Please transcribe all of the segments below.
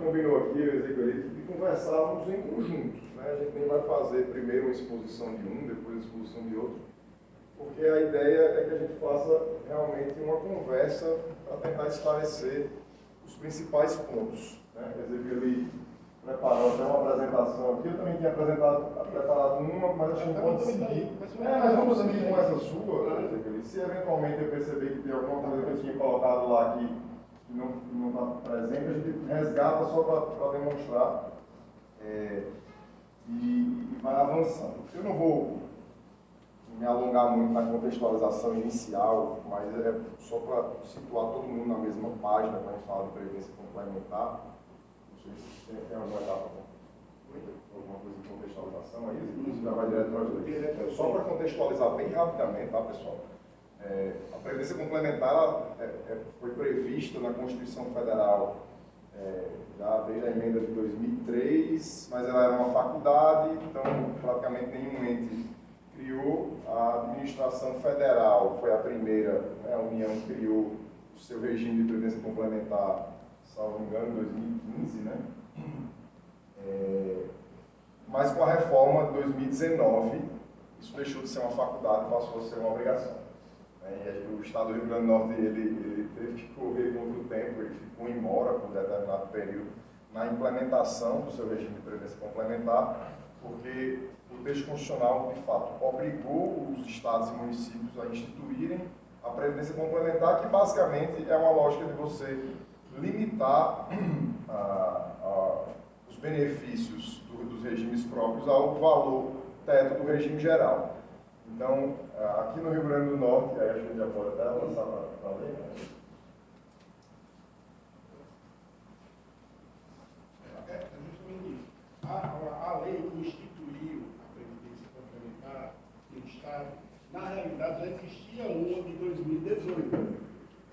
combinou aqui, eu Ezequiel, de conversarmos em conjunto. Né? A gente nem vai fazer primeiro uma exposição de um, depois uma exposição de outro, porque a ideia é que a gente faça realmente uma conversa para tentar esclarecer os principais pontos. Né? Ezequiel preparou até uma apresentação aqui, eu também tinha preparado uma, mas acho que não pode seguir. Mas vamos seguir com essa sua, Ezequiel. Se eventualmente eu perceber que tem alguma coisa que eu tinha colocado lá que não está presente, a gente resgata só para demonstrar e vai avançando. Eu não vou me alongar muito na contextualização inicial, mas é só para situar todo mundo na mesma página quando a gente fala de previdência complementar. Não sei se tem alguma etapa, alguma coisa de contextualização aí, isso já vai direto para as dois. Só para contextualizar bem rapidamente, tá, pessoal? A Previdência Complementar foi prevista na Constituição Federal já desde a emenda de 2003, mas ela era uma faculdade, então praticamente nenhum ente criou. A Administração Federal foi a primeira, né, a União criou o seu regime de Previdência Complementar, salvo engano, em 2015, né? Mas com a reforma de 2019, isso deixou de ser uma faculdade e passou a ser uma obrigação. E o Estado do Rio Grande do Norte ele teve que correr contra o tempo, ele ficou em mora por determinado período na implementação do seu regime de previdência complementar, porque o texto constitucional, de fato, obrigou os estados e municípios a instituírem a previdência complementar, que basicamente é uma lógica de você limitar os benefícios dos regimes próprios ao valor teto do regime geral. Então, aqui no Rio Grande do Norte, aí a gente já pode até avançar para a lei, né? É justamente isso. A lei que instituiu a Previdência Complementar no Estado, na realidade já existia uma de 2018.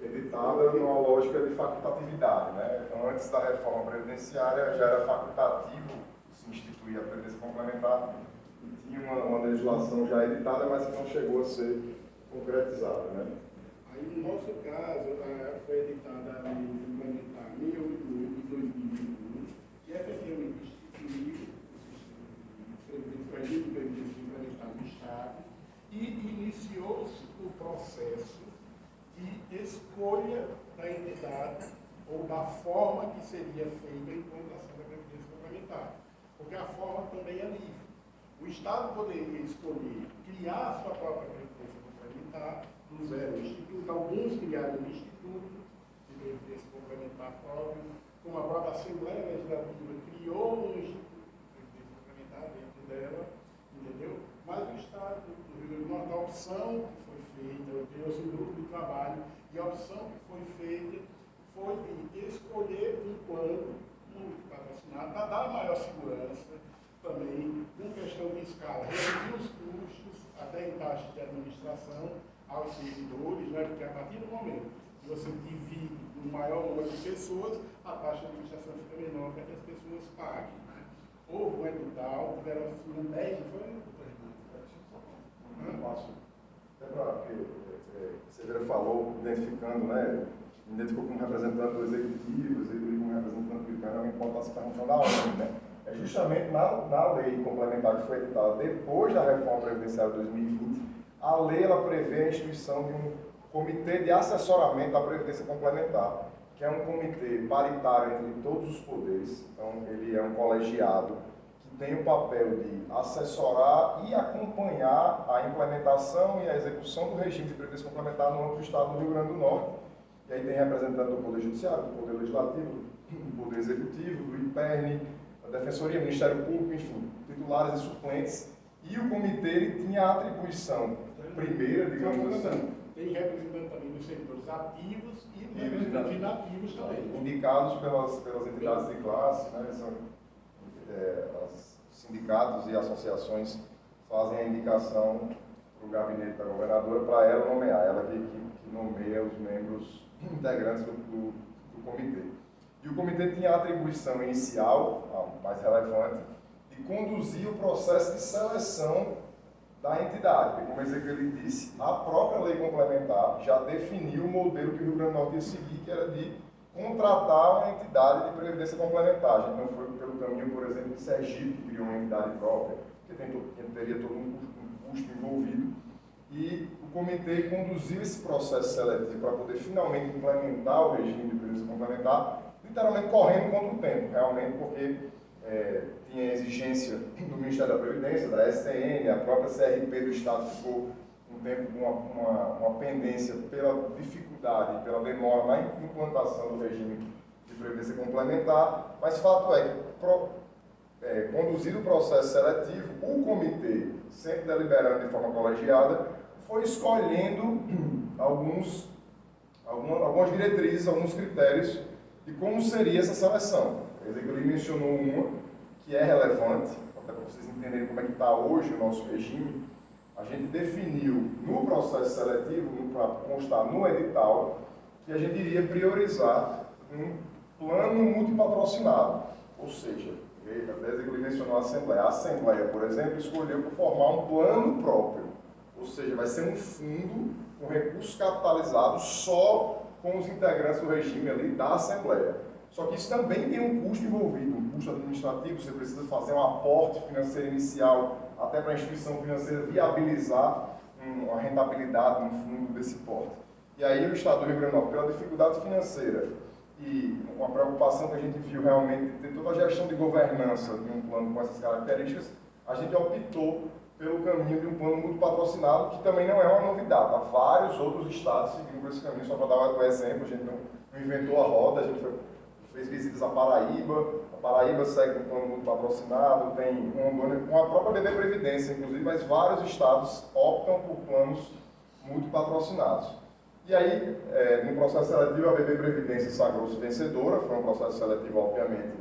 Editada numa lógica de facultatividade, né? Então, antes da reforma previdenciária, já era facultativo se instituir a Previdência Complementar. Tinha uma legislação já editada, mas que não chegou a ser concretizada, né? Aí, no nosso caso, foi editada a Lei Complementar 1088 de 2021, que efetivamente instituiu o regime de previdência complementar do Estado e iniciou-se o processo de escolha da entidade ou da forma que seria feita a implantação da previdência complementar, porque a forma também é livre. O Estado poderia escolher criar a sua própria previdência complementar do zero instituto. Alguns criaram um instituto de previdência complementar próprio, como a própria Assembleia Legislativa criou um instituto de previdência complementar dentro dela, entendeu? Mas o Estado do Rio Grande do Norte, a opção que foi feita, eu trouxe um grupo de trabalho, e a opção que foi feita foi de escolher um plano muito patrocinado para dar maior segurança, também, com questão de escala, reduzir os custos, até em taxa de administração, aos servidores, né? Porque a partir do momento que você divide um maior número de pessoas, a taxa de administração fica menor para que as pessoas paguem. Né? Houve um edital, tiveram assim, 10, não foi? Não passo. Até porque você falou, identificando, né? Identificou como representante do executivo, como representante do IPER, não importa se perguntando da ordem, né? É justamente na lei complementar que foi editada depois da reforma previdenciária de 2020, a lei ela prevê a instituição de um comitê de assessoramento da previdência complementar, que é um comitê paritário entre todos os poderes. Então, ele é um colegiado que tem o papel de assessorar e acompanhar a implementação e a execução do regime de previdência complementar no âmbito do Estado do Rio Grande do Norte. E aí tem representante do Poder Judiciário, do Poder Legislativo, do Poder Executivo, do IPERN, da Defensoria, Ministério Público, enfim, titulares e suplentes. E o comitê ele tinha a atribuição primeira, digamos assim. Tem representante também dos servidores ativos e representantes inativos também. Indicados pelas entidades de classe, né? São, os sindicatos e associações fazem a indicação para o gabinete da governadora para ela nomear, ela que nomeia os membros integrantes do comitê. E o comitê tinha a atribuição inicial, a mais relevante, de conduzir o processo de seleção da entidade, porque, como Ezequiel disse, a própria lei complementar já definiu o modelo que o Rio Grande do Norte ia seguir, que era de contratar uma entidade de previdência complementar. A gente não foi pelo caminho, por exemplo, de Sergipe, que criou uma entidade própria, que teria todo um custo envolvido. E o comitê conduziu esse processo seletivo para poder finalmente implementar o regime de previdência complementar, literalmente correndo contra o tempo, realmente, porque tinha exigência do Ministério da Previdência, da STN, a própria CRP do Estado ficou um tempo com uma pendência pela dificuldade e pela demora na implantação do regime de previdência complementar, mas fato é que, conduzido o processo seletivo, o comitê, sempre deliberando de forma colegiada, foi escolhendo algumas diretrizes, alguns critérios de como seria essa seleção. Quer dizer, que ele mencionou uma que é relevante, até para vocês entenderem como é que está hoje o nosso regime. A gente definiu no processo seletivo, para constar no edital, que a gente iria priorizar um plano multipatrocinado. Ou seja, desde que ele mencionou a Assembleia. A Assembleia, por exemplo, escolheu formar um plano próprio. Ou seja, vai ser um fundo com recursos capitalizados só com os integrantes do regime ali da Assembleia. Só que isso também tem um custo envolvido, um custo administrativo. Você precisa fazer um aporte financeiro inicial até para a instituição financeira viabilizar uma rentabilidade no fundo desse porte. E aí o Estado do Rio Grande do Norte, pela dificuldade financeira e uma preocupação que a gente viu realmente de ter toda a gestão de governança de um plano com essas características, a gente optou pelo caminho de um plano muito patrocinado, que também não é uma novidade. Há vários outros estados seguindo por esse caminho, só para dar um exemplo, a gente não inventou a roda, a gente fez visitas à Paraíba, a Paraíba segue um plano muito patrocinado, tem Rondônia, com a própria BB Previdência, inclusive, mas vários estados optam por planos muito patrocinados. E aí, no processo seletivo, a BB Previdência sagrou-se vencedora, foi um processo seletivo, obviamente,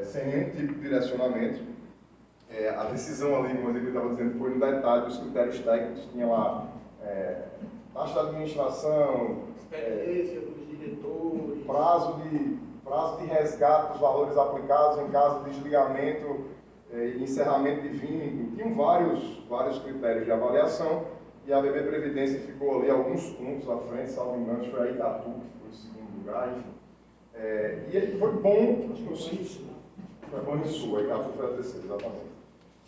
sem nenhum tipo de direcionamento. A decisão ali, como eu estava dizendo, foi no detalhe dos critérios técnicos, tinha lá taxa de administração, experiência dos diretores, prazo de resgate dos valores aplicados em caso de desligamento e encerramento de vínculo. Tinham vários critérios de avaliação e a BB Previdência ficou ali alguns pontos à frente, salvo engano, foi a Itatu, que foi o segundo lugar, enfim. E ele foi bom, foi bom em Sul, a Itatu foi a terceira, exatamente.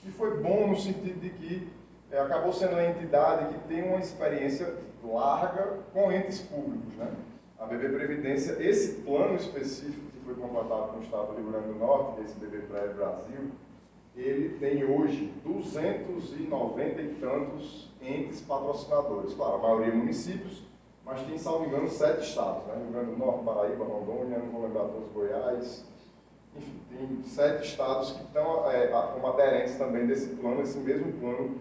E foi bom no sentido de que acabou sendo uma entidade que tem uma experiência larga com entes públicos, né? A BB Previdência, esse plano específico que foi contratado com o Estado do Rio Grande do Norte, esse BB Prévio Brasil, ele tem hoje 290 e tantos entes patrocinadores. Claro, a maioria municípios, mas tem, salvo engano, 7 estados, né? Rio Grande do Norte, Paraíba, Rondônia, não vou lembrar todos, Goiás. Enfim, tem 7 estados que estão como aderentes também desse plano, esse mesmo plano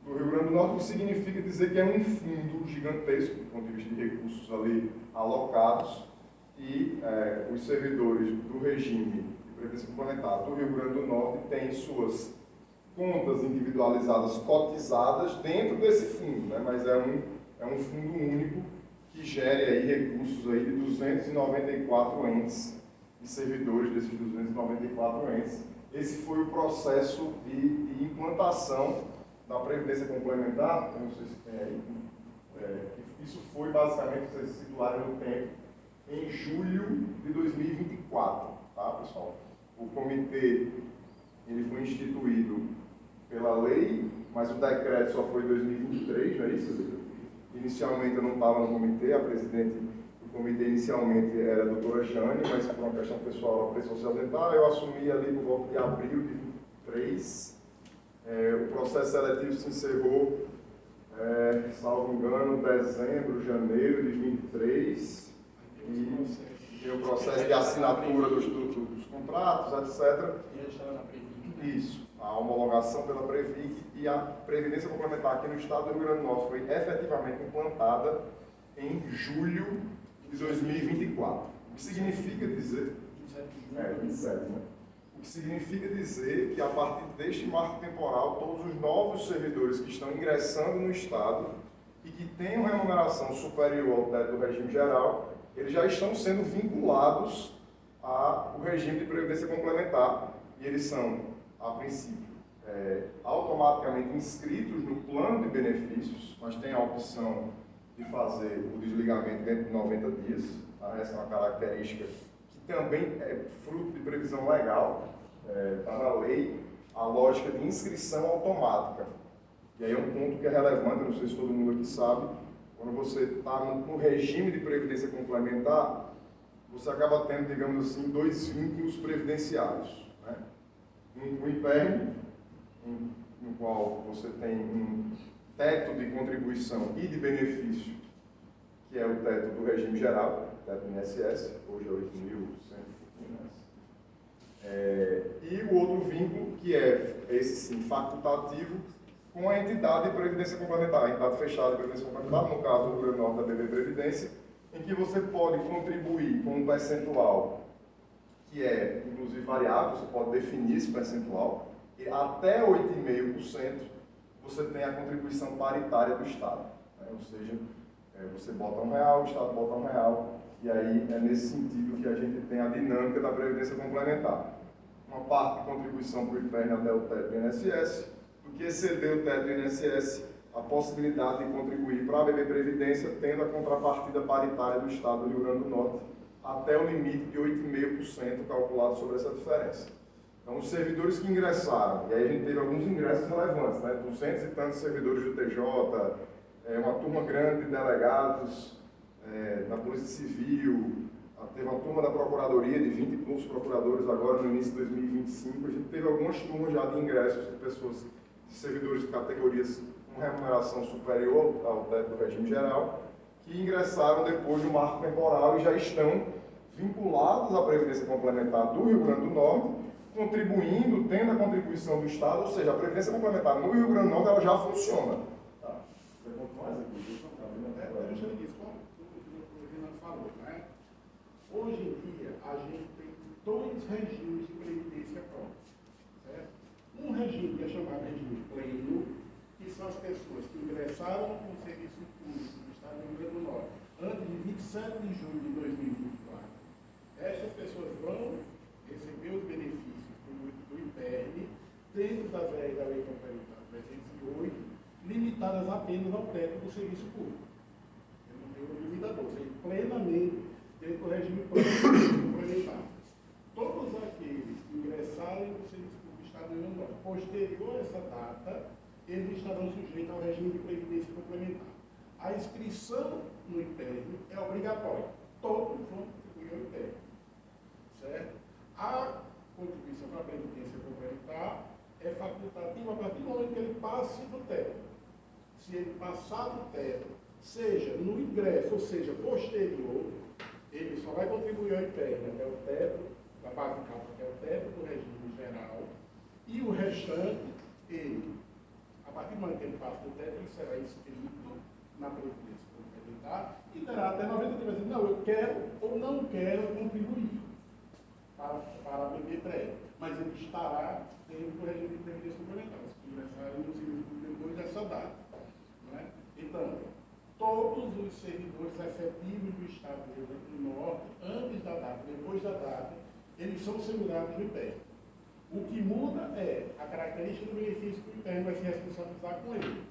do Rio Grande do Norte, o que significa dizer que é um fundo gigantesco do ponto de vista de recursos ali alocados e os servidores do regime de previdência complementar do Rio Grande do Norte têm suas contas individualizadas cotizadas dentro desse fundo, né? Mas é um fundo único que gere aí recursos aí de 294 entes e servidores desses 294 entes. Esse foi o processo de implantação da Previdência Complementar, eu não sei se tem aí, isso foi basicamente, vocês situarem no tempo, em julho de 2024, tá, pessoal? O comitê, ele foi instituído pela lei, mas o decreto só foi em 2023, não é isso? Inicialmente eu não estava no comitê, a presidente do comitê inicialmente era a doutora Jane, mas por uma questão pessoal ela precisou se ausentar, eu assumi ali por volta de abril de 2023. O processo seletivo se encerrou, salvo engano, dezembro, janeiro de 2023, e tem o processo de assinatura dos contratos, etc. e já estava na Previc. Isso, a homologação pela Previc e a Previdência Complementar aqui no Estado do Rio Grande do Norte foi efetivamente implantada em julho de 2024. O que significa dizer... 27, né? O que significa dizer que, a partir deste marco temporal, todos os novos servidores que estão ingressando no Estado e que tenham remuneração superior ao teto do regime geral, eles já estão sendo vinculados ao regime de previdência complementar. E eles são, a princípio, automaticamente inscritos no plano de benefícios, mas tem a opção de fazer o desligamento dentro de 90 dias. essa é uma característica que também é fruto de previsão legal, está na lei, a lógica de inscrição automática. E aí é um ponto que é relevante, não sei se todo mundo aqui sabe, quando você está no regime de previdência complementar, você acaba tendo, digamos assim, dois vínculos previdenciários. Né? Um IPERN, no qual você tem um teto de contribuição e de benefício, que é o teto do regime geral, teto do INSS, hoje é 8.100. E o outro vínculo, que é esse sim facultativo, com a entidade de previdência complementar, a entidade fechada de previdência complementar, no caso do Rio Grande do Norte da BB Previdência, em que você pode contribuir com um percentual que é, inclusive, variável, você pode definir esse percentual, e até 8,5% você tem a contribuição paritária do Estado. Né? Ou seja, você bota R$1, o Estado bota R$1, e aí é nesse sentido que a gente tem a dinâmica da Previdência Complementar. Uma parte de contribuição para o IPERN até o teto do INSS, do que exceder o teto do INSS, a possibilidade de contribuir para a BB Previdência, tendo a contrapartida paritária do Estado do Rio Grande do Norte, até o limite de 8,5% calculado sobre essa diferença. Então, os servidores que ingressaram, e aí a gente teve alguns ingressos relevantes, né? 200 e tantos servidores do TJ, uma turma grande de delegados da Polícia Civil, teve uma turma da Procuradoria, de 20 e poucos procuradores agora no início de 2025, a gente teve algumas turmas já de ingressos de pessoas, de servidores de categorias com remuneração superior ao teto do regime geral, que ingressaram depois do marco temporal e já estão vinculados à Previdência Complementar do Rio Grande do Norte, contribuindo, tendo a contribuição do Estado, ou seja, a Previdência Complementar no Rio Grande do Norte ela já funciona. Tá? Mais aqui. Falou, né? Hoje em dia, a gente tem dois regimes de previdência própria, certo? Um regime que é chamado regime pleno, que são as pessoas que ingressaram no serviço público do Estado do Rio Grande do Norte antes de 27 de julho de 2024. Essas pessoas vão receber os benefícios do IPERN dentro das leis da Lei Complementar 308, limitadas apenas ao teto do serviço público. Eu não tenho dúvida, ou seja, plenamente dentro do regime complementar. Todos aqueles que ingressarem no serviço público do Estado do Rio Grande do Norte, posterior a essa data, eles estarão sujeitos ao regime de previdência complementar. A inscrição no IPERN é obrigatória. Todos vão contribuir ao IPERN. Certo? A contribuição para a previdência complementar é facultativa a partir do momento que ele passe do teto. Se ele passar do teto, seja no ingresso, ou seja, posterior, ele só vai contribuir ao IPERN até o teto, da base de cálculo até o teto do regime geral, e o restante, ele, a partir do momento que ele passa do teto, ele será inscrito na Previdência Complementar e terá até 90 dias dizendo, não, eu quero ou não quero contribuir para a BB Pré, mas ele estará dentro do regime de Previdência Complementar, se ingressarem no serviço público depois dessa data. Não é? Então, todos os servidores efetivos do Estado do Rio Grande do Norte, antes da data, depois da data, eles são segurados no IPERN. O que muda é a característica do benefício que o IPERN vai se responsabilizar com ele.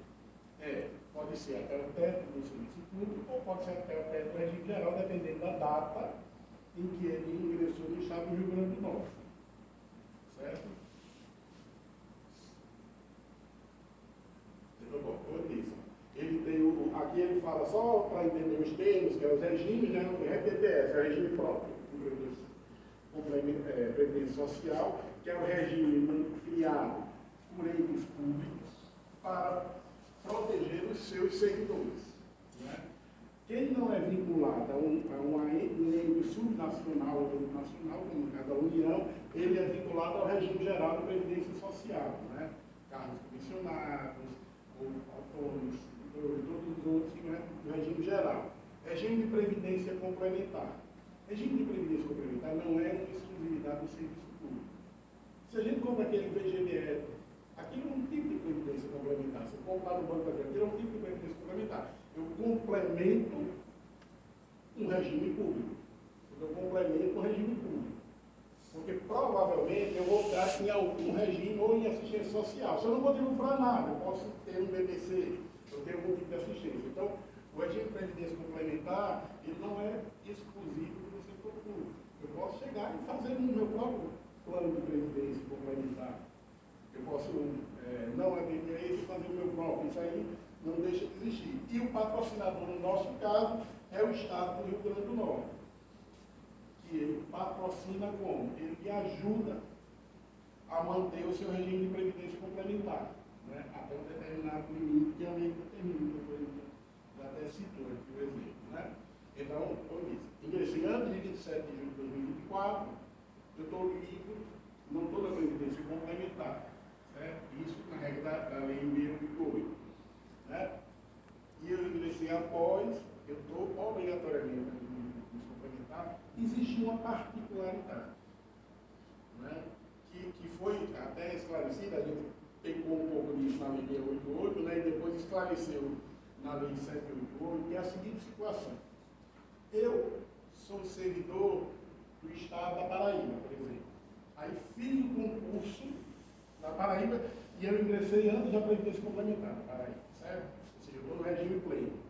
Pode ser até o teto do serviço público ou pode ser até o teto do regime geral, dependendo da data em que ele ingressou no Estado do Rio Grande do Norte. Certo? Ele tem aqui ele fala só para entender os termos, que é os regimes, né? Não tem RPPS, é o regime próprio de previdência social, que é o regime criado por entes públicos para proteger os seus servidores. Né? Quem não é vinculado a um ente subnacional ou nacional, como no caso da União, ele é vinculado ao regime geral de previdência social, né? Cargos comissionados, ou autônomos, todos os outros que não é do regime geral. Regime de previdência complementar. Regime de previdência complementar não é uma exclusividade do serviço público. Se a gente compra aquele VGBL, aquilo é um tipo de previdência complementar. Se eu comprar no Banco Brasileiro, aquilo é um tipo de previdência complementar. Eu complemento um regime público. Eu complemento um regime público. Porque provavelmente eu vou estar em algum regime ou em assistência social. Se eu não contribuo para nada, eu posso ter um BBC, eu tenho algum tipo de assistência. Então, O regime de previdência complementar, ele não é exclusivo do setor público. Eu posso chegar e fazer no meu próprio plano de previdência complementar. Eu posso não adquirir e fazer o meu próprio. Isso aí não deixa de existir. E o patrocinador, no nosso caso, é o Estado do Rio Grande do Norte. Que ele patrocina como? Ele lhe ajuda a manter o seu regime de previdência complementar, né? Até um determinado limite que a lei determina, depois até citou aqui o exemplo, né? Então, como disse, ingressei antes de 27 de julho de 2024, eu estou livre, não estou na previdência complementar, certo? Isso na regra da lei 688, né? E eu ingressei após, eu estou obrigatoriamente na previdência complementar, existe uma particularidade, né? Que foi até esclarecida, a gente pegou um pouco disso na lei 688, né? E depois esclareceu na lei 788, que é a seguinte situação. Eu sou servidor do Estado da Paraíba, por exemplo. Aí fiz o concurso na Paraíba e eu ingressei antes da Previdência Complementar na Paraíba, certo? Ou seja, eu estou no regime pleno.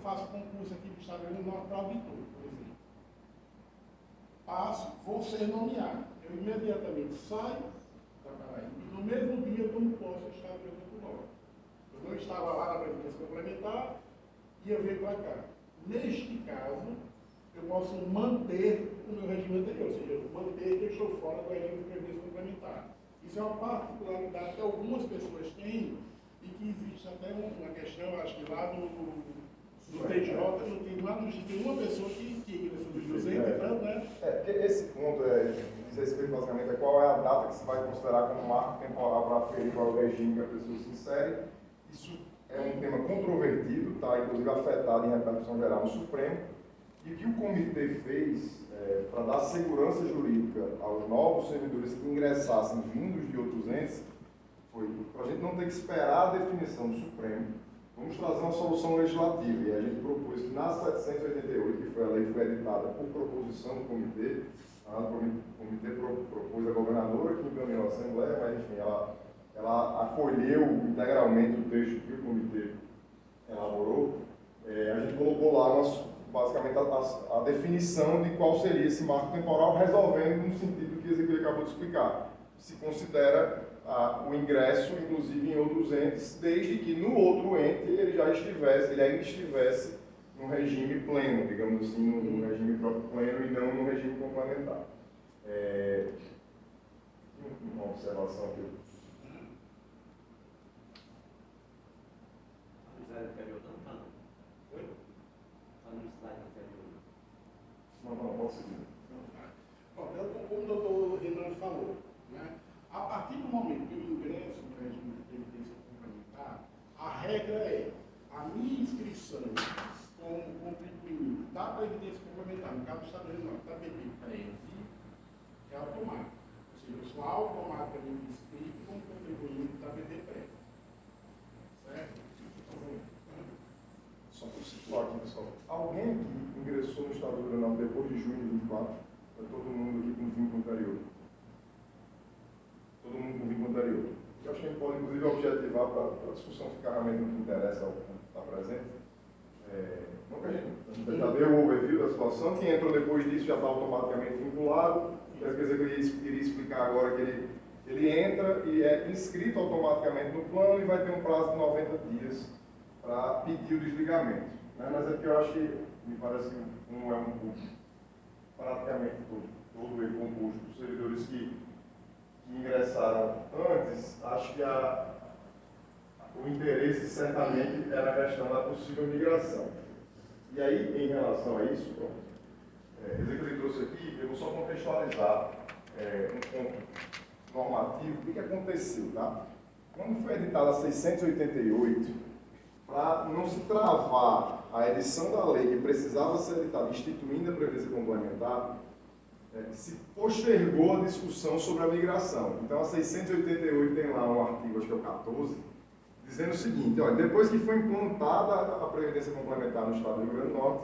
Faço concurso aqui do Estado do Rio Grande do Norte para auditor, por exemplo. Passo, vou ser nomeado. Eu imediatamente saio da Paraíba e no mesmo dia eu tomo posse do Estado do Rio Grande do Norte. Eu não estava lá na Previdência Complementar e eu venho para cá. Neste caso, eu posso manter o meu regime anterior, ou seja, manter que eu estou fora do regime de previdência complementar. Isso é uma particularidade que algumas pessoas têm e que existe até uma questão, acho que lá no TJ, não tem lá no Justiça, tem uma pessoa que ingressou dos 200 e tanto, né? Porque esse ponto diz respeito basicamente a qual é a data que se vai considerar como marco temporal para aferir qual é o regime que a pessoa se insere. Isso é um tema controvertido, está inclusive afetado em repercussão geral no Supremo, e o que o comitê fez para dar segurança jurídica aos novos servidores que ingressassem vindos de outros entes, foi para a gente não ter que esperar a definição do Supremo, vamos trazer uma solução legislativa, e a gente propôs que na 788, que foi a lei que foi editada por proposição do comitê, o comitê propôs a governadora, que encaminhou a Assembleia, mas enfim, ela acolheu integralmente o texto que o comitê elaborou. A gente colocou lá basicamente a definição de qual seria esse marco temporal, resolvendo no sentido que Ezequiel acabou de explicar. Se considera o ingresso, inclusive, em outros entes, desde que no outro ente ele ainda estivesse no regime pleno, digamos assim, no regime próprio pleno e não no regime complementar. Uma observação aqui. Anterior não está, não. Oi? Está no slide anterior. Não, posso seguir. Bom, como o doutor Renan falou, né? A partir do momento que eu ingresso no regime de previdência complementar, a regra é a minha inscrição como contribuinte da previdência complementar, no caso do Estado do Rio Grande do Norte, da BPPREV, é automático. Ou seja, eu sou automaticamente inscrito como contribuinte da BPPREV. Certo? Só para situar aqui, pessoal. Alguém aqui ingressou no Estado do Rio Grande do Norte depois de junho de 24? Está todo mundo aqui com vínculo anterior? Todo mundo com vínculo anterior. Eu acho que a gente pode, inclusive, objetivar para a discussão ficar realmente no que interessa ao que está presente. Não que a gente já deu o overview da situação, quem entrou depois disso já está automaticamente vinculado. Quer dizer que eu iria explicar agora que ele entra e é inscrito automaticamente no plano e vai ter um prazo de 90 dias para pedir o desligamento. Né? Mas é que eu acho que, me parece que não é um curso praticamente todo ele composto por servidores que ingressaram antes. Acho que o interesse certamente era a questão da possível migração. E aí, em relação a isso, Ezequiel trouxe aqui, eu vou só contextualizar um ponto normativo, o que aconteceu, tá? Quando foi editada a 688, para não se travar a edição da lei que precisava ser editada instituindo a previdência complementar, se postergou a discussão sobre a migração. Então, a 688 tem lá um artigo, acho que é o 14, dizendo o seguinte: olha, depois que foi implantada a previdência complementar no Estado do Rio Grande do Norte,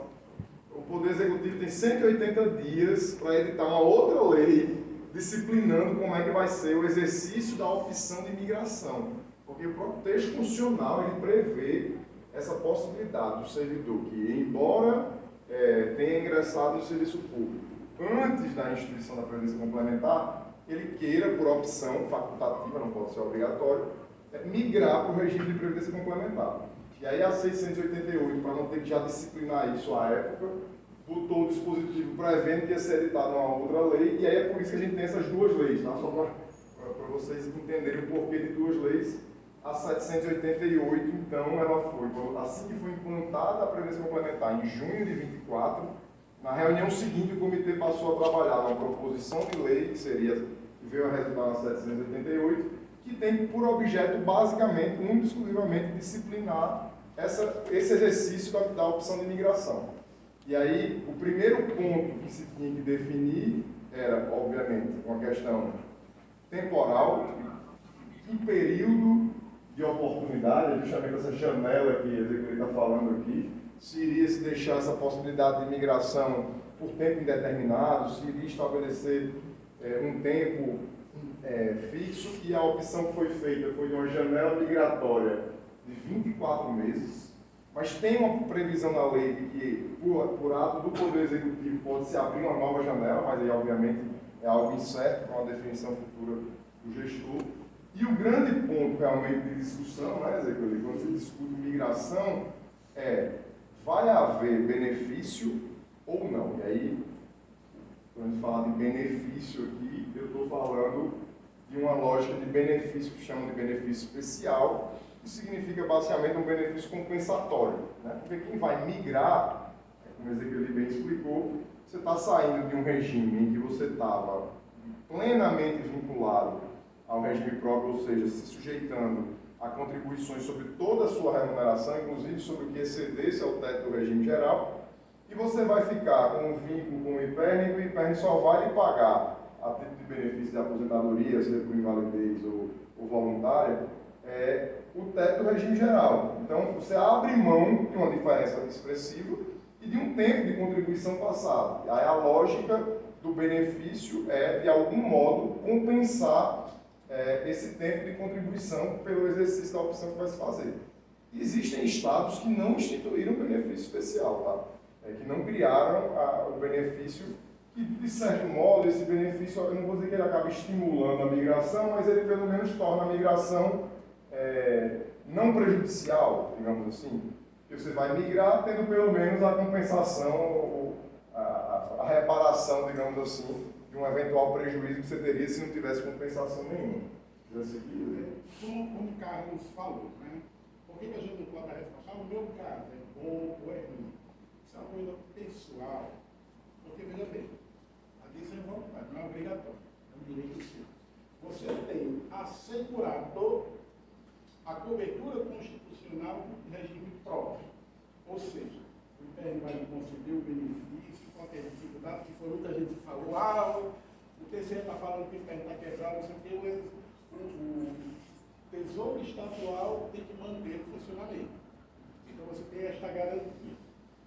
o Poder Executivo tem 180 dias para editar uma outra lei disciplinando como é que vai ser o exercício da opção de migração. Porque o próprio texto constitucional ele prevê essa possibilidade do servidor que, embora tenha ingressado no serviço público antes da instituição da Previdência Complementar, ele queira, por opção facultativa, não pode ser obrigatório, migrar para o regime de Previdência Complementar. E aí a 688, para não ter que já disciplinar isso à época, botou o dispositivo prevendo que ia ser editado uma outra lei, e aí é por isso que a gente tem essas duas leis, tá? Só para vocês entenderem o porquê de duas leis. A 788, então, ela foi, assim que foi implantada a Previdência Complementar, em junho de 24, na reunião seguinte o comitê passou a trabalhar numa proposição de lei, que veio a resultar na 788, que tem por objeto, basicamente, único e exclusivamente, disciplinar esse exercício da opção de imigração. E aí, o primeiro ponto que se tinha que definir era, obviamente, uma questão temporal, que período de oportunidade, justamente essa janela que ele está falando aqui, se iria se deixar essa possibilidade de imigração por tempo indeterminado, se iria estabelecer um tempo fixo, e a opção que foi feita foi de uma janela migratória de 24 meses, mas tem uma previsão na lei de que, por ato do Poder Executivo, pode-se abrir uma nova janela, mas aí, obviamente, é algo incerto, para uma definição futura do gestor. E o grande ponto, realmente, de discussão, né, Zé, quando se discute migração, vai haver benefício ou não? E aí, quando a gente fala de benefício aqui, eu estou falando de uma lógica de benefício que chamam de benefício especial, que significa basicamente um benefício compensatório, né? Porque quem vai migrar, como o Ezequiel bem explicou, você está saindo de um regime em que você estava plenamente vinculado ao regime próprio, ou seja, se sujeitando a contribuições sobre toda a sua remuneração, inclusive sobre o que excedesse ao teto do regime geral, e você vai ficar com um vínculo com o IPERN, e o IPERN só vai lhe pagar, a título de benefício de aposentadoria, seja por invalidez ou voluntária, o teto do regime geral. Então, você abre mão de uma diferença expressiva e de um tempo de contribuição passado. Aí a lógica do benefício é, de algum modo, compensar esse tempo de contribuição pelo exercício da opção que vai se fazer. Existem estados que não instituíram benefício especial, tá? Que não criaram o benefício, que, de certo modo, esse benefício, eu não vou dizer que ele acaba estimulando a migração, mas ele pelo menos torna a migração não prejudicial, digamos assim. Que você vai migrar tendo pelo menos a compensação, a reparação, digamos assim, de um eventual prejuízo que você teria se não tivesse compensação nenhuma. Como o Carlos falou, né? Por que a gente não pode responder? O meu caso é bom ou é ruim? Isso é uma coisa pessoal. Porque, veja bem, a decisão é voluntária, não é obrigatório, é um direito seu. Você tem assegurado a cobertura constitucional do regime próprio. Ou seja, o IPERN vai lhe conceder o benefício, qualquer dificuldade, que foi muita gente que falou, o TCE está falando que o IPERN está quebrado, não sei o que, o Tesouro Estadual tem que manter o funcionamento. Então você tem esta garantia.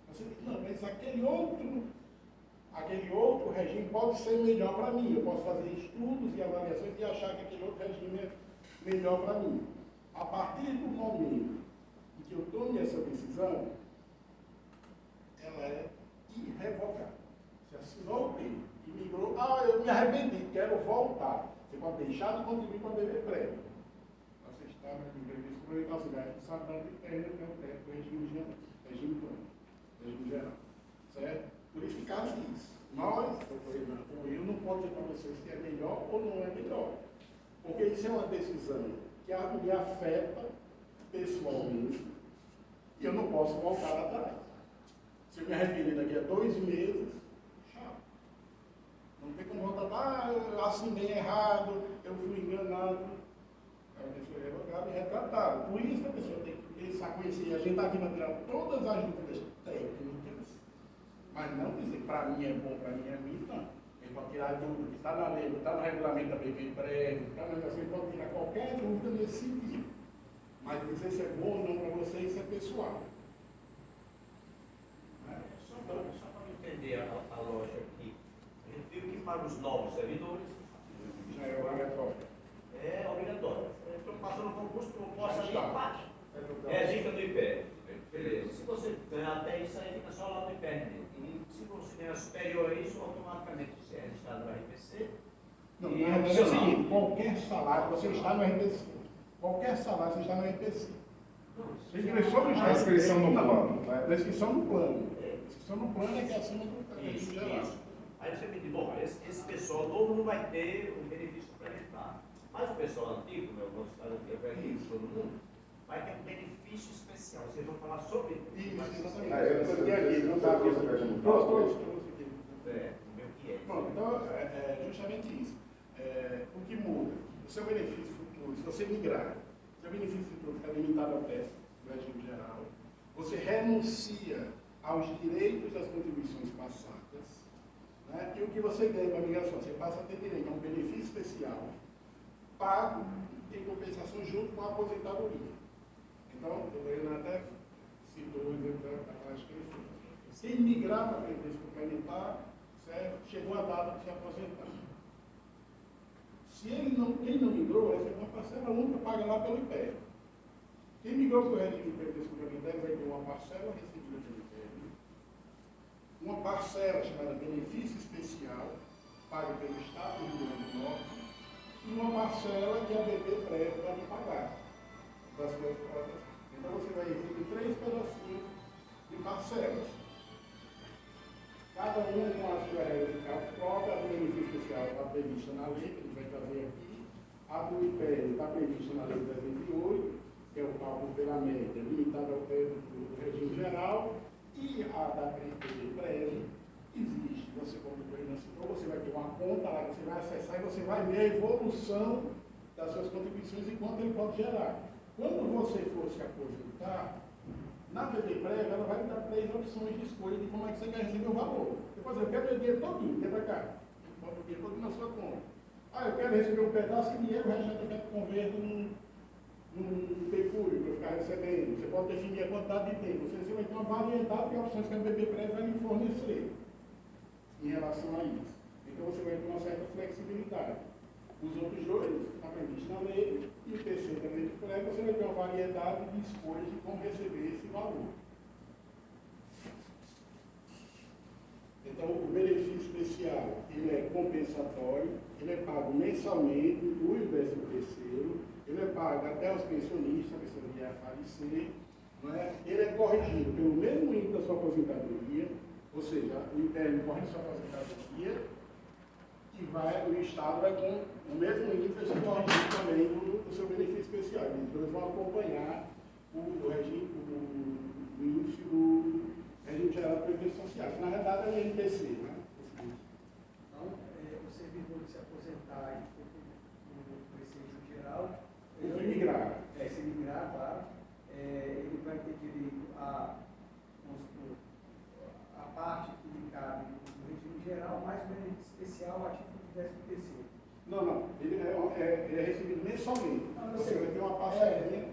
Você diz, não, mas aquele outro regime pode ser melhor para mim. Eu posso fazer estudos e avaliações e achar que aquele outro regime é melhor para mim. A partir do momento em que eu tome essa decisão, ela é irrevogável. Você assinou o termo e migrou, eu me arrependi, quero voltar. Você pode deixar de contribuir para a BB Prévio. Você está no previsto por equidade, sabendo que perde o teto do regime geral. Certo? Por isso que Carlos diz, eu não posso dizer para vocês se é melhor ou não é melhor. Porque isso é uma decisão que me afeta pessoalmente e eu não posso voltar atrás. Se eu me arrepender daqui a 2 meses, chato. Não tem como voltar, eu assinei errado, eu fui enganado. É uma pessoa revogada e retratada. Por isso que a pessoa tem que pensar, conhecer. A gente está aqui para tirar todas as dúvidas técnicas, mas não dizer para mim é bom, para mim é ruim, não. Ele pode tirar dúvida que está na lei, está no regulamento da BB Prévio, está na negociação, ele pode tirar qualquer dúvida nesse sentido. Mas dizer se é bom ou não para você, isso é pessoal. Só para entender a lógica aqui, a gente viu que para os novos servidores Já é obrigatório. É obrigatório. Então, passando no concurso, proposta ali, empate. É a dica do IPE. Beleza. Se você ganhar até isso, aí fica só lá no IPRD. E se você ganhar superior a isso, automaticamente você é registrado no RPC. Não, E na verdade é o seguinte, qualquer salário, você está no RPC. Qualquer salário, você está no RPC. Você ingressou no A inscrição no plano. Não, a inscrição no plano. A inscrição no plano é que é acima do Isso, geral. isso. Aí você me diz, bom, esse pessoal novo não vai ter o benefício complementar. Mas o pessoal antigo, meu, nosso caso aqui é velho, todo mundo, vai ter um benefício especial. Vocês vão falar sobre Isso, mas- exatamente. Eu Você aqui, não está aqui. Trouxe aqui. É, o meu que é. Pronto, então é justamente isso. O que muda? O seu benefício futuro, se você migrar, o seu benefício futuro fica limitado ao teto do regime geral, você renuncia aos direitos das contribuições passadas, né? E o que você ganha com a migração? Você passa a ter direito a um benefício especial pago em compensação junto com a aposentadoria. Então, o Leandro até citou o exemplo da prática que ele fez. Quem migrar para a previdência complementar, certo? Chegou a data de se aposentar. Se quem não migrou, vai ser uma parcela única paga lá pelo IPR. Quem migrou para o regime de previdência complementar vai ter uma parcela recebida pelo IPR, uma parcela chamada benefício especial, paga pelo Estado do Rio Grande do Norte, e uma parcela que a BB Prévio vai pagar das suas cotas. Então você vai receber 3 pedacinhos de parcelas. Cada uma com a sua regra de cálculo própria, a do benefício especial está prevista na lei, que a gente vai trazer aqui. A do IPL está prevista na lei 308, que é o cálculo pela média, limitado ao teto do regime geral, e a da BB Prévio existe. Você, como o Fernando citou, você vai ter uma conta lá que você vai acessar e você vai ver a evolução das suas contribuições e quanto ele pode gerar. Quando você for se aposentar, na BB Prévia, ela vai lhe dar 3 opções de escolha de como é que você quer receber o valor. Você pode dizer, eu quero meu dinheiro todinho, vem para cá. Bota o dinheiro todo na sua conta. Eu quero receber um pedaço de dinheiro, o resto eu quero que converta num pecúlio, para eu ficar recebendo. Você pode definir a quantidade de tempo. Você vai ter uma variedade de opções que a BB Prévia vai lhe fornecer em relação a isso. Então você vai ter uma certa flexibilidade. Os outros dois estão previstos na lei, e o terceiro também de prévio, você vai ter uma variedade de escolhas de como receber esse valor. Então, o benefício especial, ele é compensatório, ele é pago mensalmente, inclui o 13º, ele é pago até os pensionistas, a pessoa que vier a falecer, não é? Ele é corrigido pelo mesmo índice da sua aposentadoria, ou seja, o interno corrige sua aposentadoria, e o Estado vai com o mesmo índice vai ser corrigido também do seu benefício especial. Eles dois vão acompanhar o regime, o índice do regime geral de previdência social. Na verdade é o INPC, né? Então, o servidor que se aposentar no regime geral, Se migrar. Se migrar, claro, ele vai ter direito a parte que lhe cabe no regime geral, mais o benefício especial a título de 13º. Não. Ele é recebido mensalmente. Não, Você vai ter uma parcelinha.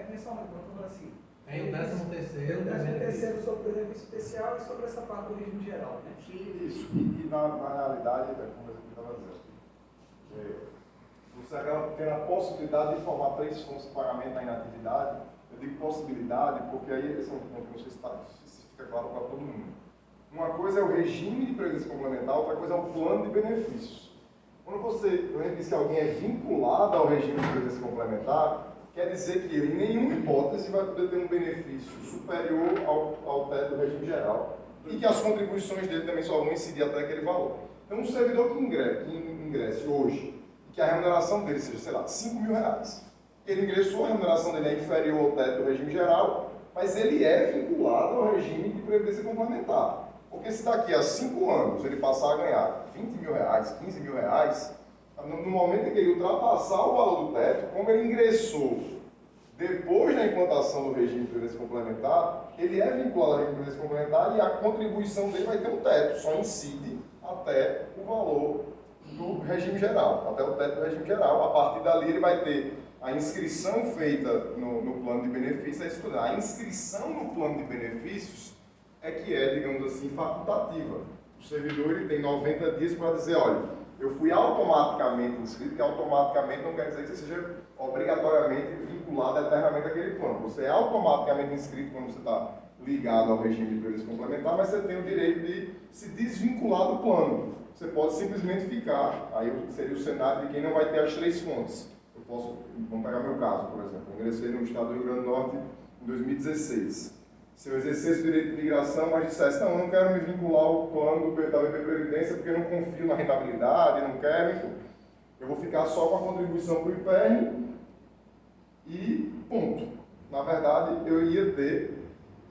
Mensalmente, vamos falar assim. Tem o 13º, O 13º sobre o benefício especial e sobre essa parte do regime geral, né? Sim, isso. E na realidade, como eu estava dizendo, você acaba tendo a possibilidade de formar 3 fontes de pagamento na inatividade. Eu digo possibilidade porque aí esse é um ponto que não sei se fica claro para todo mundo. Uma coisa é o regime de previdência complementar, outra coisa é o plano de benefícios. Quando a gente diz que alguém é vinculado ao regime de previdência complementar, quer dizer que ele, em nenhuma hipótese, vai poder ter um benefício superior ao teto do regime geral e que as contribuições dele também só vão incidir até aquele valor. Então, um servidor que ingresse hoje e que a remuneração dele seja, sei lá, R$5.000, ele ingressou, a remuneração dele é inferior ao teto do regime geral, mas ele é vinculado ao regime de previdência complementar. Porque se daqui a 5 anos ele passar a ganhar R$20.000, R$15.000, no momento em que ele ultrapassar o valor do teto, como ele ingressou depois da implantação do regime de previdência complementar, ele é vinculado ao regime de previdência complementar e a contribuição dele vai ter um teto, só incide até o valor do regime geral, até o teto do regime geral. A partir dali ele vai ter a inscrição feita no plano de benefícios, é isso tudo. A inscrição no plano de benefícios é que é, digamos assim, facultativa. O servidor ele tem 90 dias para dizer, olha, eu fui automaticamente inscrito, que automaticamente não quer dizer que você seja obrigatoriamente vinculado eternamente àquele plano. Você é automaticamente inscrito quando você está ligado ao regime de previdência complementar, mas você tem o direito de se desvincular do plano. Você pode simplesmente ficar, aí seria o cenário de quem não vai ter as 3 fontes. Vamos pegar meu caso, por exemplo. Eu ingressei no estado do Rio Grande do Norte em 2016. Se eu exercesse o direito de migração, mas dissesse, não, eu não quero me vincular ao plano da BP Previdência porque eu não confio na rentabilidade, não quero, enfim. Eu vou ficar só com a contribuição para o IPERN e ponto. Na verdade, eu ia ter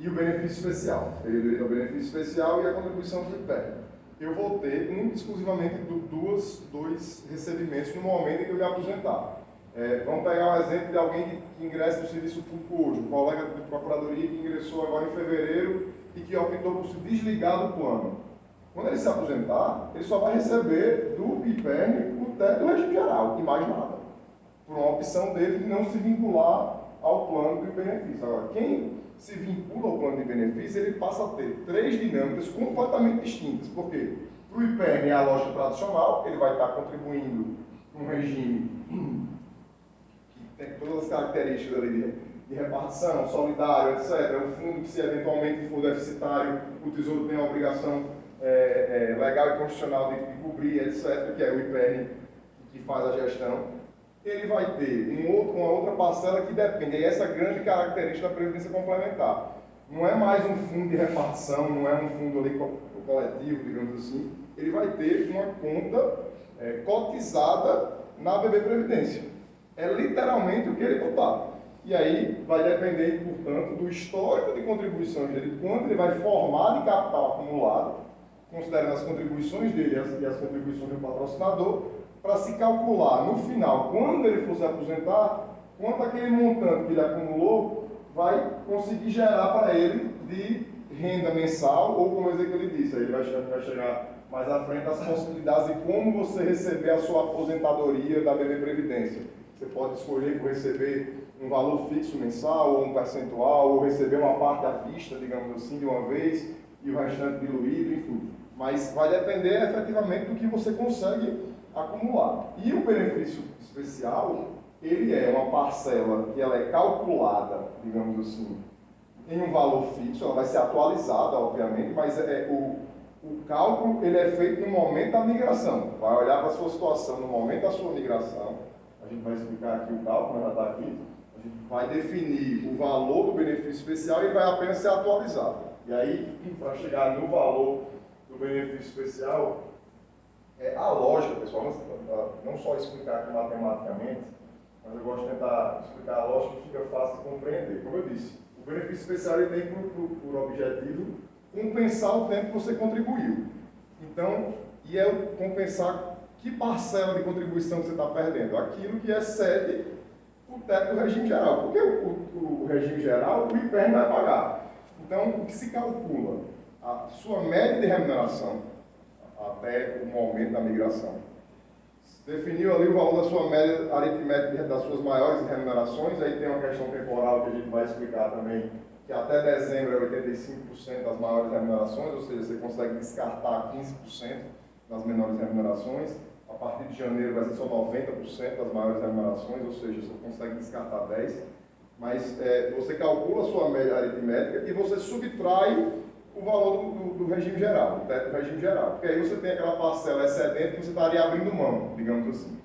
e o benefício especial. Eu ia ter o benefício especial e a contribuição para o IPERN. Eu vou ter exclusivamente dois recebimentos no momento em que eu me aposentar. Vamos pegar um exemplo de alguém que ingressa no serviço público hoje, um colega de procuradoria que ingressou agora em fevereiro e que optou por se desligar do plano. Quando ele se aposentar, ele só vai receber do IPERN o teto do regime geral, e mais nada. Por uma opção dele de não se vincular ao plano de benefício. Agora, quem se vincula ao plano de benefício, ele passa a ter 3 dinâmicas completamente distintas. Por quê? Para o IPERN é a lógica tradicional, ele vai estar contribuindo para um regime que tem todas as características ali de repartição, solidário, etc. É um fundo que, se eventualmente for deficitário, o Tesouro tem a obrigação legal e constitucional de cobrir, etc., que é o IPERN que faz a gestão. Ele vai ter uma outra parcela que depende, é essa grande característica da Previdência Complementar. Não é mais um fundo de repartição, não é um fundo ali coletivo, digamos assim. Ele vai ter uma conta cotizada na BB Previdência. É literalmente o que ele botar. E aí vai depender, portanto, do histórico de contribuições dele, quanto ele vai formar de capital acumulado, considerando as contribuições dele e as contribuições do patrocinador, para se calcular no final, quando ele for se aposentar, quanto aquele montante que ele acumulou vai conseguir gerar para ele de renda mensal, ou como ele disse, aí ele vai chegar mais à frente as possibilidades de como você receber a sua aposentadoria da BB Previdência. Você pode escolher por receber um valor fixo mensal, ou um percentual, ou receber uma parte à vista, digamos assim, de uma vez, e o restante diluído, enfim. Mas vai depender efetivamente do que você consegue acumular. E o benefício especial, ele é uma parcela que ela é calculada, digamos assim, em um valor fixo, ela vai ser atualizada, obviamente, mas o cálculo ele é feito no momento da migração. Vai olhar para a sua situação no momento da sua migração, a gente vai explicar aqui o cálculo, já está aqui, a gente vai definir o valor do benefício especial e vai apenas ser atualizado. E aí, para chegar no valor do benefício especial, a lógica, pessoal, não só explicar aqui matematicamente, mas eu gosto de tentar explicar a lógica que fica fácil de compreender. Como eu disse, o benefício especial ele tem por objetivo compensar o tempo que você contribuiu. Então, compensar que parcela de contribuição que você está perdendo? Aquilo que excede o teto do regime geral. Porque o regime geral, o IPERN vai pagar. Então, o que se calcula? A sua média de remuneração até o momento da migração. Definiu ali o valor da sua média aritmética das suas maiores remunerações, aí tem uma questão temporal que a gente vai explicar também, que até dezembro é 85% das maiores remunerações, ou seja, você consegue descartar 15% das menores remunerações. A partir de janeiro vai ser só 90% das maiores remunerações, ou seja, você consegue descartar 10%. Mas você calcula a sua média aritmética e você subtrai o valor do regime geral, o teto do regime geral. Porque aí você tem aquela parcela excedente que você estaria abrindo mão, digamos assim.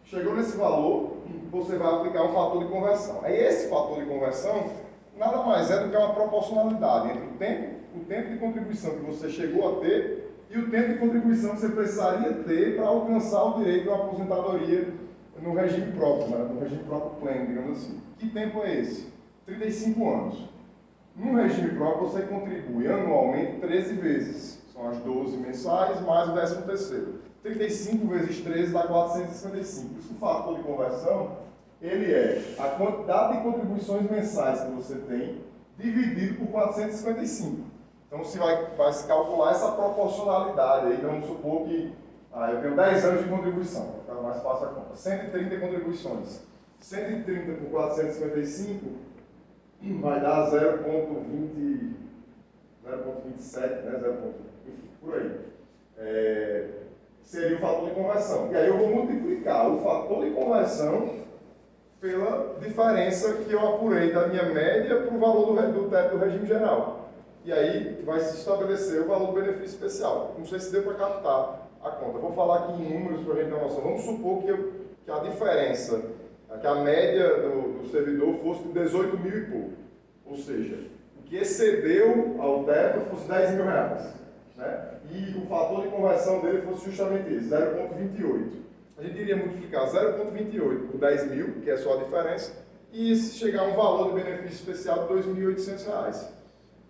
Chegou nesse valor, você vai aplicar um fator de conversão. Aí esse fator de conversão nada mais é do que uma proporcionalidade entre o tempo de contribuição que você chegou a ter e o tempo de contribuição que você precisaria ter para alcançar o direito à aposentadoria no regime próprio, né? No regime próprio pleno, digamos assim. Que tempo é esse? 35 anos. No regime próprio, você contribui anualmente 13 vezes. São as 12 mensais, mais o 13º. 35 vezes 13 dá 455. Isso, o fator de conversão, ele é a quantidade de contribuições mensais que você tem, dividido por 455. Então, se vai se calcular essa proporcionalidade. Aí, vamos supor que eu tenho 10 anos de contribuição, para ficar mais fácil a conta. 130 contribuições. 130 por 455 vai dar 0,27, né? por aí. Seria o fator de conversão. E aí eu vou multiplicar o fator de conversão pela diferença que eu apurei da minha média para o valor do teto do regime geral. E aí vai se estabelecer o valor do benefício especial. Não sei se deu para captar a conta. Vou falar aqui em números para a gente ter uma noção. Vamos supor que a diferença, que a média do servidor fosse de 18 mil e pouco. Ou seja, o que excedeu ao teto fosse 10 mil reais. Né? E o fator de conversão dele fosse justamente esse, 0,28. A gente iria multiplicar 0,28 por 10 mil, que é só a diferença, e chegar a um valor de benefício especial de R$ 2.800.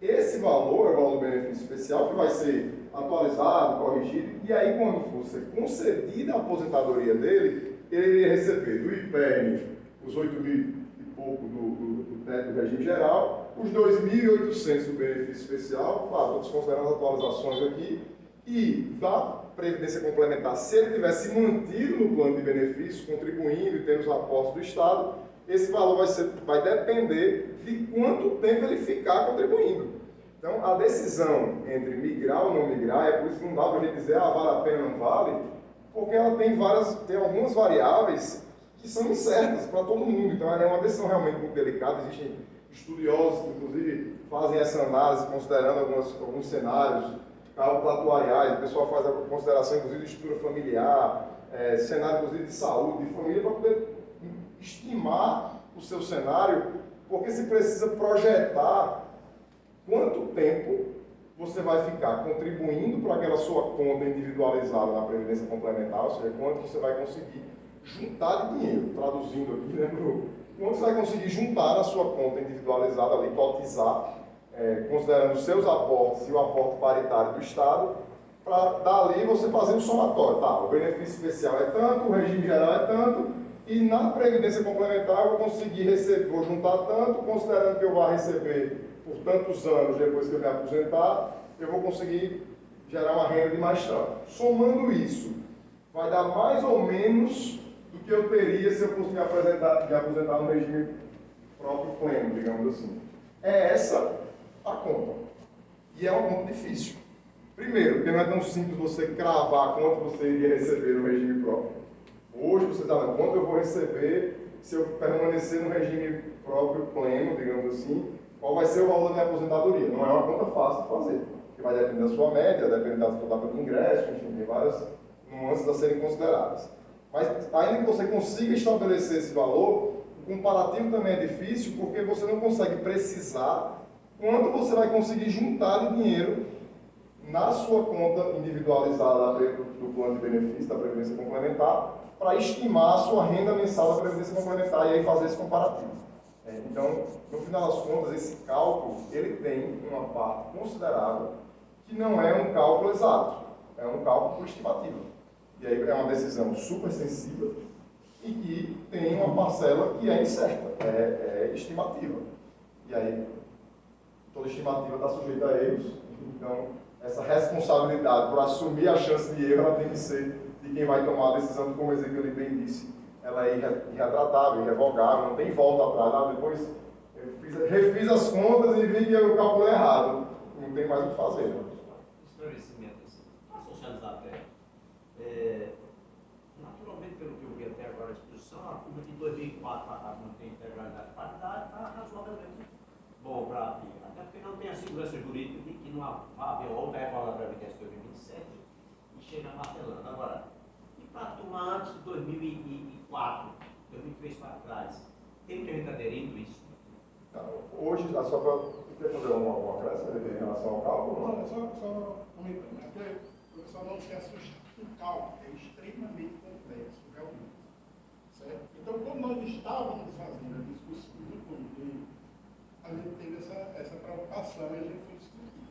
Esse valor é o valor do benefício especial que vai ser atualizado, corrigido, e aí quando for ser concedida a aposentadoria dele, ele iria receber do IPEM os 8 mil e pouco do teto do regime geral, os 2.800 do benefício especial, claro, estou considerando as atualizações aqui, e da Previdência Complementar, se ele tivesse mantido no plano de benefícios, contribuindo e tendo os aportes do Estado, esse valor vai depender de quanto tempo ele ficar contribuindo. Então, a decisão entre migrar ou não migrar, é por isso que não dá para a gente dizer, vale a pena ou não vale, porque ela tem algumas variáveis que são incertas para todo mundo. Então, é uma decisão realmente muito delicada. Existem estudiosos que, inclusive, fazem essa análise considerando alguns cenários, cálculos atuariais, o pessoal faz a consideração, inclusive, de estrutura familiar, cenário, inclusive, de saúde, de família, para poder estimar o seu cenário, porque se precisa projetar quanto tempo você vai ficar contribuindo para aquela sua conta individualizada na Previdência Complementar, ou seja, quanto você vai conseguir juntar de dinheiro, traduzindo aqui, né, quanto você vai conseguir juntar na sua conta individualizada ali, cotizar, considerando os seus aportes e o aporte paritário do Estado, para dali você fazer um somatório. Tá, o benefício especial é tanto, o regime geral é tanto, e na Previdência Complementar eu vou conseguir receber, vou juntar tanto, considerando que eu vou receber por tantos anos depois que eu me aposentar, eu vou conseguir gerar uma renda de mais tanto. Somando isso, vai dar mais ou menos do que eu teria se eu fosse me aposentar no regime próprio pleno, digamos assim. É essa a conta. E é uma conta difícil. Primeiro, porque não é tão simples você cravar quanto você iria receber no regime próprio. Hoje você está dando quanto eu vou receber se eu permanecer no regime próprio pleno, digamos assim, qual vai ser o valor da minha aposentadoria. Não é uma conta fácil de fazer, porque vai depender da sua média, depender da sua data de ingresso, enfim, tem várias nuances a serem consideradas. Mas ainda que você consiga estabelecer esse valor, o comparativo também é difícil, porque você não consegue precisar quanto você vai conseguir juntar de dinheiro na sua conta individualizada do plano de benefício da Previdência Complementar, para estimar a sua renda mensal da Previdência Complementar e aí fazer esse comparativo. Então, no final das contas, esse cálculo, ele tem uma parte considerável que não é um cálculo exato, é um cálculo por estimativa. E aí é uma decisão super sensível e que tem uma parcela que é incerta, é estimativa. E aí, toda estimativa está sujeita a erros, então essa responsabilidade por assumir a chance de erro, ela tem que ser de quem vai tomar a decisão, como o Ezequiel bem disse, ela é irretratável, irrevogável, não tem volta atrás. Depois eu refiz as contas e vi que eu calculei errado, não tem mais o que fazer. Esclarecimento, assim, para socializar até. Naturalmente, pelo que eu vi até agora a exposição, a curva de 2004 para cá não tem integralidade de paridade, está razoavelmente bom para até porque não tem a segurança jurídica de que não vai haver outra reforma da Previdência de 2027 e chega martelando. Agora, e para turma antes de 2004, 2003 para trás, tem muita gente aderindo isso? Hoje, só para fazer uma acréscimo em relação ao cálculo? Não, só comentando, né? Porque o pessoal não se assusta. O cálculo é extremamente complexo, realmente. Certo? Então, como nós estávamos fazendo a discussão no comitê, a gente teve essa preocupação e a gente foi discutir.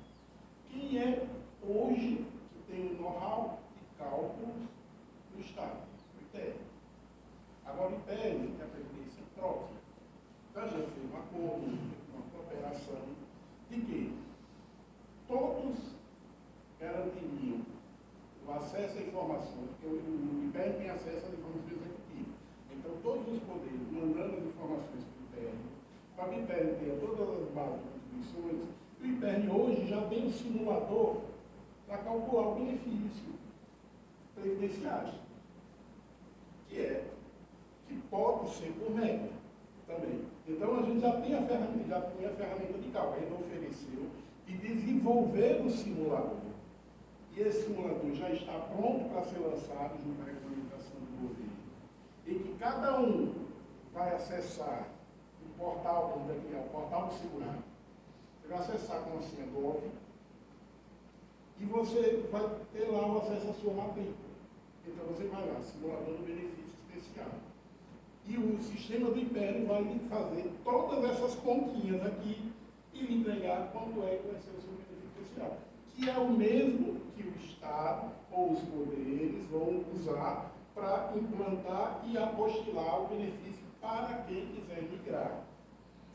Quem é hoje que tem o know-how de cálculos do Estado? O IPER. Agora, o IPER tem a previdência própria. Então, a gente fez um acordo, uma cooperação de que todos garantiriam o acesso à informação, porque o IPER tem acesso às informações executivas. Então, todos os poderes mandando as informações para o IPER, para o IPER ter todas as bases de contribuições, o IPER hoje já tem um simulador para calcular o benefício previdenciário, que pode ser por média também. Então, a gente já tem a ferramenta de cálculo, a gente ofereceu e desenvolver o simulador. E esse simulador já está pronto para ser lançado junto à regulamentação do governo. E que cada um vai acessar o portal, que a gente vai criar, o portal do segurado. Você vai acessar com a senha Gov e você vai ter lá o acesso à sua matrícula. Então você vai lá, simulador do benefício especial. E o sistema do Império vai lhe fazer todas essas continhas aqui e lhe entregar quanto é que vai ser o seu benefício especial. Que é o mesmo que o Estado ou os poderes vão usar para implantar e apostilar o benefício para quem quiser migrar.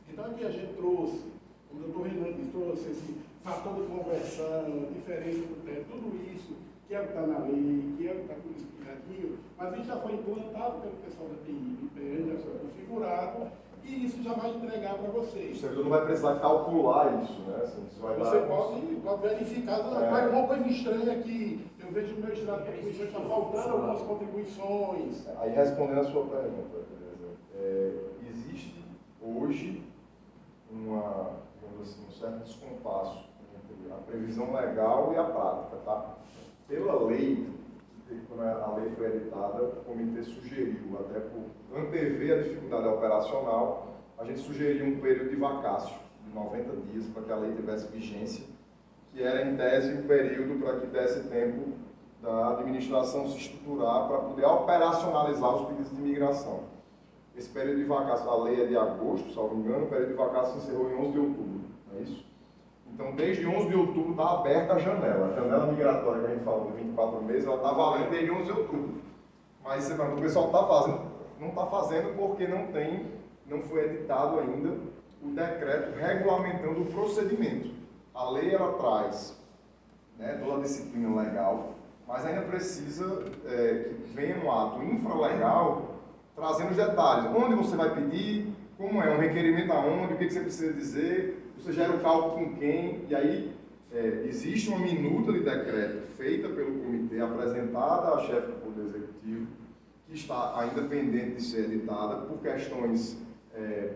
Então aqui a gente trouxe, como o doutor Renan disse, trouxe esse fator de conversão, diferença do teto, tudo isso, que é o que está na lei, que é o que está tudo explicadinho, mas isso já foi implantado pelo pessoal da TI, do IPN, já foi configurado, e isso já vai entregar para vocês. O servidor não vai precisar calcular isso, né? Assim, isso vai você dar pode verificar, vai alguma coisa estranha aqui, eu vejo no meu extrato de contribuição está faltando algumas contribuições. Aí, respondendo a sua pergunta, existe hoje um certo descompasso entre a previsão legal e a prática, tá? Pela lei, quando a lei foi editada, o comitê sugeriu, até por antever a dificuldade operacional, a gente sugeriu um período de vacácio de 90 dias para que a lei tivesse vigência, que era, em tese, um período para que desse tempo da administração se estruturar para poder operacionalizar os pedidos de imigração. Esse período de vacácio, a lei é de agosto, salvo engano, o período de vacácio se encerrou em 11 de outubro, não é isso? Então, desde 11 de outubro está aberta a janela migratória que a gente falou de 24 meses, ela está valendo desde 11 de outubro. Mas o pessoal está fazendo, não está fazendo porque não foi editado ainda o decreto regulamentando o procedimento. A lei, ela traz, né, toda a disciplina legal, mas ainda precisa que venha um ato infralegal trazendo os detalhes. Onde você vai pedir, como é, um requerimento aonde, o que você precisa dizer, você gera o cálculo com quem, e aí existe uma minuta de decreto feita pelo comitê, apresentada à chefe do Poder Executivo, que está ainda pendente de ser editada por questões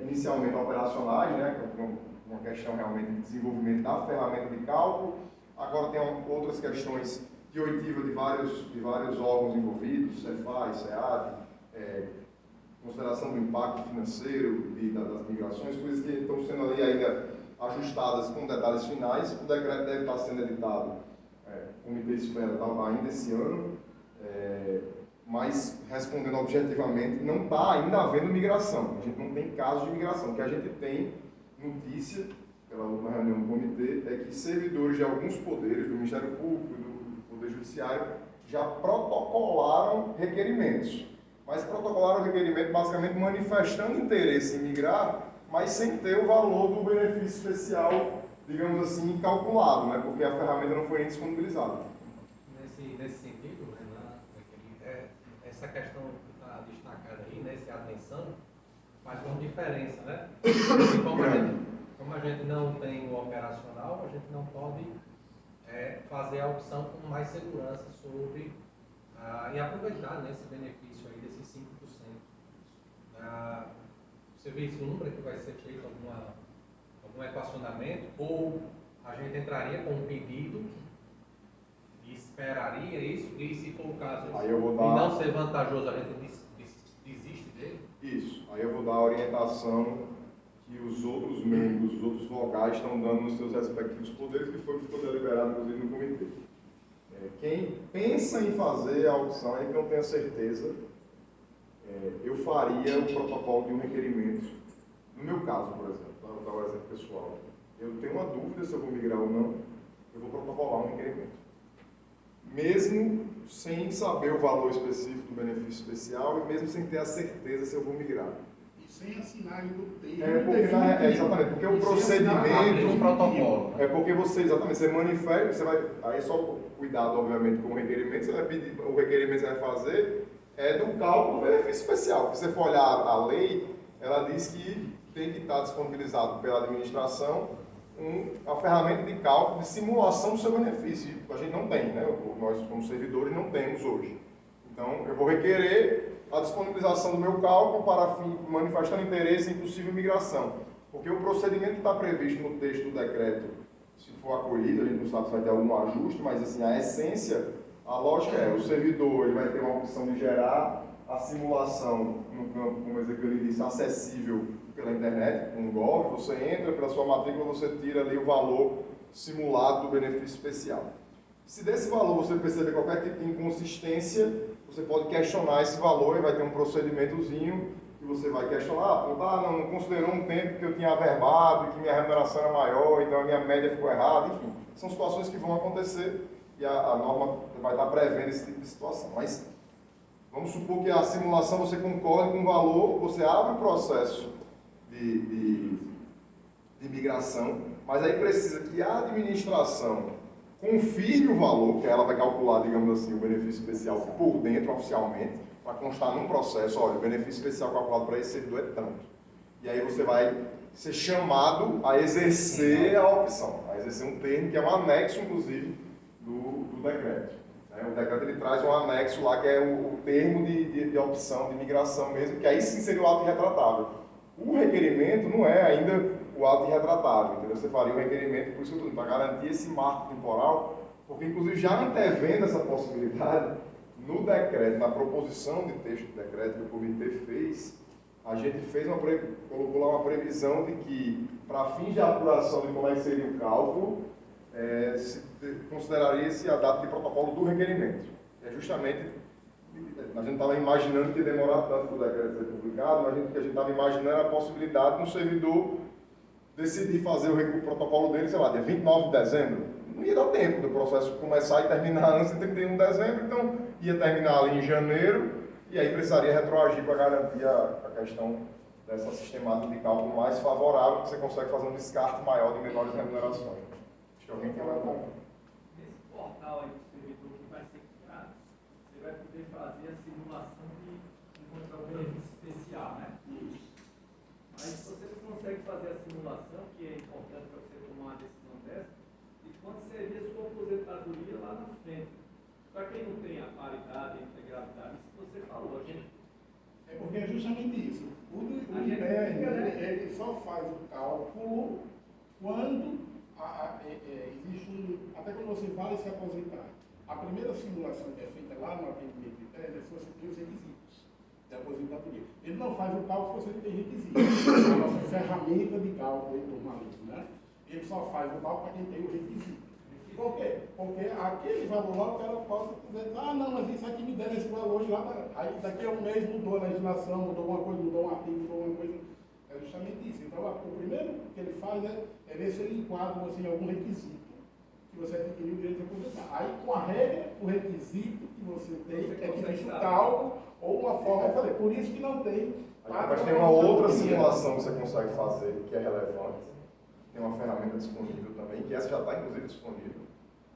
inicialmente operacionais, né, que é uma questão realmente de desenvolvimento da ferramenta de cálculo. Agora tem outras questões de oitiva de vários órgãos envolvidos, Cefaz, SEAD, consideração do impacto financeiro das migrações, coisas que estão sendo ali ainda ajustadas com detalhes finais. O decreto deve estar sendo editado, o comitê espera ainda esse ano, mas, respondendo objetivamente, não está ainda havendo migração. A gente não tem casos de migração. O que a gente tem notícia, pela última reunião do comitê, é que servidores de alguns poderes, do Ministério Público, do Poder Judiciário, já protocolaram requerimentos. Mas protocolaram o requerimento basicamente manifestando interesse em migrar, mas sem ter o valor do benefício especial, digamos assim, calculado, né? Porque a ferramenta não foi nem disponibilizada. Nesse sentido, Renan, essa questão que está destacada aí, né, esse atenção, faz uma diferença, né? Como a gente não tem o operacional, a gente não pode fazer a opção com mais segurança sobre e aproveitar, né, esse benefício aí desses 5%. Você vislumbra que vai ser feito algum equacionamento, ou a gente entraria com um pedido e esperaria isso, e se for o caso e não ser vantajoso, a gente desiste dele? Isso. Aí eu vou dar a orientação que os outros membros, os outros vogais estão dando nos seus respectivos poderes, que foi o que ficou deliberado, inclusive, no comitê. Quem pensa em fazer a opção, aí que não tenho certeza, eu faria o protocolo de um requerimento. No meu caso, por exemplo, para dar um exemplo pessoal, eu tenho uma dúvida se eu vou migrar ou não, eu vou protocolar um requerimento. Mesmo sem saber o valor específico do benefício especial e mesmo sem ter a certeza se eu vou migrar. Sem assinar ainda o termo. Exatamente, porque o procedimento, um protocolo. É porque você manifesta, você vai, aí é só cuidado, obviamente, com o requerimento, você vai pedir, o requerimento que você vai fazer do cálculo do benefício especial. Se você for olhar a lei, ela diz que tem que estar disponibilizado pela administração uma ferramenta de cálculo, de simulação do seu benefício. A gente não tem, né? Nós, como servidores, não temos hoje. Então, eu vou requerer a disponibilização do meu cálculo para manifestando interesse em possível migração. Porque o procedimento que está previsto no texto do decreto, se for acolhido, a gente não sabe se vai ter algum ajuste, mas assim, a essência, a lógica é, o servidor ele vai ter uma opção de gerar a simulação no campo, como o Ezequiel disse, acessível pela internet, com o Gov, você entra pela sua matrícula, você tira ali o valor simulado do benefício especial. Se desse valor você perceber qualquer tipo de inconsistência, você pode questionar esse valor e vai ter um procedimentozinho que você vai questionar, não considerou um tempo que eu tinha averbado e que minha remuneração era maior, então a minha média ficou errada, enfim. São situações que vão acontecer e a norma vai estar prevendo esse tipo de situação. Mas vamos supor que a simulação você concorre com o valor, você abre o processo de migração, mas aí precisa que a administração confirme o valor, que ela vai calcular, digamos assim, o benefício especial por dentro, oficialmente, para constar num processo, olha, o benefício especial calculado para esse servidor é tanto. E aí você vai ser chamado a exercer a opção, a exercer um termo que é um anexo, inclusive, do decreto. O decreto ele traz um anexo lá que é o termo de opção, de migração mesmo, que aí sim seria o ato irretratável. O requerimento não é ainda o ato irretratável, entendeu? Você faria o requerimento, por isso que eu estou para garantir esse marco temporal, porque inclusive já antevendo essa possibilidade, no decreto, na proposição de texto do decreto que o comitê fez, a gente colocou lá uma previsão de que, para fins de apuração de como é que seria o cálculo, consideraria-se a data de protocolo do requerimento. É justamente, a gente estava imaginando que ia demorar tanto para o decreto ser publicado, mas o que a gente estava imaginando era a possibilidade de um servidor decidir fazer o protocolo dele, sei lá, dia 29 de dezembro. Não ia dar tempo do processo começar e terminar antes de 31 de dezembro, então ia terminar ali em janeiro, e aí precisaria retroagir para garantir a questão dessa sistemática de cálculo mais favorável, que você consegue fazer um descarte maior de menores remunerações. Acho que alguém quer mais um. Nesse portal aí do servidor que vai ser criado, você vai poder fazer a simulação de encontrar o benefício especial, né? Mas você não consegue fazer a simulação, que é importante para você tomar uma decisão dessa, de quanto seria a sua aposentadoria lá na frente. Para quem não tem a paridade, a integralidade, isso que você falou, a gente... É porque é justamente isso. O IPE, ele só faz o cálculo quando existe até quando você vai se aposentar. A primeira simulação que é feita lá no atendimento de IPE é se você tem os requisitos de aposentadoria. Ele não faz o cálculo se você não tem requisitos. É a nossa ferramenta de cálculo em turmalista, né? Ele só faz o cálculo para quem tem o requisito. Por quê? Porque aquele valor lá o cara pode dizer, não, mas isso aqui me deve esse valor lá, aí daqui a um mês mudou a legislação, mudou alguma coisa, mudou um artigo, mudou alguma coisa. É justamente isso. Então, o primeiro que ele faz é ver se ele enquadra você em algum requisito que você adquiriu o direito de aposentar. Aí, com a regra, o requisito que você tem é que existe um cálculo ou uma forma de fazer. Por isso que não tem. Mas tem uma outra simulação que você consegue fazer que é relevante. Tem uma ferramenta disponível também, que essa já está inclusive disponível,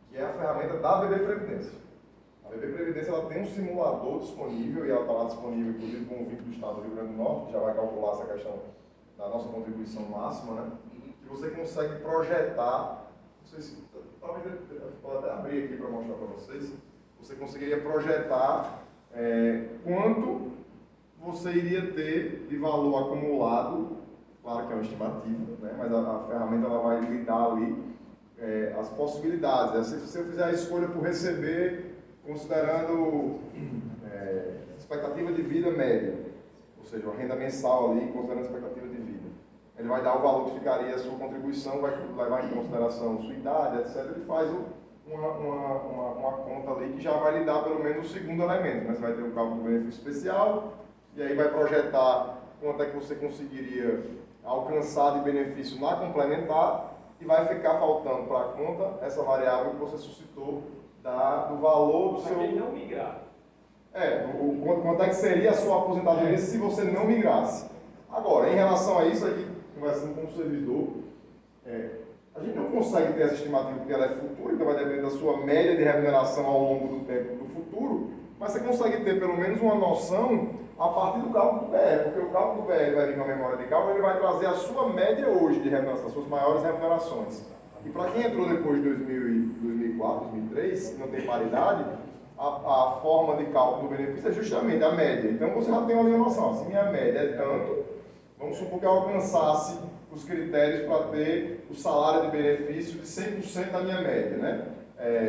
que é a ferramenta da BB Previdência. A BB Previdência ela tem um simulador disponível e ela está lá disponível, inclusive com o vínculo do Estado do Rio Grande do Norte, que já vai calcular essa questão da nossa contribuição máxima, né? Que você consegue projetar, não sei se, talvez eu possa até abrir aqui para mostrar para vocês, você conseguiria projetar quanto você iria ter de valor acumulado. Claro que é uma estimativa, né? Mas a ferramenta ela vai lhe dar ali as possibilidades. Se eu fizer a escolha por receber, considerando expectativa de vida média, ou seja, a renda mensal ali, considerando a expectativa de vida, ele vai dar o valor que ficaria a sua contribuição, vai levar em consideração sua idade, etc. Ele faz uma conta ali que já vai lhe dar pelo menos o segundo elemento, né? Você vai ter o cálculo do benefício especial, e aí vai projetar quanto é que você conseguiria alcançar de benefício na complementar e vai ficar faltando para a conta essa variável que você suscitou do valor do seu... Para quem não migrar. Quanto é que seria a sua aposentadoria se você não migrasse. Agora, em relação a isso, aqui, conversando com o servidor, a gente não consegue ter essa estimativa porque ela é futura, então vai depender da sua média de remuneração ao longo do tempo do futuro, mas você consegue ter pelo menos uma noção a partir do cálculo do BR, porque o cálculo do BR vai vir com a memória de cálculo, ele vai trazer a sua média hoje de remuneração, as suas maiores remunerações. E para quem entrou depois de 2004, 2003, que não tem paridade, a forma de cálculo do benefício é justamente a média. Então você já tem uma noção, se minha média é tanto, vamos supor que eu alcançasse os critérios para ter o salário de benefício de 100% da minha média, né?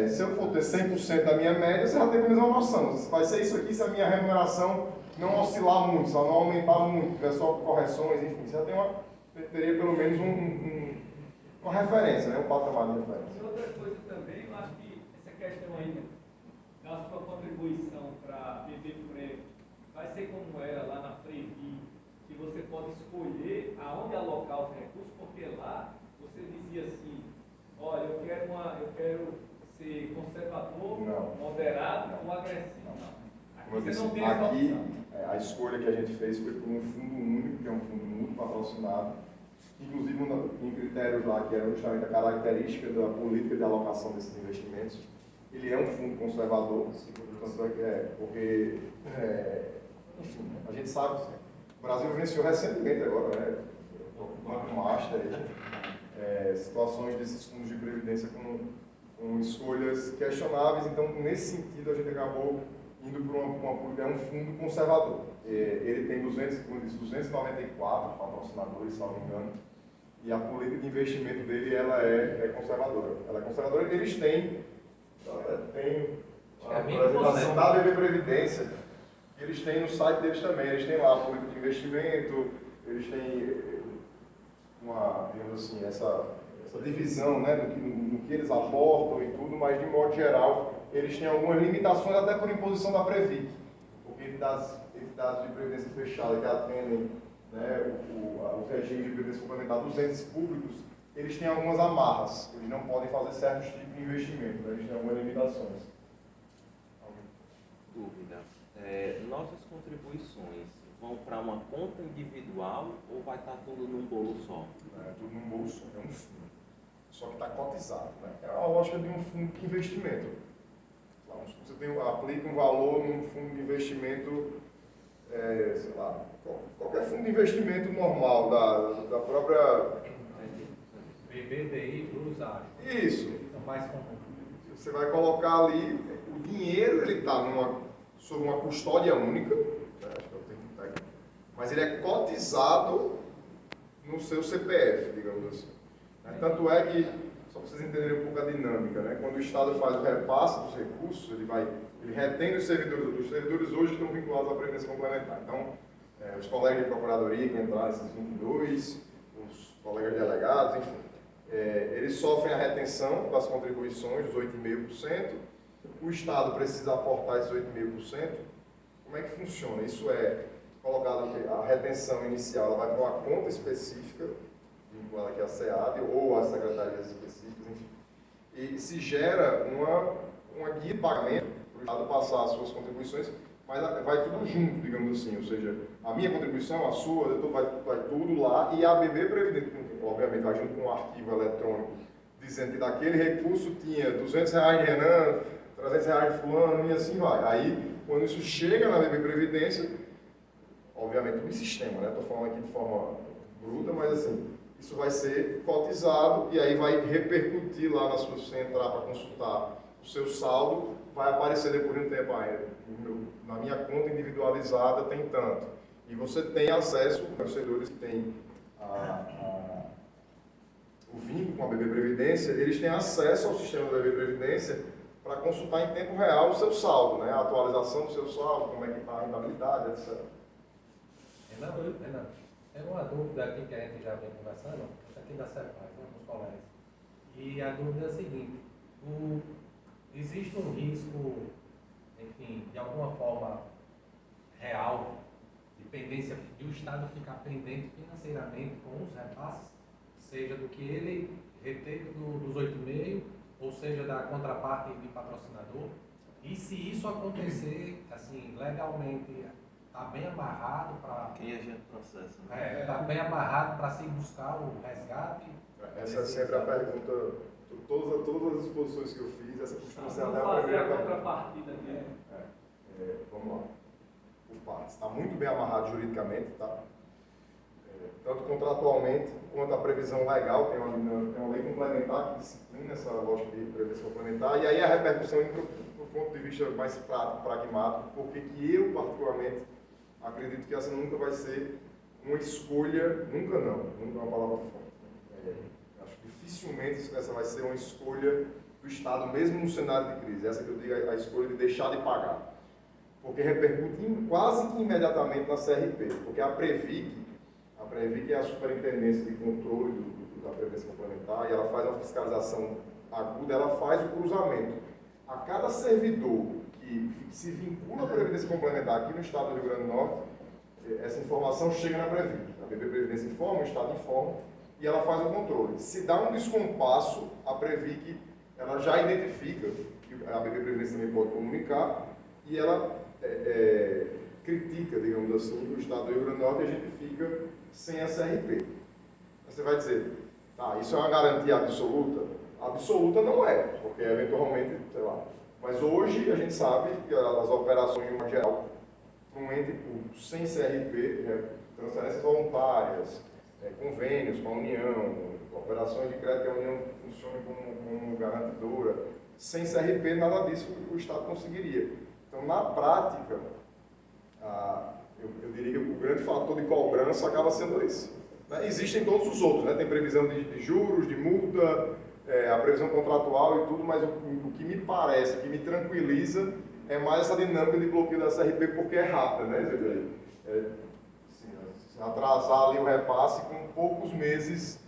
Se eu for ter 100% da minha média, você já tem pelo menos uma noção. Vai ser isso aqui se a minha remuneração não oscilar muito, se ela não aumentar muito, tiver só correções, enfim, você já teria pelo menos uma referência, né? Um patamar de referência. E outra coisa também, eu acho que essa questão aí da sua contribuição para BB vai ser como era lá na Previ, que você pode escolher aonde alocar os recursos, porque lá você dizia assim, olha, eu quero ser conservador, moderado ou agressivo. Não. Aqui você não tem essa opção. A escolha que a gente fez foi por um fundo único, que é um fundo muito patrocinado, inclusive em critérios lá, que era justamente a característica da política de alocação desses investimentos. Ele é um fundo conservador, porque, enfim, a gente sabe, o Brasil vivenciou recentemente agora, né, com Master, situações desses fundos de previdência com escolhas questionáveis, então, nesse sentido, a gente acabou indo para um fundo conservador. Ele tem 294 patrocinadores, se não me engano, e a política de investimento dele ela é conservadora. Ela é conservadora e eles têm a apresentação da BB Previdência, eles têm no site deles também, eles têm lá a política de investimento, eles têm digamos assim, essa divisão, né, no que eles aportam e tudo, mas de modo geral eles têm algumas limitações até por imposição da Previc, porque entidades de previdência fechada que atendem, né, os regimes de previdência complementar dos entes públicos, eles têm algumas amarras, eles não podem fazer certos tipos de investimento, né, eles têm algumas limitações. Dúvida. Nossas contribuições vão para uma conta individual ou vai estar tudo num bolo só? É tudo num bolo só, é um fundo. Só que está cotizado, né? É a lógica de um fundo de investimento. Você aplica um valor num fundo de investimento, sei lá, qualquer fundo de investimento normal da própria... BBDI, Plus, Isso. São mais comuns. Você vai colocar ali, o dinheiro ele está sob uma custódia única, acho que eu tenho que estar, mas ele é cotizado no seu CPF, digamos assim. Tanto é que, só para vocês entenderem um pouco a dinâmica, né? Quando o Estado faz o repasse dos recursos, ele retém os servidores hoje estão vinculados à Previdência Complementar. Então, os colegas de Procuradoria que entraram nesses 22, os colegas delegados, enfim, eles sofrem a retenção das contribuições, dos 8,5%. O Estado precisa aportar esses 8,5%. Como é que funciona? Isso é colocado, a retenção inicial ela vai para uma conta específica, vinculada aqui à SEAD ou às secretarias específicas, enfim. E se gera uma guia de pagamento para o Estado passar as suas contribuições, mas vai tudo junto, digamos assim, ou seja, a minha contribuição, a sua, vai tudo lá, e a BB Previdente, obviamente, vai junto com um arquivo eletrônico, dizendo que daquele recurso tinha R$200 de Renan, R$300 de fulano, e assim vai. Aí, quando isso chega na BB Previdência, obviamente, tudo em sistema, né? Estou falando aqui de forma bruta, mas assim, isso vai ser cotizado e aí vai repercutir lá na sua, se você entrar para consultar o seu saldo, vai aparecer depois de um tempo na minha conta individualizada tem tanto. E você tem acesso, os servidores que têm o vínculo com a BB Previdência, eles têm acesso ao sistema da BB Previdência para consultar em tempo real o seu saldo, né? A atualização do seu saldo, como é que está a rentabilidade, etc. Renan, tem uma dúvida aqui que a gente já vem conversando, aqui da CEPAS, né, com os colegas. E a dúvida é a seguinte, existe um risco, enfim, de alguma forma real, de pendência, de o Estado ficar pendente financeiramente com os repasses, seja do que ele reteve dos 8,5%, ou seja, da contraparte de patrocinador, e se isso acontecer, assim, legalmente, está bem amarrado para... Quem a gente processa, né? Está bem amarrado para se buscar o resgate? Essa é sempre a pergunta, todas as exposições que eu fiz, essa costuma ser até a fazer primeira a pergunta. contrapartida aqui. Vamos lá. Por partes. Está muito bem amarrado juridicamente, tá? Tanto contratualmente quanto a previsão legal, tem uma lei complementar que disciplina essa lógica de previsão complementar, e aí a repercussão indo do ponto de vista mais prático, pragmático, porque que eu, particularmente, acredito que essa nunca vai ser uma escolha, nunca é uma palavra forte. Acho que dificilmente essa vai ser uma escolha do Estado, mesmo no cenário de crise. Essa que eu digo é a escolha de deixar de pagar. Porque repercute quase que imediatamente na CRP, porque a Previc é a Superintendência de Controle da Previdência Complementar, e ela faz uma fiscalização aguda, ela faz o cruzamento. A cada servidor que se vincula à Previdência Complementar aqui no Estado do Rio Grande do Norte, essa informação chega na Previc. A BB Previdência informa, o Estado informa, e ela faz o controle. Se dá um descompasso, a Previc ela já identifica, a BB Previdência também pode comunicar, e ela critica, digamos assim, o Estado do Rio Grande do Norte, e a gente fica sem a CRP. Você vai dizer, tá, isso é uma garantia absoluta? Absoluta não é, porque eventualmente, sei lá. Mas hoje a gente sabe que as operações em geral, para um ente público sem CRP, transferências voluntárias, convênios com a União, operações de crédito que a União funcione como garantidora, sem CRP nada disso o Estado conseguiria. Então, na prática, eu diria que o grande fator de cobrança acaba sendo esse. Existem todos os outros, né? Tem previsão de juros, de multa, a previsão contratual e tudo, mas o que me parece, o que me tranquiliza é mais essa dinâmica de bloqueio da CRP, porque é rápida, né? Atrasar ali o repasse com poucos meses,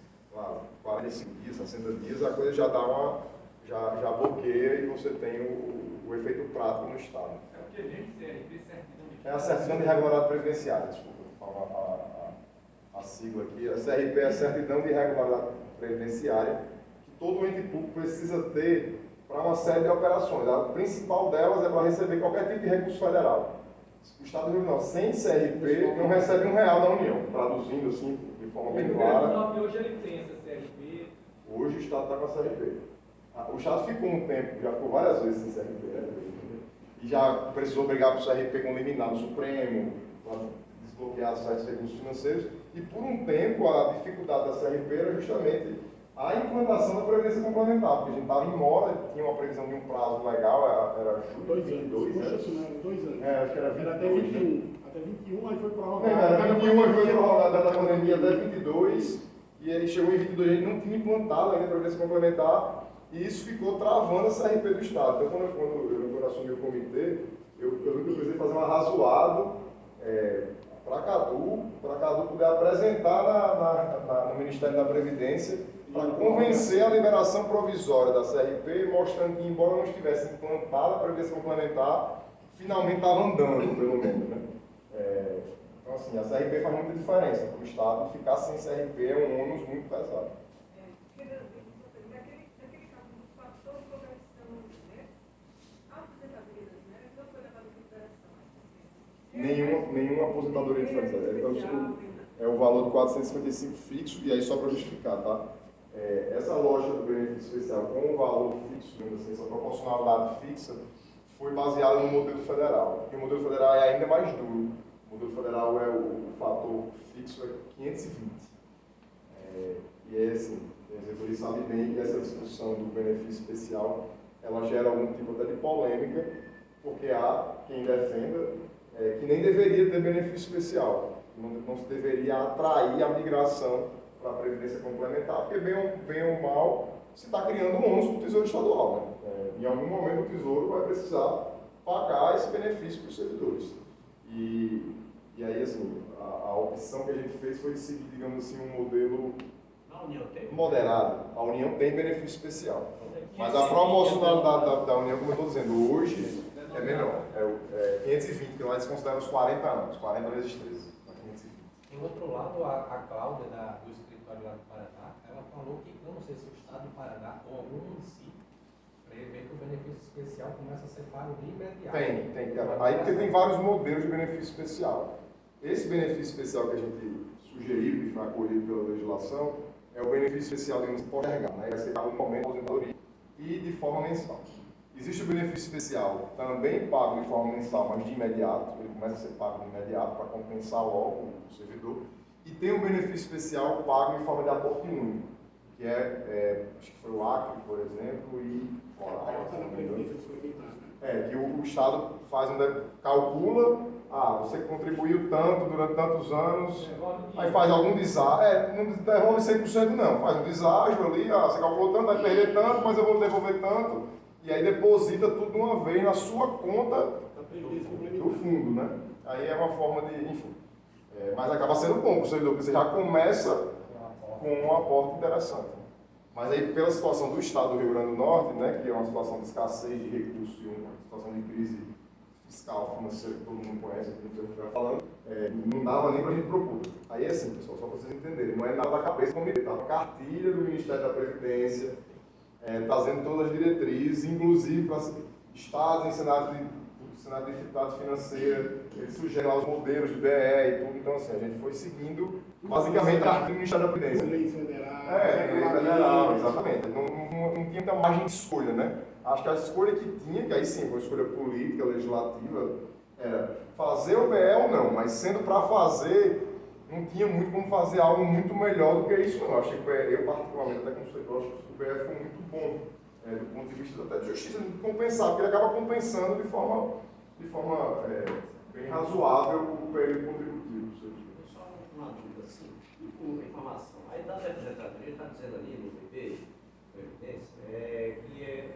45 dias, 60 dias, a coisa já dá já bloqueia e você tem o efeito prático no Estado. É o que nem CRP, certidão de... É a certidão de regularidade previdenciária, desculpa, vou falar a sigla aqui. A CRP é a certidão de regularidade previdenciária, que todo ente público precisa ter para uma série de operações. A principal delas é para receber qualquer tipo de recurso federal. O Estado do Rio Grande do Norte, sem CRP, não recebe R$1 da União, traduzindo assim, de forma bem clara. Hoje ele tem essa CRP. Hoje o Estado está com a CRP. O Estado ficou um tempo, já ficou várias vezes sem CRP, né? E já precisou brigar para o CRP com liminar no Supremo, para desbloquear certos recursos financeiros. E por um tempo a dificuldade da CRP era justamente a implantação da Previdência Complementar, porque a gente estava em mora, tinha uma previsão de um prazo legal, era julho de 22, né? Não, 2 anos. Acho que era 22. Era até 21. Até 21, aí foi prorrogado. Era 21, aí foi prorrogada da pandemia até 22, e ele chegou em 22, a gente não tinha implantado ainda a Previdência Complementar, e isso ficou travando a CRP do Estado. Então, quando eu assumi o comitê, eu precisei fazer um arrazoado para a Cadu poder apresentar no Ministério da Previdência para convencer a liberação provisória da CRP, mostrando que, embora não estivesse implantada a Previdência Complementar, finalmente estava andando, pelo menos, né? Então, assim, a CRP faz muita diferença. Para o Estado, ficar sem CRP é um ônus muito pesado. Naquele caso do fator de correção, né? A aposentadoria, né? Não foi levada em consideração. Nenhuma aposentadoria diferenciada. É o valor de 455 fixo, e aí só para justificar, tá? Essa lógica do benefício especial com o valor fixo, assim, essa proporcionalidade fixa, foi baseada no modelo federal. E o modelo federal é ainda mais duro. O modelo federal o fator fixo é 520. E é assim, o executivo sabe bem que essa discussão do benefício especial, ela gera algum tipo até de polêmica, porque há quem defenda que nem deveria ter benefício especial, não se deveria atrair a migração para a Previdência Complementar, porque bem ou mal, se está criando um ônus para o Tesouro Estadual. Né? Em algum momento o Tesouro vai precisar pagar esse benefício para os servidores. E aí, assim, a opção que a gente fez foi seguir, digamos assim, um modelo moderado. A União tem benefício especial. Mas a proporcionalidade da União, como eu estou dizendo, hoje é menor. É 520, que nós consideramos 40 anos, 40 vezes 13. 520. Em outro lado, a Cláudia do escritório lá do Paraná, ela falou que, eu não sei se o Estado do Paraná ou algum município prevê que o benefício especial começa a ser pago de imediato. Tem. Aí porque tem vários modelos de benefício especial. Esse benefício especial que a gente sugeriu e foi acolhido pela legislação é o benefício especial de postergar, né? Vai ser pago no momento da aposentadoria e de forma mensal. Existe o benefício especial, também pago de forma mensal, mas de imediato. Ele começa a ser pago de imediato para compensar logo o servidor. E tem o benefício especial pago em forma de aporte único, que acho que foi o Acre, por exemplo, e Roraima. Está na Previdência Suplementar, né? Que o Estado faz calcula, você contribuiu tanto durante tantos anos, aí faz algum deságio, não devolve 100% não, faz um deságio ali, você calculou tanto, vai perder tanto, mas eu vou devolver tanto, e aí deposita tudo de uma vez na sua conta do fundo, né? Aí é uma forma de, enfim, mas acaba sendo bom para o servidor, porque você já começa com um aporte interessante. Mas aí, pela situação do Estado do Rio Grande do Norte, né, que é uma situação de escassez de recursos e uma situação de crise fiscal, financeira, que todo mundo conhece, que a gente vai falando, não dava nem para a gente propor. Aí é assim, pessoal, só para vocês entenderem, não é nada da cabeça do comitê, está na cartilha do Ministério da Previdência, trazendo todas as diretrizes, inclusive para estados em Senado de Dificuldade Financeira, ele sugere lá os modelos de BE e tudo, então assim, a gente foi seguindo basicamente a cartilha do Ministério da Previdência. Lei federal. Lei federal, exatamente. Não tinha muita margem de escolha, né? Acho que a escolha que tinha, que aí sim foi uma escolha política, legislativa, era fazer o BE ou não, mas sendo para fazer, não tinha muito como fazer algo muito melhor do que isso, não. Achei que eu particularmente, até como servidor, acho que o BE foi muito bom, do ponto de vista até de justiça, de compensar, porque ele acaba compensando de forma bem razoável o período contributivo. Só uma dúvida assim, uma informação. Aí da representadoria está dizendo ali no PP, Previdência, que é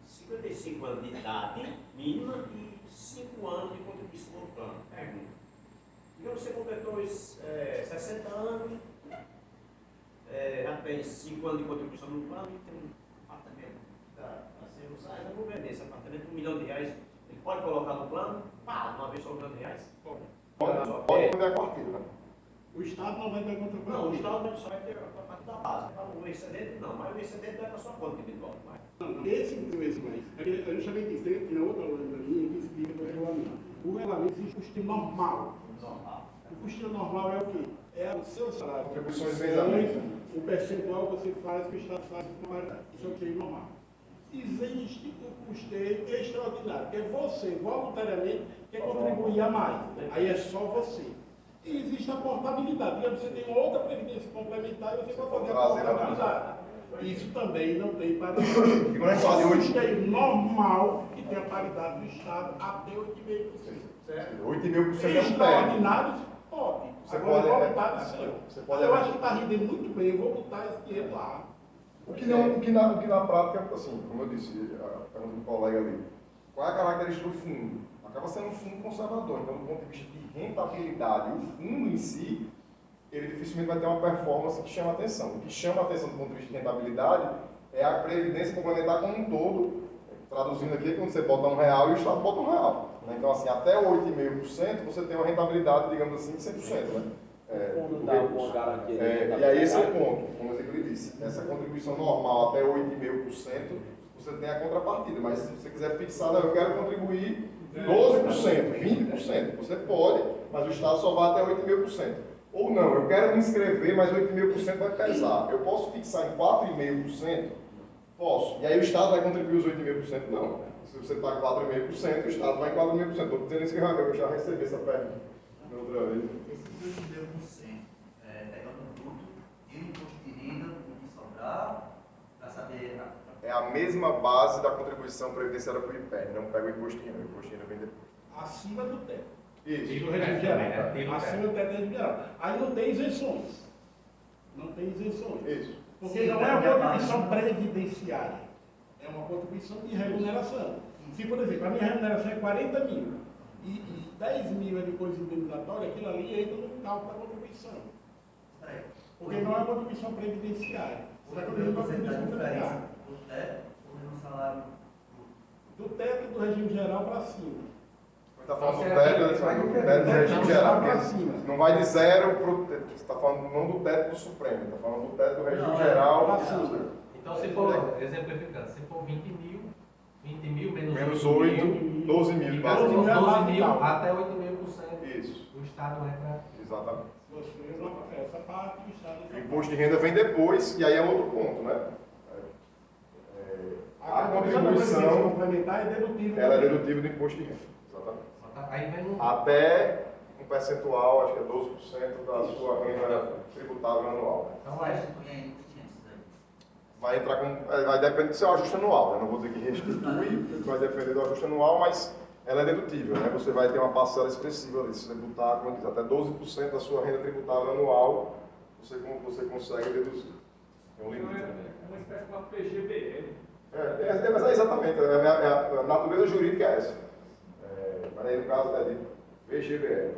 55 anos de idade mínima e 5 anos de contribuição no plano. Pergunta. Digamos que você completou os 60 anos, já tem 5 anos de contribuição no plano e tem um apartamento para ser usado. Eu vou vender esse apartamento por R$1 milhão. Ele pode colocar no plano? Uma vez só R$1 milhão? Pode vender a partida, né? O Estado não vai ter contribuição. Não, o Estado só vai ter a parte da base. O excedente não, mas o excedente vai para a sua conta individual. Não, esse mais. É justamente isso. Tem outra linha que explica no regulamento. O regulamento existe o custeio normal. O custeio normal é o quê? É o seu salário. Contribuições mensais. O percentual que você faz, que o Estado faz com a isso é o custeio normal. Existe o custeio extraordinário, que é você, voluntariamente, quer contribuir a mais. Aí é só você. E existe a portabilidade. Digamos, você tem uma outra previdência complementar e você pode fazer a portabilidade. Isso também não tem paridade. Só o custeio normal, que tem a paridade do Estado, até 8,5%. 8,5% é um extraordinários, pode. Você Agora, pode, voluntário, sim. Eu acho que está rendendo muito bem, eu vou botar esse dinheiro lá. O que na prática, assim, como eu disse, a pergunta do colega ali, qual é a característica do fundo? Acaba sendo um fundo conservador, então do ponto de vista de rentabilidade, o fundo em si, ele dificilmente vai ter uma performance que chama atenção. O que chama atenção do ponto de vista de rentabilidade é a previdência complementar como um todo, traduzindo aqui, quando você bota R$1 e o Estado bota R$1. Né? Então, assim, até 8,5% você tem uma rentabilidade, digamos assim, de 100%. Né? E aí esse é o ponto, como ele disse, essa contribuição normal até 8,5%, você tem a contrapartida, mas se você quiser fixar, não, eu quero contribuir 12%, 20%, você pode, mas o Estado só vai até 8,5%. Ou não, eu quero me inscrever, mas 8,5% vai pesar. Eu posso fixar em 4,5%? Posso. E aí o Estado vai contribuir os 8,5%? Não. Se você está em 4,5%, o Estado vai em 4,5%. Estou dizendo isso que eu já recebi essa pergunta outra vez. Esses 8,5%, pegando o bruto e o imposto de renda, o que sobrar, para saber... É a mesma base da contribuição previdenciária para o IPER, não pega o imposto de renda, o imposto de renda vem depois. Acima do teto. Isso. E do regime geral. Acima do teto do regime geral. Aí não tem isenções. Não tem isenções. Isso. Porque não é uma contribuição previdenciária. É uma contribuição de remuneração. Se, por exemplo, a minha remuneração é 40 mil e 10 mil é de coisa indenizatória, aquilo ali entra no cálculo da contribuição. Porque não é uma contribuição previdenciária. Você está a diferença do teto ou do salário? Do teto do regime geral para cima. Está falando do teto do regime geral. Não vai de zero para o teto. Você está falando não do teto do Supremo, está falando do teto do regime geral para cima. Então, se for, exemplificando, se for 20 mil menos 8, 12 mil. 12 mil até 8,5%. Isso. O Estado vai para... Exatamente. Essa parte do Estado. O imposto de renda vem depois, e aí é outro ponto, né? a contribuição contribuição complementar é dedutível. ela é dedutível do imposto de renda. Exatamente. Aí vem um... Até um percentual, acho que é 12% da sua renda tributável anual. Então, Mas aí, tu tem aí isso daí. Vai entrar com. Vai depender do seu ajuste anual, né? Não vou dizer que restitui, vai depender do ajuste anual, mas ela é dedutível, né? Você vai ter uma parcela expressiva ali, se você botar, como eu disse, até 12% da sua renda tributável anual, você consegue deduzir. É um limite. É uma espécie de uma PGBL. Mas é exatamente, a natureza jurídica é essa. Mas aí no caso é de PGBL.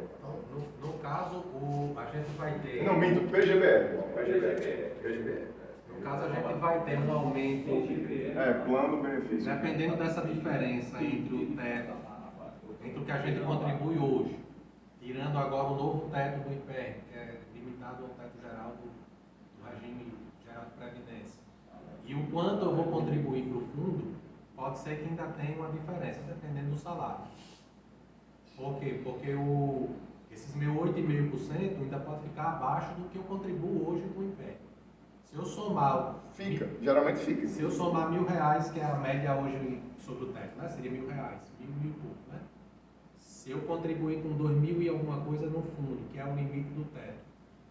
no caso, a gente vai ter... Não, minto, PGBL. PGBL. No caso, a gente vai ter um aumento... Plano benefício. Dependendo dessa diferença entre o teto, entre o que a gente contribui hoje, tirando agora o novo teto do IPR, que é limitado ao teto geral do regime geral de previdência, e o quanto eu vou contribuir para o fundo, pode ser que ainda tenha uma diferença, dependendo do salário. Por quê? Porque esses meus 8,5% ainda pode ficar abaixo do que eu contribuo hoje com o IPR. Se eu somar... Geralmente fica. Se eu somar R$1.000, que é a média hoje sobre o teto, né? Seria R$1.000, mil e pouco, né? Se eu contribuir com 2.000 e alguma coisa no fundo, que é o limite do teto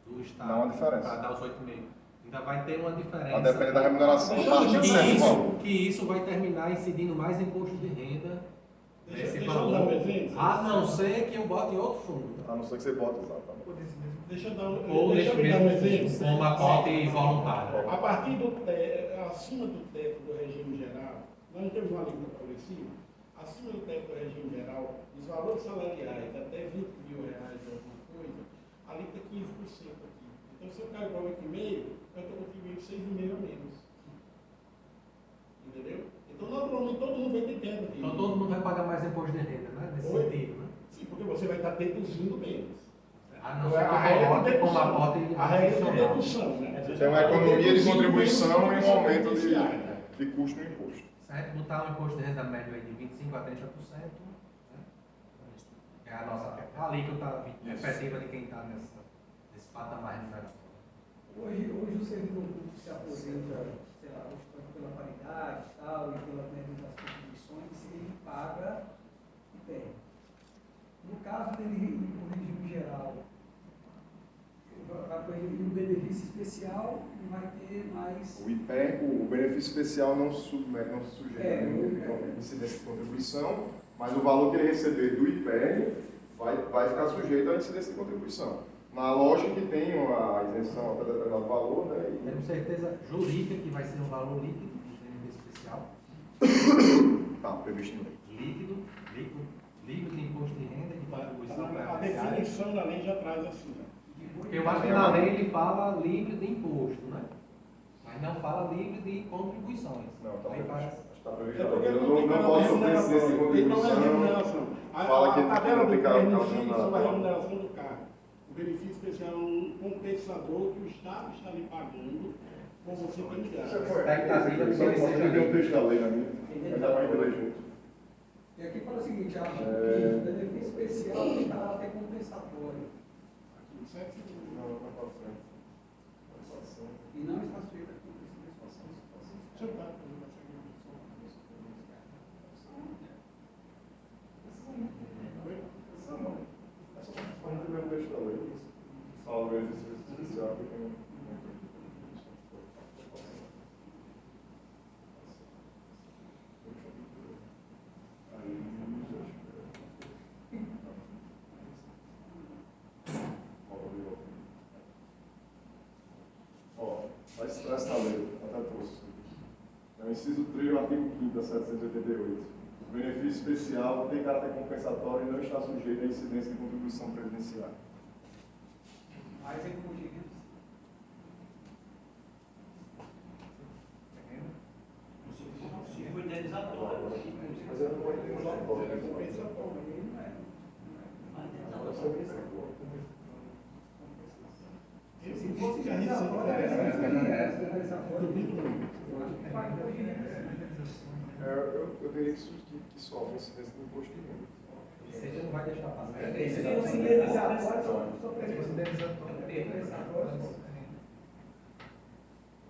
do Estado, Dá uma diferença. para dar os 8,5, ainda vai ter uma diferença. A depender da remuneração, a partir de certo valor. Que isso vai terminar incidindo mais imposto de renda nesse Deixa eu dar um exemplo. a não ser que eu bote em outro fundo. A não ser que você bote, exatamente. Deixa eu dar um Ou deixa nesse eu dar um mesmo exemplo. fundo, como aporte voluntário. A partir do teto, acima do teto do regime geral, nós não temos uma alíquota progressiva, acima do teto do regime geral, os valores salariais até R$20 mil ou alguma coisa, a alíquota é 15% aqui. Então, se eu calcular 8,5, eu estou contribuindo 6,5 a menos. Entendeu? Então, naturalmente, todo mundo vai ter queda aqui. Então todo mundo vai pagar mais imposto de renda, né? Nesse Oi? sentido, né? Sim, porque você vai estar deduzindo menos. A não ser que A regra eu de coloque como dedução. aporte A regra de adicional. dedução, né? Tem uma economia de contribuição e um aumento beneficiário. de custo no imposto. Se a gente botar um imposto de renda médio aí de 25% a 30%, né? Que é a nossa alíquota efetiva de quem está nesse patamar remuneratório. Hoje o servidor público se aposenta, sei lá, pela paridade e tal, e pela média das contribuições, ele paga IPR. No caso dele, no regime geral, o benefício especial vai ter mais... O IPER, o benefício especial não se sujeita a nenhuma incidência de contribuição, mas o valor que ele receber do IPER vai ficar sujeito à incidência de contribuição. Na lógica que tem a isenção até determinado valor, né? Temos certeza jurídica que vai ser um valor líquido do benefício especial. Tá, previsto em lei. Livre de imposto de renda e de contribuição A previdenciária. definição da lei já traz assim, né? Porque eu acho que na lei ele fala livre de imposto, né? Mas não fala livre de contribuições. Não, está Aí previsto. parece... Está previsto. É porque Eu não posso oferecer essa Ele não é contribuição. remuneração. Fala que A tabela do fica benefício sobre a remuneração. remuneração do cargo. O benefício especial é um compensador que o Estado está lhe pagando com você tem que dar. Expectativa de que ele seja Eu tenho um livre. texto da lei na minha. Mas dá para ler junto. E aqui fala o seguinte, acho que o benefício especial tem caráter compensatório Não, não para frente. e não está sujeito a compensação. Deixa eu dar. Vamos primeiro texto da lei. Fala o benefício especial que tem. Ó, vai se traz na lei, até trouxe. É o inciso 3 do artigo 5º da 788. O benefício especial tem caráter compensatório e não está sujeito à incidência de contribuição previdenciária. Mais imposto de renda. Se for indenizatório. Mas eu não vou entender agora. É compensatório. Se fosse compensatório, Eu teria que sofre incidência do imposto de renda. Você não vai deixar passar. Se fosse indenizatório, só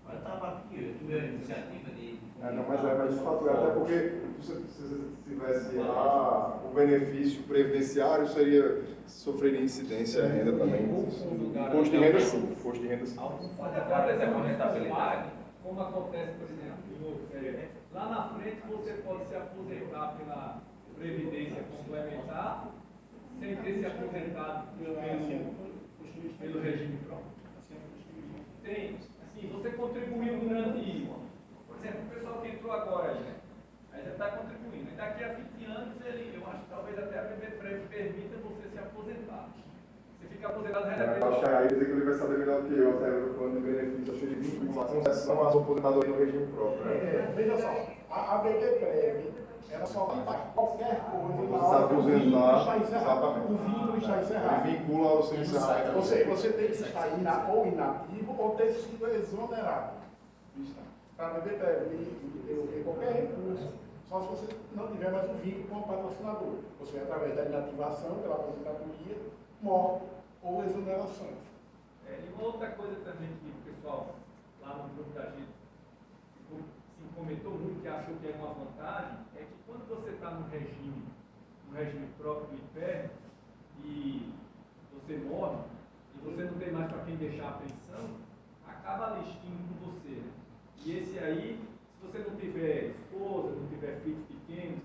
Agora estava aqui, eu tive a iniciativa de Não, mas de fato, até porque se você tivesse o benefício previdenciário, sofreria incidência a renda também. Imposto de renda sim. Até para a rentabilidade, como acontece, por exemplo, lá na frente você pode se aposentar pela Previdência Complementar, sem ter se aposentado pelo regime próprio. Tem, assim, você contribuiu durante, por exemplo, o pessoal que entrou agora aí já está contribuindo. E daqui a 20 anos, eu acho que talvez até a BBPrev permita você se aposentar. Você fica aposentado Eu acho que aí ele vai saber melhor que eu, até o plano de benefício, acho que ele vincula uma concessão às aposentadorias no regime próprio. Né? Veja só, a BBPrev, ela só vai dar qualquer coisa Você se aposentar, o vínculo está encerrado. Ele vincula ao seu encerramento. Você tem que estar ou inativo ou ter sido exonerado. Para a BBPrev devolver qualquer recurso, só se você não tiver mais um vínculo com o patrocinador. Você, através da inativação, pela aposentadoria, morte ou exoneração. E uma outra coisa também que o pessoal lá no grupo da gente comentou muito, que achou que era uma vantagem, é que quando você está no regime próprio do IPER, e você morre, e você não tem mais para quem deixar a pensão, acaba listindo com você. Né? E esse aí, se você não tiver esposa, não tiver filhos pequenos,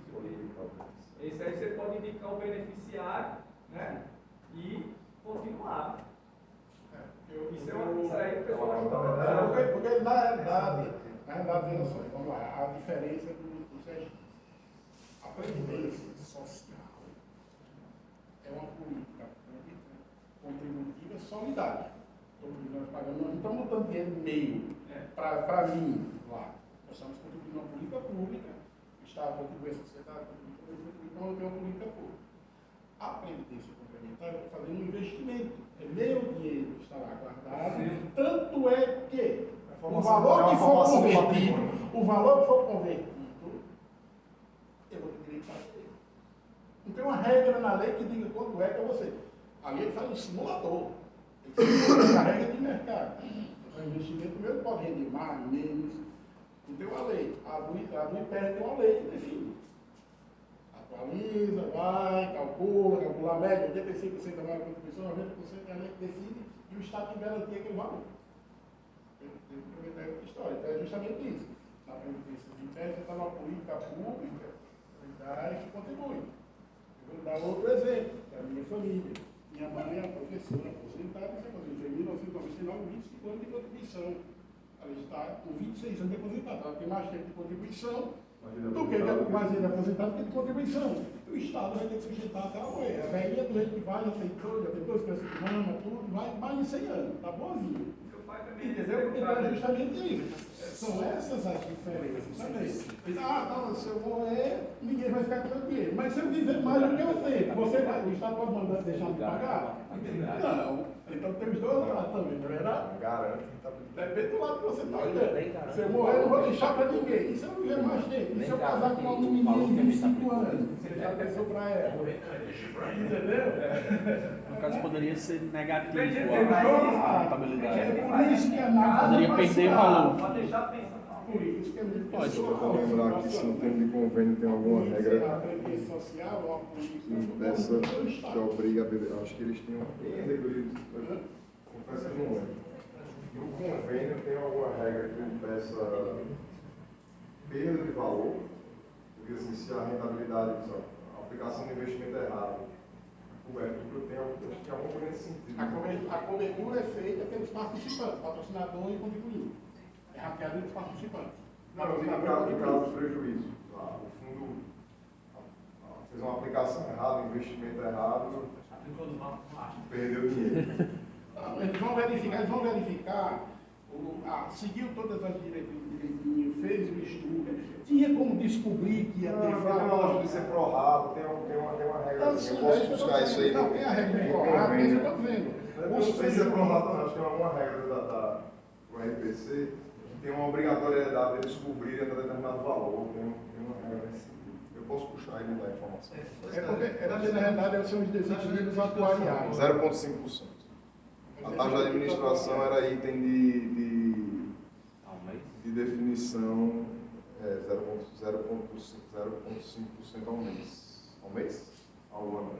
esse aí você pode indicar o beneficiário, né? E continuar. Isso aí o pessoal ajuda. Porque na realidade, veja só, vamos lá, a diferença dos regimes. A Previdência Social é uma política pública contributiva solidária. Todos nós pagamos, não estamos botando dinheiro no meio para mim lá. Nós estamos contribuindo uma política pública, o Estado contribui, a sociedade contribui, então eu tenho uma política pública. A Previdência Complementar está fazendo um investimento. É meu dinheiro que está lá guardado. Tanto é que o valor que for convertido, eu vou ter direito a fazer. Não tem uma regra na lei que diga quanto é para você. A lei faz um simulador. Tem que ser a regra de mercado. O investimento meu pode render mais, menos. Não tem uma lei. A do IPER tem uma lei que define. Atualiza, vai, calcula a média, 85% da maior contribuição, 90% é a lei que decide e o Estado tem garantia aquele valor. Tem que aproveitar outra história. Então é justamente isso. Na Previdência do IPER, você está numa política pública que contribui. Eu vou dar outro exemplo, da minha família. Minha mãe é professora aposentada, se aposentou em 1999, 25 anos de contribuição. Ela está com 26 anos de aposentada. Ela tem mais tempo de contribuição do que mais ele aposentado do que de contribuição. O Estado vai ter que sujeitar até a UE. A velhinha do jeito que vai, já tem duas crianças de mama, tudo, vai mais de 100 anos, está boazinha. Entendeu? Então é justamente isso. São essas as diferenças também. Se eu morrer, ninguém vai ficar com o dinheiro. Mas se eu viver mais do que eu tenho, o Estado pode mandar deixar de pagar? Não. Então tem os dois lados também, não é verdade? Garante. Depende do lado que você está olhando. Se eu morrer, eu não vou deixar para ninguém. E se eu viver mais tempo? E se eu casar com uma menina de 25 anos? Você já pensou para ela? Entendeu? No caso, poderia ser negativo a rentabilidade. É por isso que a nada Poderia perder valor. Pode deixar pensar. Por isso que é muito Pode. pessoal. Eu vou lembrar que se no termo de convênio tem alguma regra A previdência social ou a política dessa do que Estado. obriga a beber. Acho que eles tinham. Confesso que não lembro. No convênio tem alguma regra que impeça perda de valor, porque assim, se a rentabilidade, a aplicação de investimento é errada, a cobertura tem alguma coisa nesse sentido. A cobertura é feita pelos participantes, patrocinador e contribuinte. É ranqueado dos participantes. Não, eu digo em caso de prejuízo. O fundo fez uma aplicação errada, um investimento errado, perdeu dinheiro. Eles vão verificar, seguiu todas as direitinhas, fez o estudo, tinha como descobrir que ia ter Tem uma loja de ser prorrado, tem uma regra. Eu posso buscar isso aí. Não, tem a regra de prorrado, mas eu estou dizendo. Não sei se é prorrado, não. Acho que tem alguma regra do RPC que tem uma obrigatoriedade de descobrir até determinado valor. Tem uma regra nesse sentido. Eu posso puxar e mudar a informação. É porque, na realidade, são os desequilíbrios atuariais. 0,5%. A taxa de administração era item de definição 0,5% ao mês. Ao mês? Ao ano.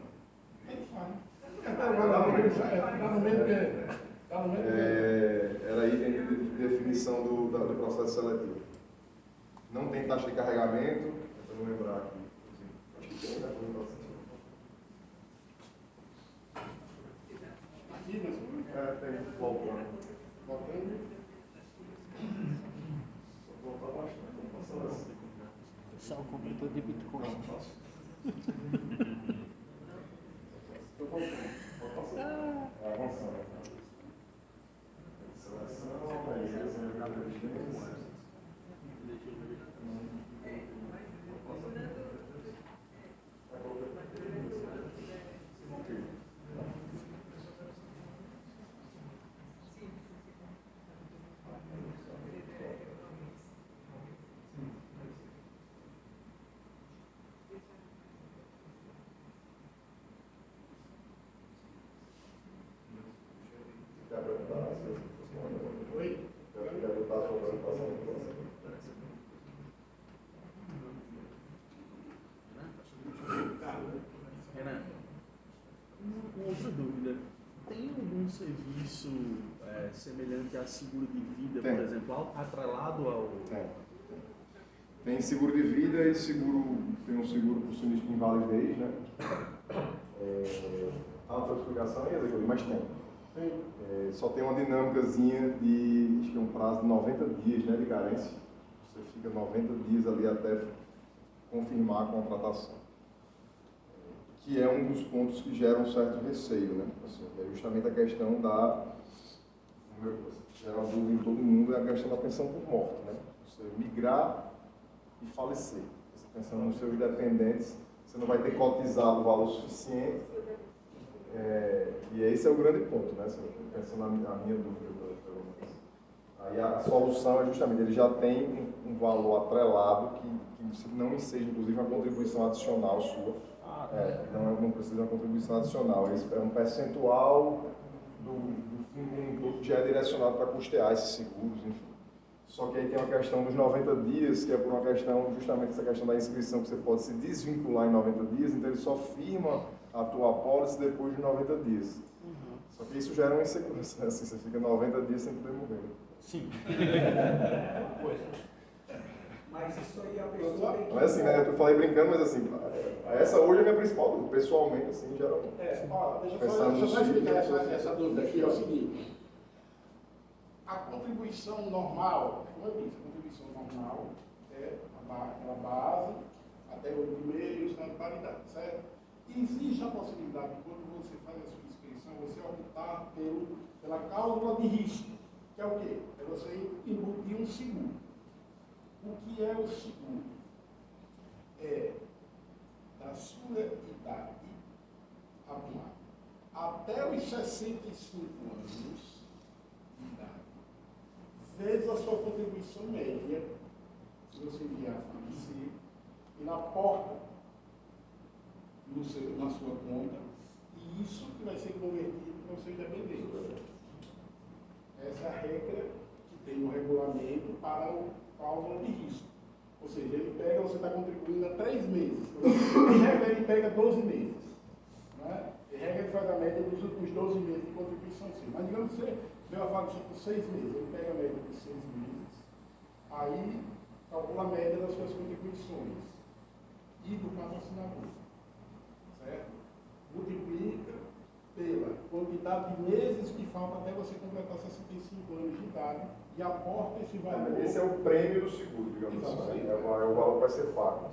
Era aí dentro de definição do processo seletivo. Não tem taxa de carregamento, para não lembrar aqui. Acho que tem, né? Tem voltando. Voltar bastante. Só o completor de Bitcoin. Estou voltando. Avançando. Seleção, Uma outra dúvida. Tem algum serviço semelhante a seguro de vida, Tem. por exemplo, atrelado ao... Tem seguro de vida e tem um seguro por sinistro de invalidez, né? Há outra explicação aí, Ezequiel, mas tem. Só tem uma dinâmicazinha de, acho que é um prazo de 90 dias, né, de carência. Você fica 90 dias ali até confirmar a contratação. Que é um dos pontos que gera um certo receio, né? Assim, é justamente a questão gera uma dúvida em todo mundo, é a questão da pensão por morte, né? Você migrar e falecer. Você pensando nos seus dependentes, você não vai ter cotizado o valor suficiente. E esse é o grande ponto, né? Pensando na minha dúvida, pelo menos. Aí a solução é justamente, ele já tem um valor atrelado que não enseja, inclusive, uma contribuição adicional sua. Não precisa de uma contribuição adicional. Esse é um percentual do fundo todo que já é direcionado para custear esses seguros, enfim. Só que aí tem uma questão dos 90 dias, que é por uma questão, justamente essa questão da inscrição, que você pode se desvincular em 90 dias, então ele só firma a tua apólice depois de 90 dias. Só que isso gera uma insegurança, né? Assim, você fica 90 dias sem poder morrer. Sim. Mas isso aí a pessoa tem que... Não é assim, né? Eu falei brincando, mas assim, essa hoje é a minha principal dúvida, pessoalmente, assim, geralmente. Deixa eu só explicar essa dúvida aqui, é o seguinte. A contribuição normal, como eu disse, a contribuição normal é aquela base, até 8,5, estado de paridade, certo? E existe a possibilidade, quando você faz a sua inscrição, você optar pela cláusula de risco, que é o quê? É você embutir um seguro. O que é o seguro? É da sua idade atual até os 65 anos de idade, vezes a sua contribuição média, se você vier a falecer, ele aporta na sua conta, e isso que vai ser convertido para o seu independente. Essa é a regra que tem no regulamento para o cláusula de risco. Ou seja, ele pega, você está contribuindo há 3 meses. Em regra, ele pega 12 meses. Né? Em regra, ele faz a média dos 12 meses de contribuição. Sim. Mas digamos que você veio a falecer por 6 meses, ele pega a média dos 6 meses, aí calcula a média das suas contribuições e do patrocinador. Certo? Multiplica pela quantidade de meses que falta até você completar 65 anos de idade e aporta esse valor. Esse é o prêmio do seguro, digamos assim. É o valor que vai ser pago.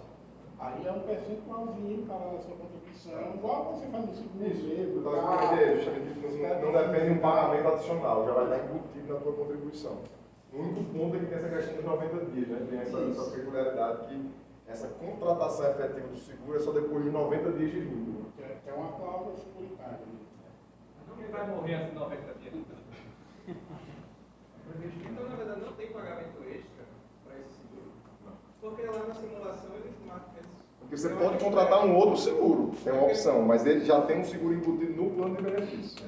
Aí é um percentualzinho para a sua contribuição, igual você faz no seguro Isso. mesmo. Então, não depende de um pagamento adicional, já vai estar embutido na tua contribuição. O único ponto é que tem essa questão dos 90 dias, né? Tem essa peculiaridade que essa contratação efetiva do seguro é só depois de 90 dias de vínculo. Que é uma cláusula securitária. Não vai morrer assim 90 dias. Então, na verdade, não tem pagamento extra para esse seguro. Porque lá na simulação eles marcam. Porque você pode contratar um outro seguro, tem uma opção, mas ele já tem um seguro embutido no plano de benefício.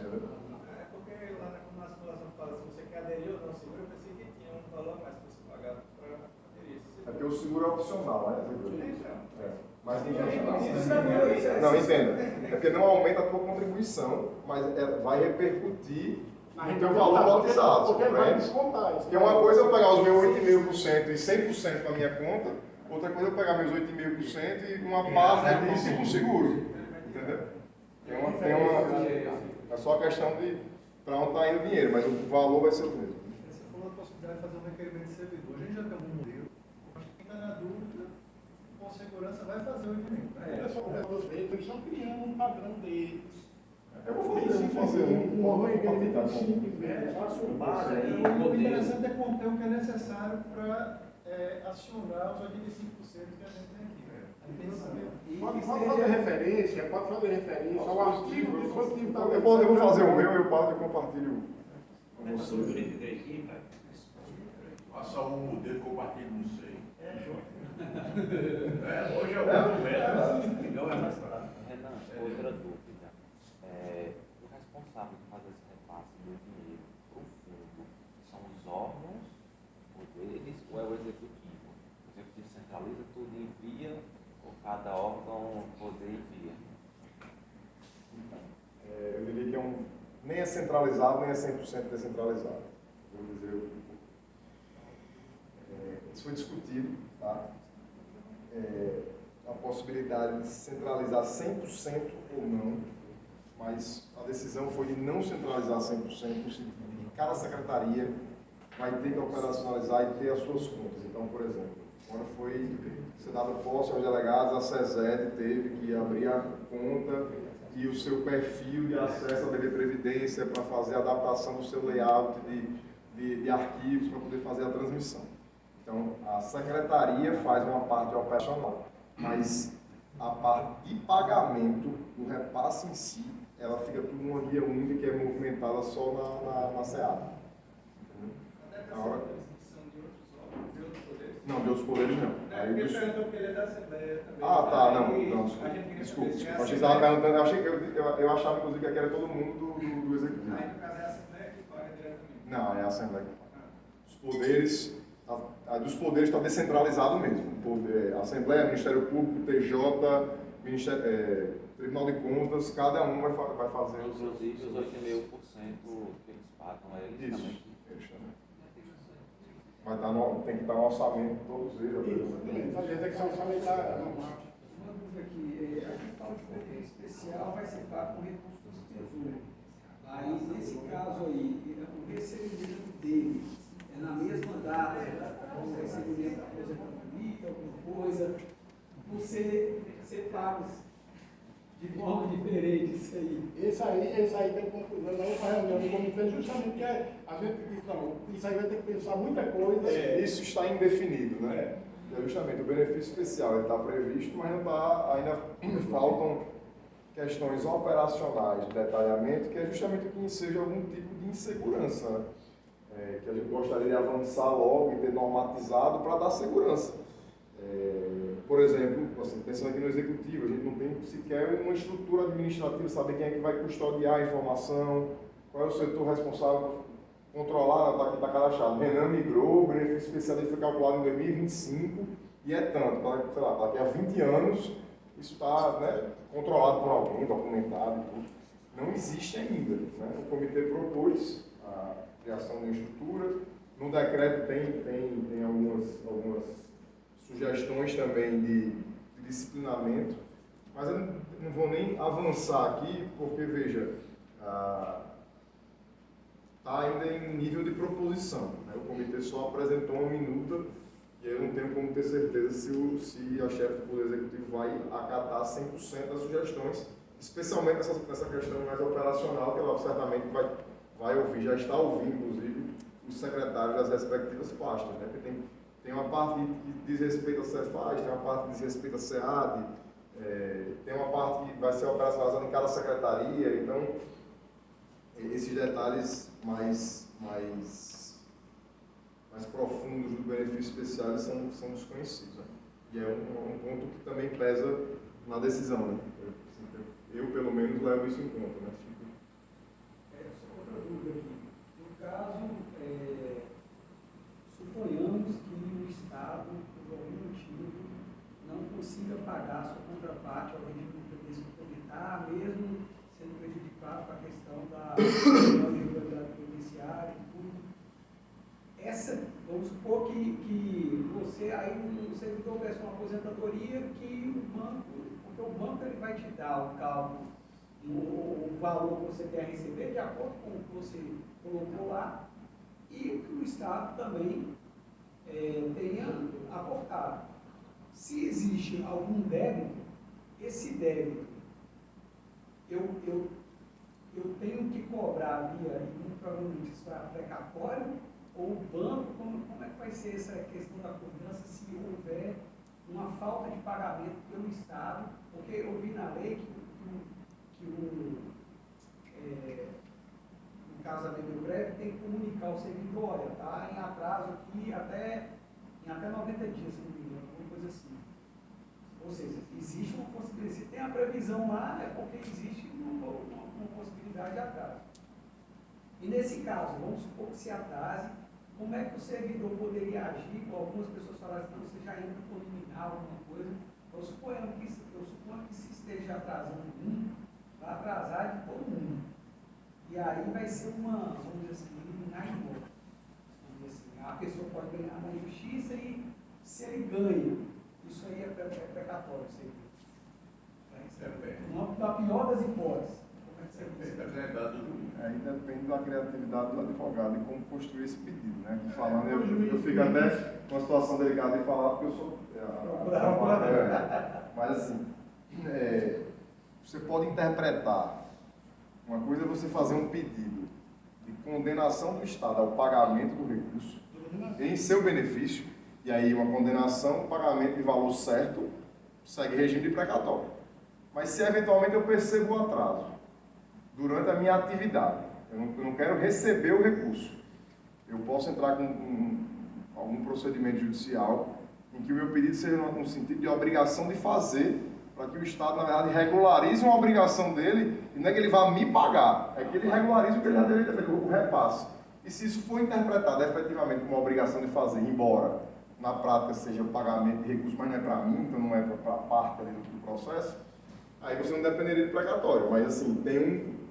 Porque lá na simulação fala se você quer aderir ou não ao seguro, eu pensei que tinha um valor a mais para você pagar para aderir. É porque o seguro é opcional, né? É. Mas quem já Não, não, entenda. É porque não aumenta a tua contribuição, mas vai repercutir no teu valor cotizado. Porque vai descontar. Porque uma coisa é eu pegar os meus 8,5% e 100% para minha conta, outra coisa é eu pegar meus 8,5% e uma parte disso com seguro. Entendeu? É só questão de para onde está indo o dinheiro, mas o valor vai ser o mesmo. Você falou a possibilidade de fazer um requerimento de servidor. A gente já tem um modelo. Acho que quem está na dúvida, com segurança, vai fazer o requerimento. Olha só, eles estão criando um padrão deles. Eu vou fazer um requerimento simples, né? Base aí, O interessante é conter o que é necessário para acionar os 85% que a gente tem aqui. Pode fazer referência ao artigo dispositivo da lei. Eu vou fazer o meu e eu paro de compartilhar com Mas vocês. sobre o direito aqui, cara. Faça um modelo compartilho, não sei. Hoje é o mesmo. Então é mais barato. Renan, outra dúvida. O responsável de fazer esse repasse do dinheiro para o fundo são os órgãos, poderes ou é o executivo? O executivo centraliza tudo e envia, ou cada órgão poder envia? Eu diria que nem é centralizado, nem é 100% descentralizado. Vou dizer isso foi discutido, tá? A possibilidade de centralizar 100% ou não, mas a decisão foi de não centralizar 100%, no sentido de que cada secretaria vai ter que operacionalizar e ter as suas contas. Então, por exemplo, quando foi ser dado posse aos delegados, a SESED teve que abrir a conta e o seu perfil de acesso à DB Previdência para fazer a adaptação do seu layout de arquivos para poder fazer a transmissão. Então, a secretaria faz uma parte operacional, mas a parte de pagamento, do repasse em si, ela fica tudo numa guia única que é movimentada só na SEAD. Até para essa discussão de outros órgãos, de outros poderes? Não, de outros poderes não. Porque ele perguntou porque ele é da Assembleia também. Ah, tá, não, Desculpa. desculpa. Achei que você estava perguntando, eu achava inclusive que era todo mundo do Executivo. Aí no caso é a Assembleia que paga diretamente. Não, é a Assembleia que paga. Os poderes, a dos poderes está descentralizado mesmo. A Assembleia, Ministério Público, TJ, Tribunal de Contas, cada um vai fazer os seus. Inclusive os 8,5% que eles pagam, eles Isso, também. eles também. Tem que estar no orçamento todos eles. Fazer execução orçamentária normal. Uma dúvida aqui, a gente fala de controle especial vai ser pago com recursos do tesouro. Aí, nesse caso aí, o recebimento dele é na mesma data, o recebimento da aposentadoria, alguma coisa, você ser pagos de forma diferente, isso aí. Esse aí tem confusão na outra reunião do comitê, justamente porque a gente diz, não, isso aí vai ter que pensar muita coisa. Isso está indefinido, né? Justamente o benefício especial está previsto, mas não está, ainda faltam questões operacionais de detalhamento, que é justamente o que enseja algum tipo de insegurança, né? Que a gente gostaria de avançar logo e ter normatizado para dar segurança. Por exemplo, assim, pensando aqui no executivo, a gente não tem sequer uma estrutura administrativa, saber quem é que vai custodiar a informação, qual é o setor responsável por controlar, está cadastrado. Renan migrou, o benefício especial dele foi calculado em 2025 e é tanto, sei lá, daqui a 20 anos isso está, né, controlado por alguém, documentado e tudo. Não existe ainda, né? O comitê propôs a criação de uma estrutura, no decreto tem algumas sugestões também de disciplinamento, mas eu não vou nem avançar aqui, porque, veja, está ainda em nível de proposição, né? O comitê só apresentou uma minuta e eu não tenho como ter certeza se a chefe do Poder Executivo vai acatar 100% das sugestões, especialmente nessa questão mais operacional, que ela certamente vai ouvir, já está ouvindo, inclusive, os secretários das respectivas pastas, né? Porque tem uma parte que diz respeito à Cefaz, tem uma parte que diz respeito à SEAD, tem uma parte que vai ser operacionalizada em cada secretaria, então esses detalhes mais profundos do benefício especial são desconhecidos, né? E é um ponto que também pesa na decisão, né? Eu pelo menos levo isso em conta, né? Só outra dúvida aqui. No caso, suponhamos que o Estado, por algum pagar a sua contraparte, ao organismo de previdência complementar, mesmo sendo prejudicado com a questão da irregularidade previdenciária e tudo. Vamos supor que você, aí um servidor peça uma aposentadoria que o banco, porque o banco ele vai te dar o cálculo, o valor que você tem a receber de acordo com o que você colocou lá e o que o Estado também tenha aportado. Se existe algum débito, esse débito eu tenho que cobrar via, e muito provavelmente isso vai precatório, ou o banco, como é que vai ser essa questão da cobrança se houver uma falta de pagamento pelo Estado? Porque eu vi na lei que no caso da lei do breve, tem que comunicar ao servidor, olha, está em atraso aqui em até 90 dias, se não me engano, alguma coisa assim. Ou seja, existe uma possibilidade, se tem a previsão lá, é porque existe uma possibilidade de atraso. E nesse caso, vamos supor que se atrase, como é que o servidor poderia agir? Algumas pessoas falaram assim, você já entra por liminar alguma coisa. Eu suponho que se esteja atrasando vai atrasar de todo mundo. E aí vai ser vamos dizer assim, liminar em volta. Vamos dizer assim, a pessoa pode ganhar na justiça e se ele ganha, isso aí é precatório, na pior das hipóteses. Aí depende da criatividade do advogado e como construir esse pedido, né? Falando, eu fico até com uma situação delicada de falar, porque eu sou... Mas assim, você pode interpretar, uma coisa é você fazer um pedido de condenação do Estado ao pagamento do recurso em seu benefício, e aí uma condenação, pagamento de valor certo, segue regime de precatório. Mas se eventualmente eu percebo o atraso durante a minha atividade, eu não quero receber o recurso, eu posso entrar com algum procedimento judicial em que o meu pedido seja no sentido de obrigação de fazer, para que o Estado, na verdade, regularize uma obrigação dele, e não é que ele vá me pagar, é que ele regularize o que ele já deveria ter feito, o repasse. E se isso for interpretado efetivamente como uma obrigação de fazer, embora na prática seja o pagamento de recursos, mas não é para mim, então não é para a parte ali do processo, aí você não dependeria do precatório, mas assim, tem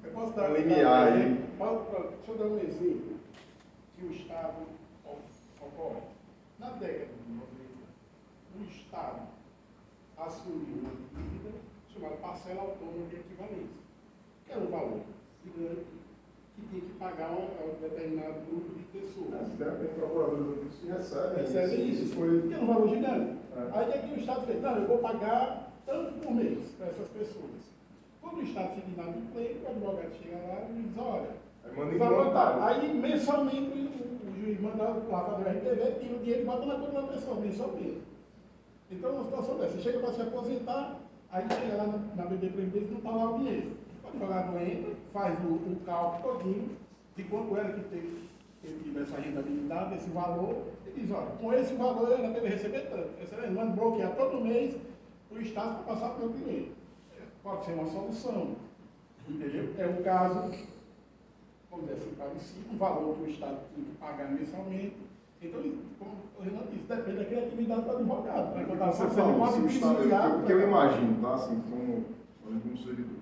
eu posso dar limiar aí. Deixa eu dar um exemplo que o Estado ocorre. Na década de 90, o Estado assumiu uma dívida chamada parcela autônoma de equivalência, que era um valor gigante que tinha que pagar um determinado grupo de pessoas. Tem procuradores que recebem isso. Que era um valor gigante. Aí o que o Estado fez? Não, eu vou pagar tanto por mês para essas pessoas. Quando o Estado se inadimplente, o advogado chega lá e diz, olha, aí mensalmente o juiz manda lá fazer o RTV, tira o dinheiro e bota na conta da pessoa, mensalmente. Então, uma situação dessa, você chega para se aposentar, aí chega lá na BB Previdência e não está lá o dinheiro. O advogado entra, faz o cálculo todinho de quanto era que teve essa rentabilidade, esse valor, e diz, olha, com esse valor era para ele receber tanto. Você manda bloquear todo mês o Estado para passar para o meu cliente. Pode ser uma solução, entendeu? É um caso, vamos dizer assim, parecido, um valor que o Estado tem que pagar mensalmente. Então, como o Renan disse, depende da criatividade do advogado. Para encontrar você falou, se o Estado, o que eu imagino, tá? Assim, como servidor.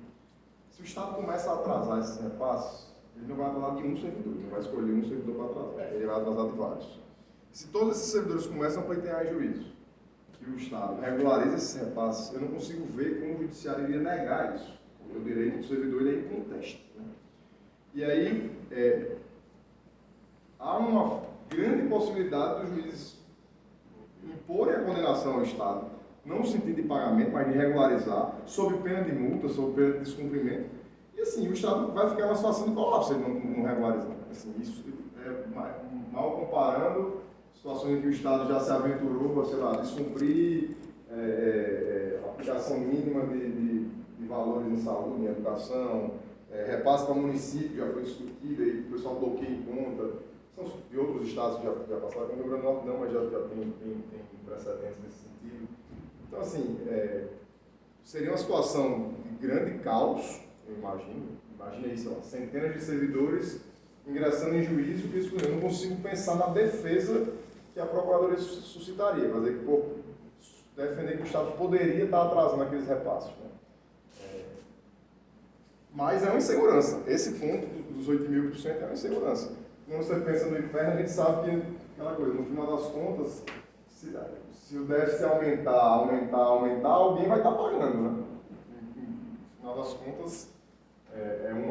Se o Estado começa a atrasar esses repasses, ele não vai atrasar de um servidor, ele não vai escolher um servidor para atrasar, ele vai atrasar de vários. Se todos esses servidores começam a pleitear em juízo, que o Estado regulariza esses repasses, eu não consigo ver como o Judiciário iria negar isso. O direito do servidor ele é inconteste. Né? E aí, há uma grande possibilidade dos juízes imporem a condenação ao Estado, não no sentido de pagamento, mas de regularizar, sob pena de multa, sob pena de descumprimento. E assim, o Estado vai ficar numa situação de colapso se ele não regularizar. Assim, isso mal comparando situações em que o Estado já se aventurou, sei lá, descumprir aplicação mínima de valores em saúde, em educação, repasse para o município, já foi discutido, aí o pessoal bloqueia em conta. São de outros estados que já passaram, como o Rio Grande do Norte não, mas já tem precedentes nesse sentido. Então, assim, seria uma situação de grande caos, eu imagino. Imagina isso, centenas de servidores ingressando em juízo, que eu não consigo pensar na defesa que a Procuradoria suscitaria. Mas aí, defender que o Estado poderia estar atrasando aqueles repasses. Né? Mas é uma insegurança. Esse ponto dos 8.000% é uma insegurança. Quando você pensa no inferno, a gente sabe que aquela coisa, no final das contas, se o déficit aumentar, alguém vai estar pagando, né? No final das contas,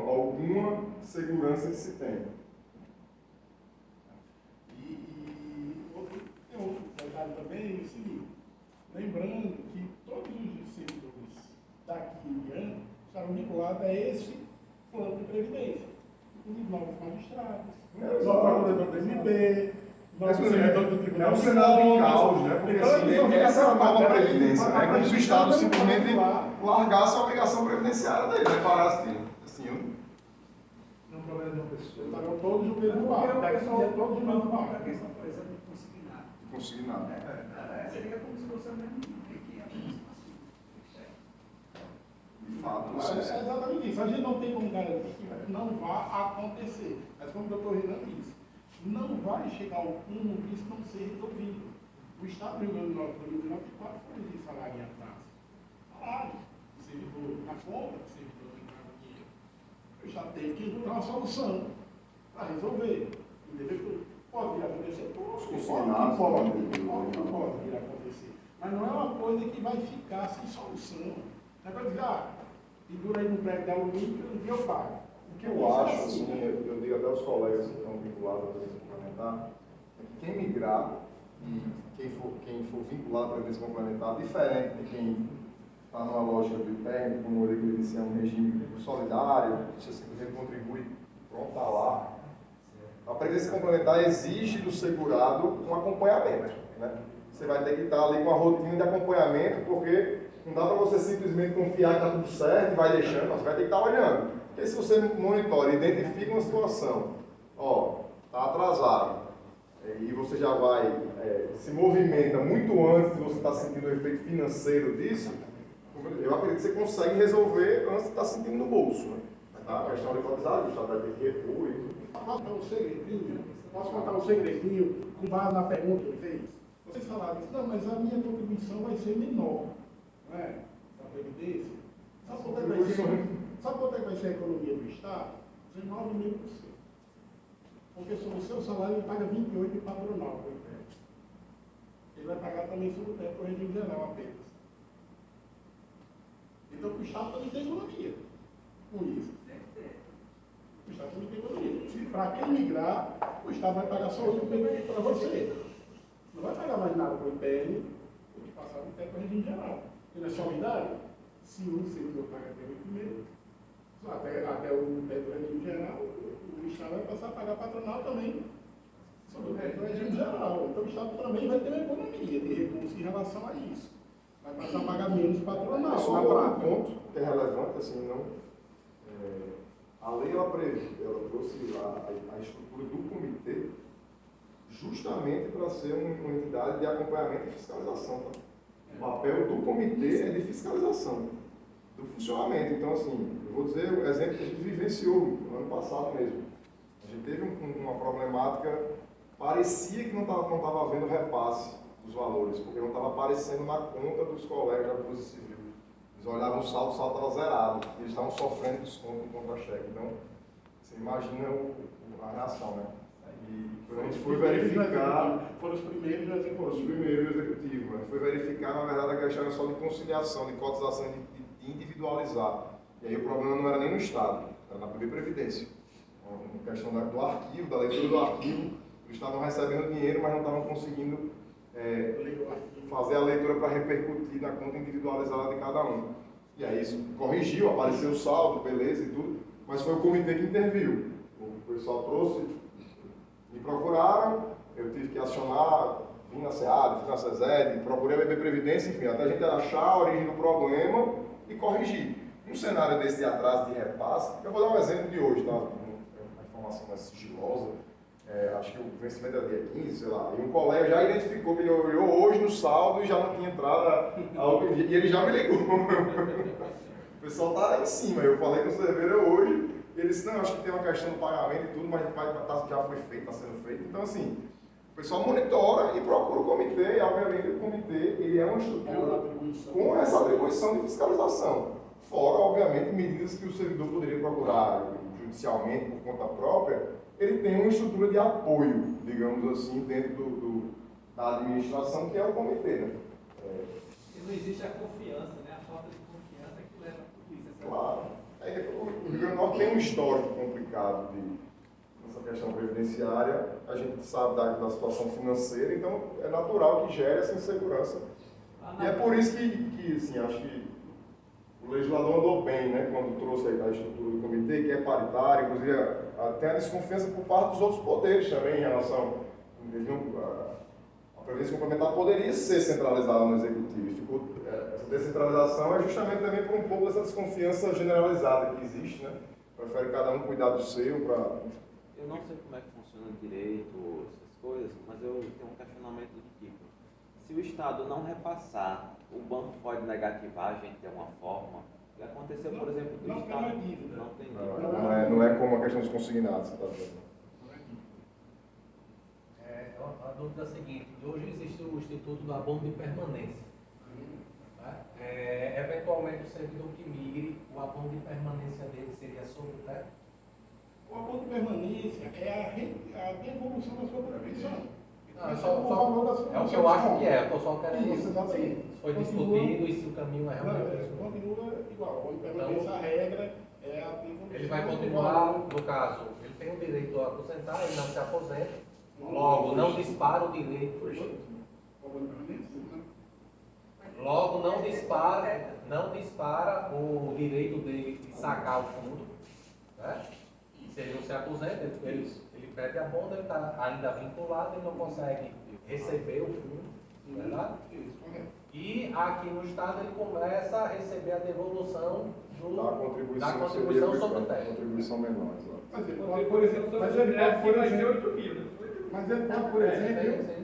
alguma segurança que se tem. Tem outro detalhe também, é o seguinte, lembrando que todos os servidores daqui em diante estarão vinculados a esse plano de previdência, inclusive novos magistrados, novos do MB, novos servidores do Tribunal. É um cenário em caos, né? Porque assim, essa é a nova previdência, né? Como se o Estado simplesmente largasse a obrigação previdenciária dele, né? Parasse de, assim, Não problema de uma pessoa. Estarão todos no mesmo barco, daqui a dia todos no mesmo barco. A questão, por exemplo, de consignado. consignado. Seria como se fosse o mesmo que a De fato, É exatamente isso. A gente não tem como garantir que não vá acontecer. Mas como o doutor Renan disse, não vai chegar ao cúmulo disso não ser resolvido. O Estado do Rio Grande do Norte, em 2094, foi de salário em atraso. Salário, o servidor na conta, o servidor não entrava dinheiro. O Estado teve que encontrar uma solução para resolver. Entendeu? Pode vir a acontecer, pode vir a acontecer. Mas não é uma coisa que vai ficar sem solução. Não é para dizer, pendura aí no prédio da Olímpia, um dia eu pago. O que eu acho, assim, eu digo até aos colegas que estão vinculados à previdência complementar, é que quem migrar e quem for vinculado à previdência complementar, diferente de quem está numa lógica do IPERN, como eu disse, é um regime solidário, você simplesmente contribui, pronto, está lá. A previdência complementar exige do segurado um acompanhamento, né? Você vai ter que estar ali com a rotina de acompanhamento, porque não dá para você simplesmente confiar que está tudo certo e vai deixando, você vai ter que estar olhando. Porque se você monitora, identifica uma situação, está atrasado, e você já vai, se movimenta muito antes de você estar sentindo o efeito financeiro disso, eu acredito que você consegue resolver antes de estar sentindo no bolso. Né? A questão de cotizar, o Estado vai ter que repor e tudo. Posso contar um segredinho com base na pergunta que ele fez? Vocês falaram isso, não, mas a minha contribuição vai ser menor, não é? Da Previdência. Sabe quanto é que vai ser a economia do Estado? 19,5%. Porque sobre o seu salário ele paga 28% de patronal. Ele vai pagar também sobre o teto do regime geral apenas. Então o Estado também tem economia com isso. O Estado também tem economia. Para quem migrar, o Estado vai pagar só 8% para você. Não vai pagar mais nada para o IPN, porque passar no teto do regime geral. Ele é solidário. Se um servidor paga até 8,5%, até o teto do regime geral, o Estado vai passar a pagar patronal também sobre o teto do regime geral. Então o Estado também vai ter uma economia de recursos em relação a isso. Vai passar a pagar menos patronal. Só outro ponto que é relevante, assim, a lei ela trouxe a estrutura do comitê justamente para ser uma entidade de acompanhamento e fiscalização. Tá? O papel do comitê é de fiscalização do funcionamento. Então, assim, eu vou dizer o exemplo que a gente vivenciou no ano passado mesmo. A gente teve uma problemática, parecia que não estava havendo repasse dos valores, porque não estava aparecendo na conta dos colegas da Polícia Civil. Eles olhavam o saldo estava zerado, e eles estavam sofrendo desconto no contra-cheque. Então, você imagina a reação, né? E quando a gente foi verificar... Foram os primeiros executivos. Foram os primeiros executivos. A gente foi verificar, na verdade, a questão era só de conciliação, de cotização, de individualizar. E aí o problema não era nem no Estado, era na primeira Previdência. A questão do arquivo, da leitura do arquivo, eles estavam recebendo dinheiro, mas não estavam conseguindo fazer a leitura para repercutir na conta individualizada de cada um. E aí isso corrigiu, apareceu o saldo, beleza e tudo, mas foi o comitê que interviu. O pessoal trouxe, me procuraram, eu tive que acionar, vim na SEAD, fui na SESED, procurei a BB Previdência, enfim, até a gente achar a origem do problema e corrigir. Num cenário desse de atraso de repasse, eu vou dar um exemplo de hoje, tá? Uma informação mais sigilosa, acho que o vencimento é dia 15, sei lá, e um colega já identificou que ele olhou hoje no saldo e já não tinha entrado e ele já me ligou. O pessoal tá lá em cima, eu falei com o serveiro hoje, e ele disse, não, acho que tem uma questão do pagamento e tudo, mas já foi feito, está sendo feito. Então, assim, pessoal monitora e procura o comitê, e obviamente o comitê ele é uma estrutura com essa atribuição de fiscalização. Fora, obviamente, medidas que o servidor poderia procurar judicialmente por conta própria, ele tem uma estrutura de apoio, digamos assim, dentro da administração, que é o comitê, né? E não existe a confiança, né? A falta de confiança que leva a polícia. Claro. O Rio Grande do Norte tem um histórico complicado nessa questão previdenciária, a gente sabe da situação financeira, então é natural que gere essa insegurança. E é por isso que assim, acho que o legislador andou bem, né, quando trouxe a estrutura do comitê, que é paritária, inclusive tem a desconfiança por parte dos outros poderes também em relação a previdência complementar poderia ser centralizada no executivo. Essa descentralização é justamente também por um pouco dessa desconfiança generalizada que existe, né? Prefere cada um cuidar do seu para... Eu não sei como é que funciona direito, essas coisas, mas eu tenho um questionamento do tipo: se o Estado não repassar, o banco pode negativar, a gente tem uma forma. O que aconteceu, por exemplo, do Estado... Não tem dívida. Não é como a questão dos consignados, você está dizendo. A dúvida é a seguinte: hoje existe o Instituto do Abono de Permanência. Eventualmente o servidor que migre, o abono de permanência dele seria sobre o teto? O abono de permanência é a devolução da sua contribuição. É o que eu acho que é, eu estou só querendo isso, exatamente. Se foi discutido e se o caminho é realmente... Continua igual, o abono de permanência, a regra é a devolução. Ele vai continuar, no caso, ele tem o direito a aposentar, ele não se aposenta, logo não dispara o direito. Logo não dispara o direito dele de sacar o fundo, né? Se ele não se aposenta, ele pede abono, ele está ainda vinculado, ele não consegue receber o fundo, verdade? E aqui no Estado ele começa a receber a devolução da contribuição sobre o teto. Contribuição menor, Mas ele pode, por exemplo,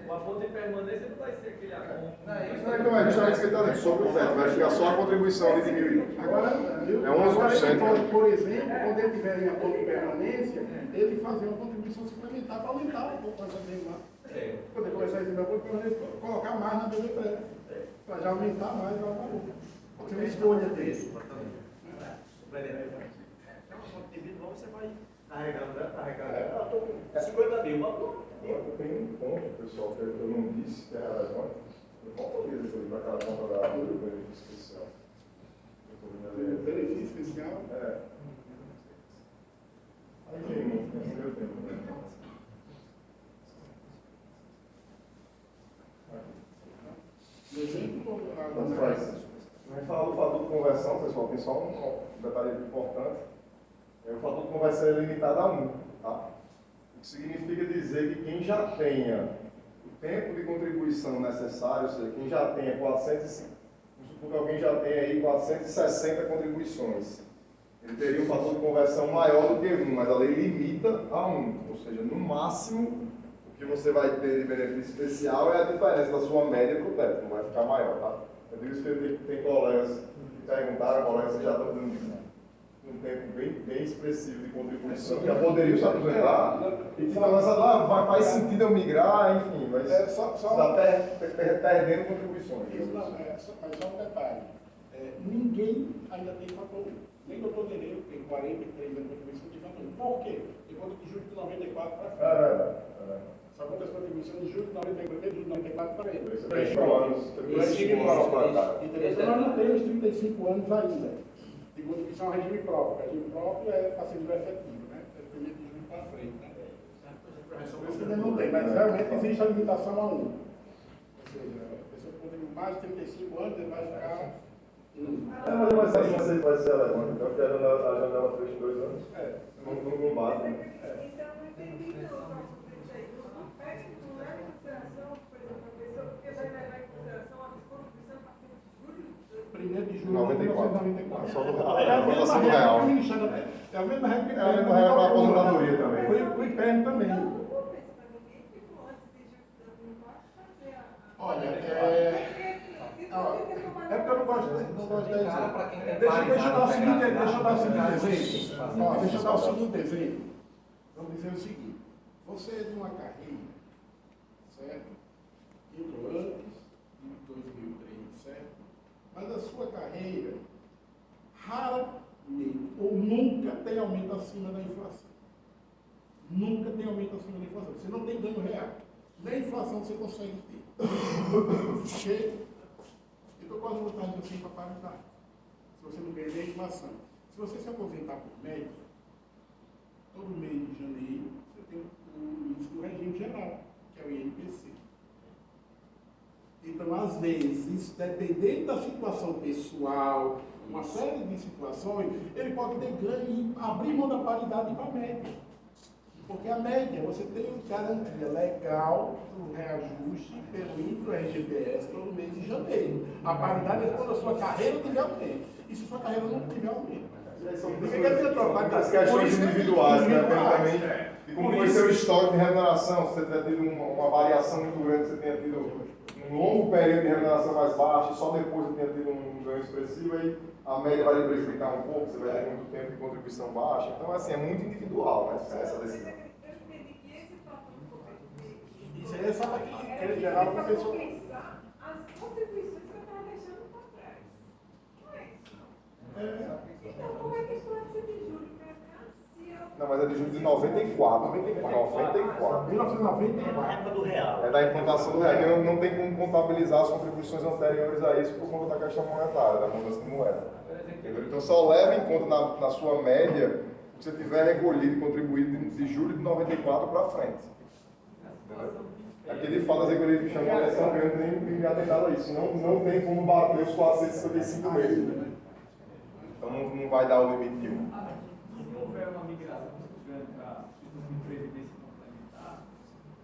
o abono de permanência não vai ser aquele abono. Então é justamente isso que ele está dizendo, sobre o teto, vai ficar só a contribuição de 1.000. Agora, é 11%. Pode, por exemplo, quando ele tiver em abono de permanência, ele fazer uma contribuição suplementar para aumentar um pouco essa dele lá. Quando ele começar a receber abono de permanência, colocar mais na BBPE. Para já aumentar mais lá para o. Porque é uma escolha dele. Você vai carregando, né? Carregando. Estou com 50 mil, Eu tenho um ponto, pessoal, que eu não disse, que é relevante. Eu contabilizo isso ali para cada conta do benefício especial. Benefício especial? É. Aí tem meu tempo, né? Não faz. A gente falou do fator de conversão, pessoal, tem só um detalhe importante. O fator de conversão é limitado a 1, tá? O que significa dizer que quem já tenha o tempo de contribuição necessário, ou seja, quem já tenha 450, vamos supor que alguém já tenha aí 460 contribuições, ele teria um fator de conversão maior do que 1, mas a lei limita a 1, ou seja, no máximo o que você vai ter de benefício especial é a diferença da sua média para o teto, não vai ficar maior, tá? Eu digo isso porque tem colegas que perguntaram, colegas que já estão dando um tempo bem expressivo de contribuição, já poderiam se aposentar, e fica lançado, faz sentido eu migrar, enfim, mas está perdendo contribuições. Isso não, mas só um detalhe, ninguém ainda tem fator 1, nem o doutor Nereu, que tem 43 anos de contribuição, de fator 1. Por quê? Porque conta de julho de 94 para frente. Só conta as contribuições de julho de 94, de 94 para frente. 35 anos para cá. Então nós não temos 35 anos ainda. De contribuição ao regime próprio. O regime próprio é passivo efetivo, né? É o 1º de julho para frente, né? Por isso que ainda não tem, mas realmente existe a limitação a 1. Ou seja, a pessoa que contribui mais de 35 anos, ele vai ficar... Mas vai ser relevante, então, porque a janela fecha em 2 anos. Não bate, né? Então, não entendi não, não pede não leva em consideração, por exemplo, a pessoa porque vai levar em consideração a descontribuição a partir de julho? 1º de julho de 1994. Só a aplicação do real. É a mesma regra que é a mesma regra para a aposentadoria também. O IPEM também. Olha, é porque eu não gosto de exemplo. Deixa eu dar o seguinte exemplo. Deixa eu dar o seguinte exemplo. Vamos dizer o seguinte. Você é de uma carreira, certo? Entrou antes de 2003, certo? Mas a sua carreira raramente ou nunca tem aumento acima da inflação. Nunca tem aumento acima da inflação. Você não tem ganho real. Nem a inflação você consegue ter. Ok? Então, qual a vantagem assim para paridade? Se você não ganha nem a inflação. Se você se aposentar por média, todo mês de janeiro, você tem o índice do regime geral, que é o INPC. Então, às vezes, dependendo da situação pessoal, uma série de situações, ele pode ter ganho e abrir mão da paridade para a média. Porque a média, você tem garantia legal do reajuste pelo INCRO-RGPS todo mês de janeiro. A paridade é quando a sua carreira tiver aumento. E se sua carreira não tiver aumento. As questões individuais, né? Também de como foi seu histórico de remuneração, se você tenha tido uma variação muito grande, você tenha tido um longo período de remuneração mais baixa, e só depois você tenha tido um ganho expressivo, aí a média vai lhe prejudicar um pouco, você vai ter muito tempo de contribuição baixa. Então, assim, é muito individual, né, essa decisão. Isso aí é só para quem geral para a pessoa. As contribuições que eu estava deixando para trás. Não é isso, não. Então, como é que isso pode ser de julho para cá? Não, mas é de julho de 94. 1994. 1994. época do real. É da implantação do real, que não tem como contabilizar as contribuições anteriores a isso por conta da questão monetária, da mudança de moeda. Entendeu? Então só leva em conta na sua média o que você tiver recolhido e contribuído de julho de 94 para frente. Entendeu? Aqui ele fala assim que ele chamou a atenção que eu nem me atentado a isso. Não tem como bater os 455 meses. Então não vai dar o limite de um. Se houver uma migração muito grande para títulos de previdência complementar,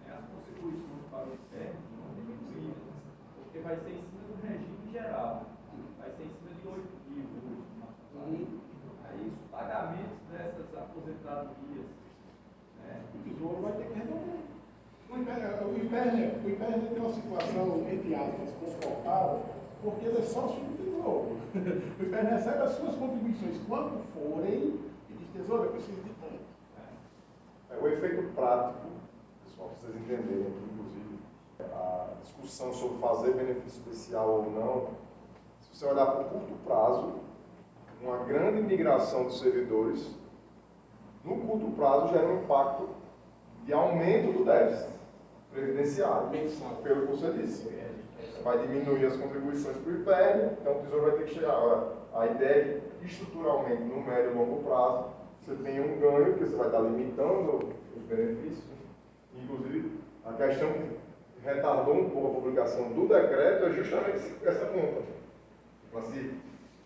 as contribuições para o IPER vão diminuir, porque vai ser em cima do regime geral, vai ser em cima de 8 mil hoje. Aí os pagamentos dessas aposentadorias, O Tesouro vai ter que resolver. O IPER tem uma situação, entre aspas, confortável, porque ele é sócio do Tesouro. O IPER recebe as suas contribuições quando forem e diz, Tesouro, eu preciso de tanto. O efeito prático, pessoal, para vocês entenderem aqui, inclusive, a discussão sobre fazer benefício especial ou não, se você olhar para o curto prazo, uma grande migração dos servidores, no curto prazo gera um impacto de aumento do déficit previdenciário, pelo que você disse. Vai diminuir as contribuições para o IPER, então o Tesouro vai ter que chegar. Agora, a ideia é que, estruturalmente, no médio e longo prazo, você tenha um ganho, que você vai estar limitando os benefícios. Inclusive, a questão que retardou um pouco a publicação do decreto é justamente essa conta. Para se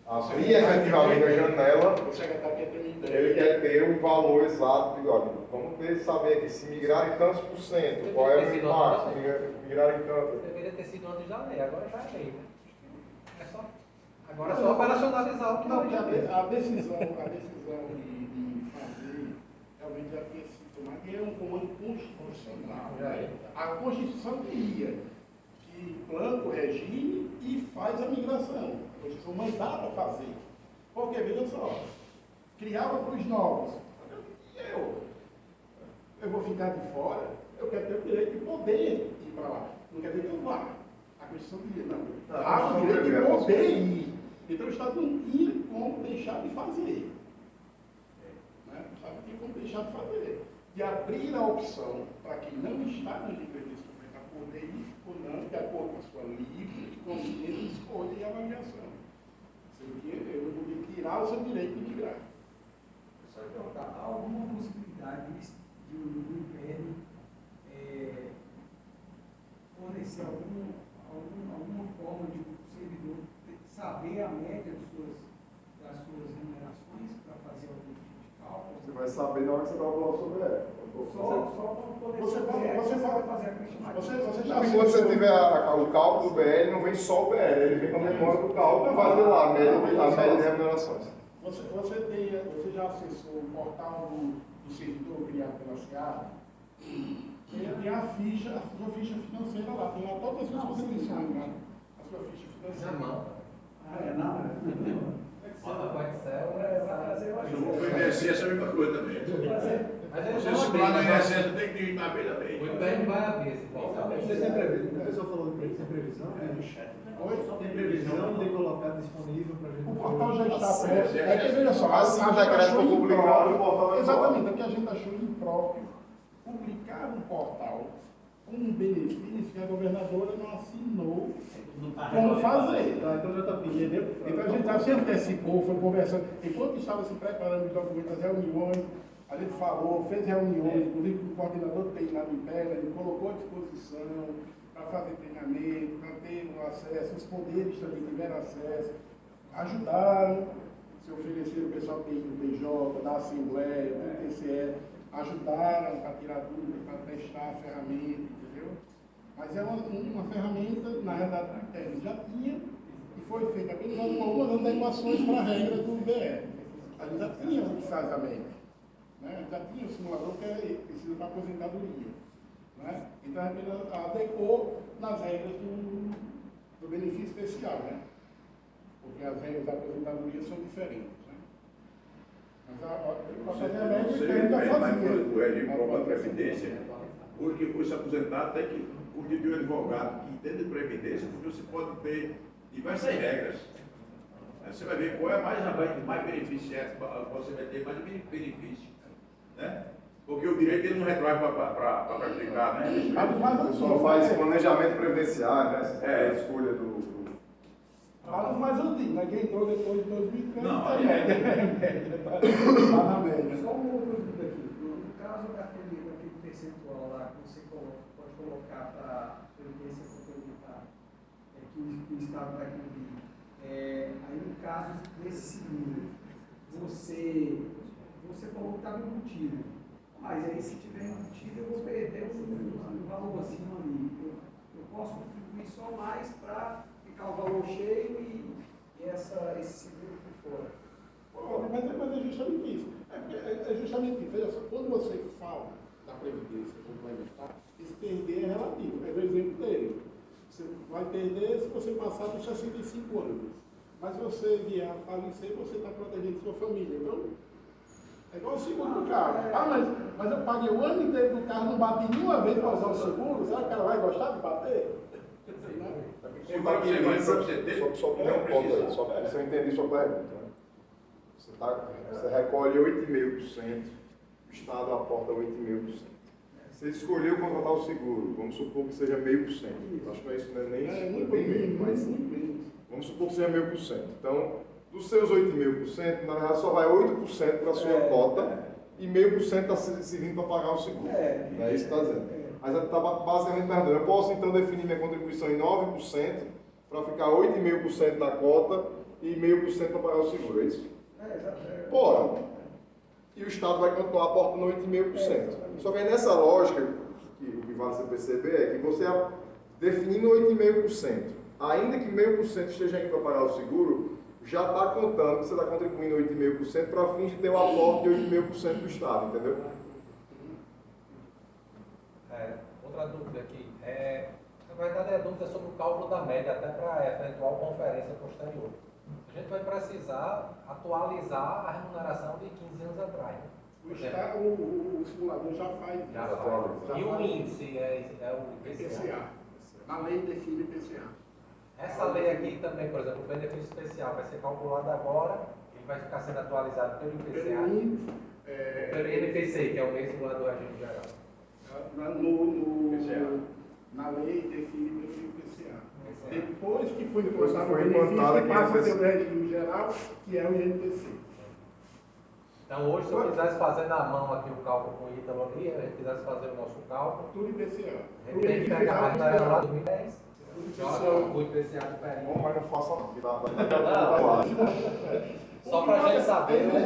abrir efetivamente a janela, ele quer ter o valor exato de, olha, vamos saber aqui, se migrarem tantos por cento, qual é o impacto, se migrarem tanto. Deveria ter sido antes da lei, agora já é lei, né? Agora é só operacionalizar o que não, não já a decisão de fazer realmente já tinha sido tomada, que é um comando constitucional. A Constituição diria que planta o regime e faz a migração. A Constituição mandava fazer. Porque, veja só, criava para os novos. Eu vou ficar de fora, eu quero ter o direito de poder ir para lá. Não quer dizer que eu vá. A Constituição dizia, não. Há o direito de poder ir. Então o Estado não tinha como deixar de fazer. Né? O Estado não tinha como deixar de fazer. De abrir a opção para quem não está na livre para poder ir ou não, de acordo com a sua livre e consciente escolha e avaliação. Eu não podia tirar o seu direito de migrar. Só perguntar, há alguma possibilidade do IPER fornecer alguma forma de o servidor saber a média das suas remunerações para fazer algum tipo de cálculo? Você vai saber na hora que você calcular o seu BR. Só quando fornecer o BR, você vai fazer a estimativa. Quando você tiver o cálculo do BR, não vem só o BR, ele vem com a memória do cálculo e vai ver lá a média de remunerações. Você já acessou o portal do servidor criado pela SEAD? Tem a sua ficha financeira lá, tem lá todas as suas contribuições, né? A sua ficha financeira. Na mão. Ah, é nada? Bota o Excel, vai trazer o Eu vou conhecer essa mesma coisa também. Mas ele Se já o plano abrir, é recente, tem que digitar bem também. o IPM vai abrir esse portal. Você tem previsão? A pessoa falou que tem previsão? Tem previsão de colocar disponível para a gente. O portal já está Sim, pronto. sim, É que, veja só, assim a que o gente decreto achou for publicado, o portal vai exatamente, é que a gente achou impróprio publicar um portal com um benefício que a governadora não assinou como fazer. Tá, então já está pedindo. Entendeu? Então a gente já se antecipou, foi conversando. Enquanto estava se preparando os documentos, as reuniões, a gente falou, fez reuniões, inclusive com o coordenador tem lá do IPEA, ele colocou à disposição para fazer treinamento, para ter o acesso, os poderes também tiveram acesso, ajudaram, se ofereceram o pessoal do PJ, da Assembleia, do TCE, ajudaram para tirar dúvidas, para testar a ferramenta, entendeu? Mas é uma ferramenta, na realidade, que o técnico já tinha e foi feita apenas algumas adequações para a regra do BR. A gente já tinha o que faz a MEC, né? Já tinha o simulador que precisa para aposentadoria. Né? Então a gente adequou nas regras do benefício especial, né? Porque as regras da aposentadoria são diferentes. Você mas o regime próprio da Previdência, hoje quem foi se aposentar tem que constituir um advogado que entende de Previdência, porque você pode ter diversas regras. Você vai ver qual é mais beneficiante, você vai ter mais benefício. Né? Porque o direito ele não retrai para prejudicar, né? Só faz planejamento previdenciário, né? É a escolha do. Fala mais antigo, né? Quem entrou depois de 2003 não, é média. Está na média. Só uma outra dúvida aqui. No caso daquele percentual lá que você pode colocar para a Previdência Complementar, que o Estado vai cobrir, aí no caso desse seguro, você falou que estava embutido. Mas aí se tiver embutido eu vou perder um valorzinho ali. Eu posso contribuir só mais para ficar o valor cheio e esse seguro por fora. Mas é justamente isso. É justamente isso. Veja só, quando você fala da Previdência Complementar, esse perder é relativo. É o exemplo dele. Você vai perder se você passar dos 65 anos. Mas se você vier a falecer, você está protegendo sua família. Então, é igual o seguro do carro. Mas eu paguei o ano inteiro do carro, não bati nenhuma vez para usar o seguro. Será que o cara vai gostar de bater? Só para eu entendi sua pergunta. Né? Você recolhe 8,5%, o Estado aporta 8,5%. Você escolheu contratar o seguro, vamos supor que seja 0,5%. Acho que não é isso, não é nem isso. Bem, mas vamos supor que seja 0,5%. Então, dos seus 8,5%, na verdade só vai 8% para a sua cota e 0,5% está servindo para pagar o seguro. É isso que está dizendo. Mas está basicamente perguntando, eu posso então definir minha contribuição em 9% para ficar 8,5% da cota e 0,5% para pagar o seguro, é isso? Pode. E o Estado vai continuar aportando 8,5%. Só que aí nessa lógica, que o que vale você perceber é que você definindo 8,5%, ainda que 0,5% esteja indo para pagar o seguro, já está contando que você está contribuindo 8,5% para fins de ter um aporte de 8,5% do Estado, entendeu? Outra dúvida aqui. Na verdade, a dúvida é sobre o cálculo da média, até para eventual conferência posterior. A gente vai precisar atualizar a remuneração de 15 anos atrás. Né? O simulador já faz. E o índice é o IPCA. Na lei define IPCA. Essa lei aqui também, por exemplo, o benefício especial vai ser calculado agora e vai ficar sendo atualizado pelo IPCA. Pelo INPC, que é o mesmo lá do agente geral. Na lei define pelo IPCA. Depois que foi implantado o benefício, passa a ser o regime geral, que é o INPC. Então hoje, se eu quisesse fazer na mão aqui o cálculo com o Ítalo ali, a gente quisesse fazer o nosso cálculo, tudo IPCA. A gente tem que pegar a remuneração lá de 2010. Joga o IPCA do perinho. Bom, mas não faça não, que dá só pra gente saber, né?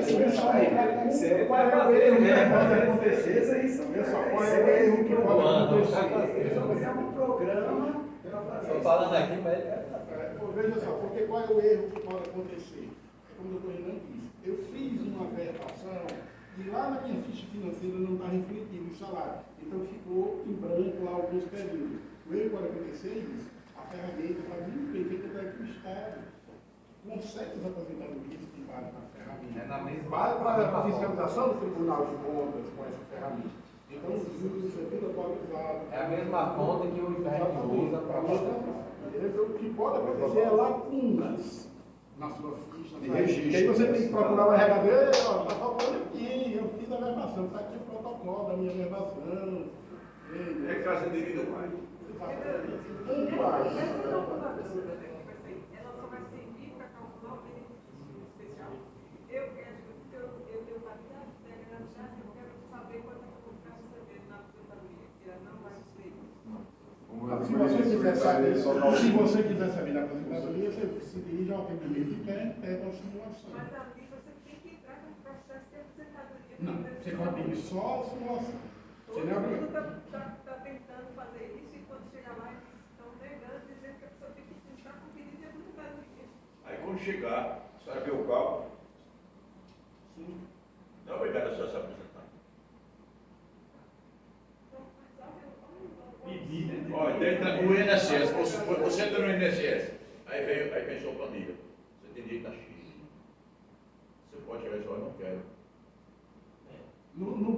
Você vai fazer o que pode acontecer, é isso. Qual é o erro que pode acontecer? É um programa. Estou falando aqui, mas veja só, porque qual é o erro que pode acontecer? É como o Dr. Renan disse, eu fiz uma verbação e lá na minha ficha financeira não está refletido o salário. Então ficou em branco lá alguns períodos. O erro que pode acontecer é isso. A ferramenta está muito bem feita para que o Estado concede as aposentadorias que vale na ferramenta. É na mesma- Vale na para mesma a fiscalização do Tribunal de Contas com essa ferramenta. Então, os juros, isso é tudo atualizado. É a mesma fonte que o IPEC usa para fazer. Entendeu? O que pode acontecer é lacunas na sua ficha. De né? registro. E aí você tem que procurar o RH dele, ó, está faltando aqui, eu fiz a verbação, está aqui o protocolo da minha verbação. É caso individual. Essa calculadora que vai sair, ela só vai servir para calcular o benefício especial. Eu tenho paridade, eu quero saber quanto é que eu vou ficar recebendo na aposentadoria, que ela não vai ser isso. Se você quiser saber da aposentadoria, você se dirige ao atendimento e pede uma simulação. Mas ali você tem que entrar no processo de aposentadoria. Não, você pode só a simulação. Você não é Todo mundo obrigado. está tentando fazer isso e quando chega lá eles estão negando, dizendo que a pessoa tem que entrar com pedido de aposentadoria. Aí quando chegar, a senhora vê o cálculo. Sim. Não é obrigado a senhora se apresentar. Olha, entra o INSS, você entra no INSS, aí vem sua planilha. Você tem direito a X. Você pode chegar e dizer, olha, não quero. No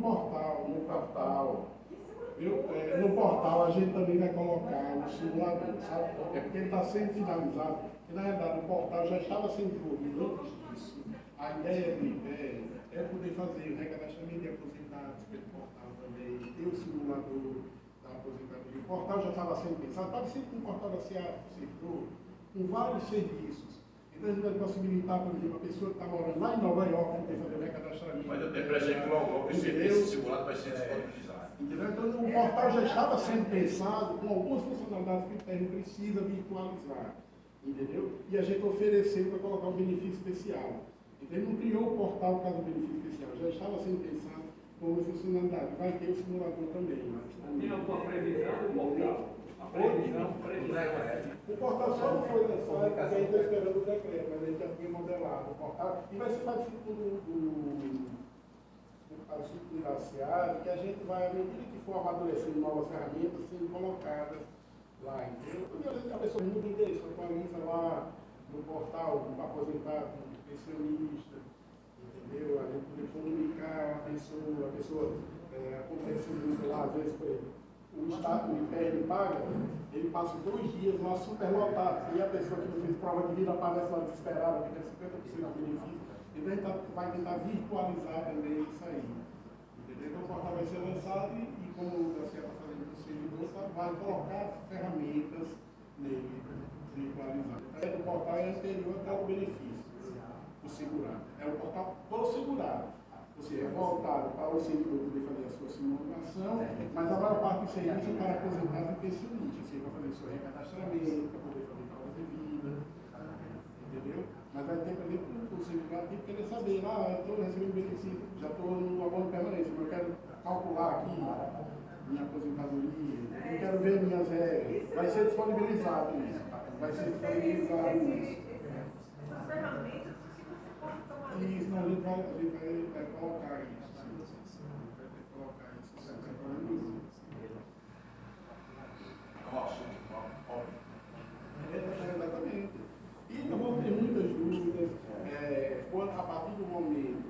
portal a gente também vai colocar o simulador, sabe? É porque ele está sendo finalizado, e na realidade o portal já estava sendo desenvolvido antes disso. A ideia do IPE é poder fazer o recadastramento de aposentados pelo portal também, ter o simulador da aposentadoria. O portal já estava sendo pensado, parecido com o portal da SEAD, com vários serviços. Então a gente vai possibilitar, por exemplo, a pessoa que está morando lá em Nova York, poder fazer o recadastramento. Mas eu tenho presente que logo esse simulado vai ser disponibilizado. Entendeu? Então o portal já estava sendo pensado com algumas funcionalidades que o TERM precisa virtualizar. Entendeu? E a gente ofereceu para colocar um benefício especial. Então ele não criou o portal por causa do benefício especial, já estava sendo pensado com uma funcionalidade. Vai ter o simulador também. Tem alguma previsão do portal? A previsão. O portal só não foi lançado porque a gente está esperando o decreto, mas a gente já tinha modelado o portal. E vai ser parecido com o da SEAD, que a gente vai, à medida que for amadurecendo novas ferramentas, sendo colocadas lá, entendeu? Porque às vezes a pessoa muda o endereço, atualiza lá no portal, no aposentado, no pensionista, entendeu? A gente poder comunicar a pessoa acontece muito lá, às vezes, por exemplo, o Estado, o IPR paga, ele passa 2 dias lá superlotado, e a pessoa que não fez prova de vida aparece lá desesperada, que tem 50% de benefício. Então a gente vai tentar virtualizar também isso aí. Entendeu? Então o portal vai ser lançado e como o Garcia está fazendo com o servidor, vai colocar ferramentas nele virtualizadas. Então, o portal é anterior ao benefício do segurado. É o portal do segurado. Ou seja, é voltado para o servidor poder fazer a sua simulação, mas a maior parte do serviço é para aposentados e pensionistas, assim, para fazer o seu recadastramento, para poder fazer provas de vida. Entendeu? Mas vai ter, por exemplo, o segurado tem que querer saber, eu estou recebendo benefício, já estou no abono permanente, mas eu quero calcular aqui minha aposentadoria, eu quero ver minhas regras. Vai ser disponibilizado isso. Vai ser disponibilizado isso. Essas ferramentas, se você pode tomar Isso, a gente vai colocar isso. Vai colocar isso. Exatamente. E não vão ter muitas dúvidas. A partir do momento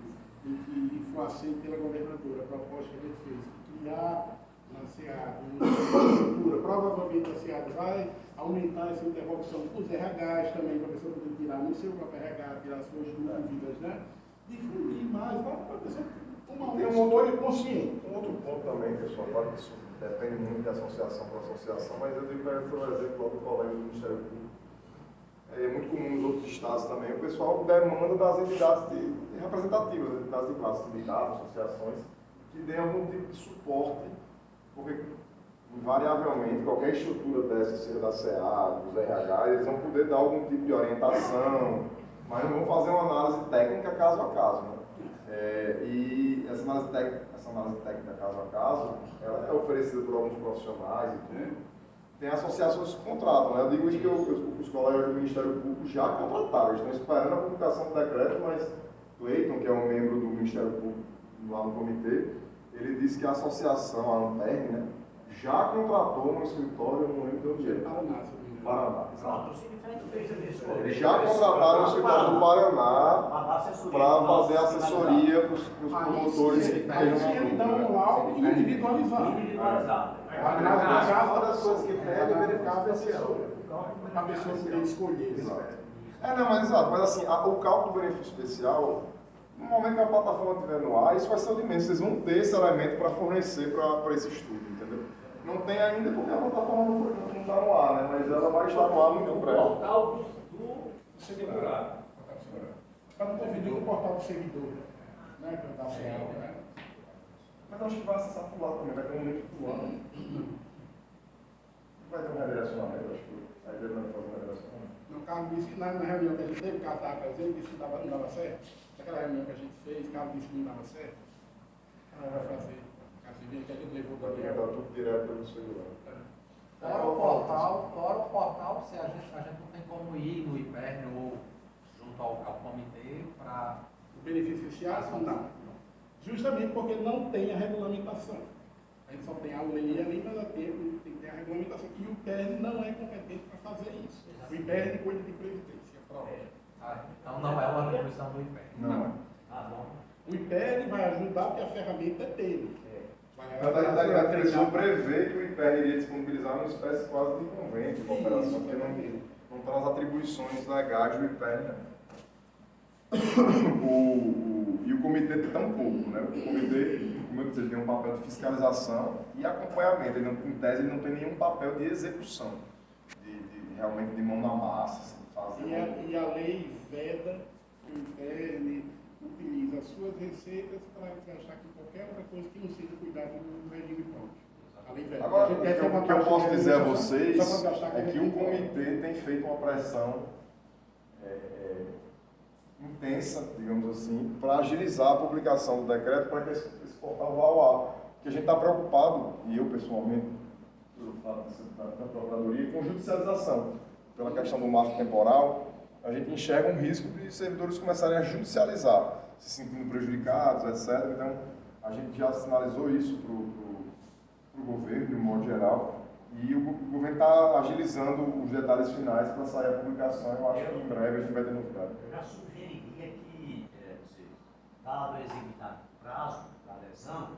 em que for aceito pela governadora a proposta que a gente fez, de criar na SEAD uma estrutura, provavelmente a SEAD vai aumentar essa interlocução com os RHs também, para a pessoa poder tirar no seu próprio RH, tirar suas dúvidas, né? Difundir mais, para a pessoa tomar Tem uma escolha consciente. Um outro ponto também, pessoal, claro que isso depende muito de associação para associação, mas eu digo para por exemplo, do colega do Ministério Público. É muito comum nos outros estados também, o pessoal demanda das entidades representativas, das entidades de classe, sindicatos, associações, que dêem algum tipo de suporte, porque invariavelmente qualquer estrutura dessa, seja da CA, dos RH, eles vão poder dar algum tipo de orientação, mas não vão fazer uma análise técnica caso a caso. Né? E essa análise técnica caso a caso, ela é oferecida por alguns profissionais e tudo. Tem associações que contratam, né? Eu digo isso que os colegas do Ministério Público já contrataram, eles estão esperando a publicação do decreto, mas Cleiton, que é um membro do Ministério Público lá no comitê, ele disse que a associação, a ANTERN, né, já contratou um escritório, não lembro de onde é. Paraná. Pronto, o Sinifed fez esse Eles já contrataram o escritório do Paraná para fazer assessoria para os promotores que Aí sim eles dão um laudo individualizado. Uma das coisas que pede é verificar especial. A pessoa poder escolher. Não, mas exato. Mas assim, o cálculo do benefício especial, no momento que a plataforma estiver no ar, isso vai ser o de menos. Vocês vão ter esse elemento para fornecer para esse estudo, entendeu? Não tem ainda porque a plataforma não está no ar, né? Mas ela vai estar no ar muito breve. O portal do segurado. Para não confundir com o portal do servidor. Né? Que eu estava né? Mas acho que vai acessar por lá também, vai ter um link por lá. Vai ter um redirecionamento, acho que a ideia não é fazer um redirecionamento. No caso disse, na reunião que a gente teve, o Catar, por exemplo, disse que não dava certo. Aquela reunião que a gente fez, o Carlos disse que não dava certo. Ela vai fazer. Você vê que a gente levou Vai também. dar tudo direto pelo celular. Fora o portal, se a gente não tem como ir no IPERN ou junto ao comitê para... O benefício social, não. Justamente porque não tem a regulamentação. A gente só tem a lei ali, mas tem que ter a regulamentação. E o IPERN não é competente para fazer isso. O IPERN cuida de previdência. Então não é uma atribuição do IPERN. Não. O IPERN vai ajudar porque a ferramenta é dele. A direção prevê que o IPER iria disponibilizar uma espécie quase de convênio de cooperação, porque não está nas atribuições legais do IPER, né? E o comitê tão pouco, né? O comitê, como eu disse, ele tem um papel de fiscalização e acompanhamento. Ele não, em tese, ele não tem nenhum papel de execução, realmente de mão na massa, assim, fazer. E a lei veda que o IPER utiliza as suas receitas para gastar com qualquer outra coisa que não seja cuidado do regime próprio. Agora, o que eu posso dizer a vocês é que o comitê tem feito uma pressão intensa, digamos assim, para agilizar a publicação do decreto para que esse portal vá ao ar. Porque a gente está preocupado, e eu pessoalmente, pelo fato da Procuradoria, com judicialização. Pela questão do marco temporal, a gente enxerga um risco de servidores começarem a judicializar, se sentindo prejudicados, etc. Então, a gente já sinalizou isso para o governo, de um modo geral, e o governo está agilizando os detalhes finais para sair a publicação. Eu acho que em breve a gente vai ter novidade. Eu já sugeriria que, dado a exiguidade do prazo da adesão,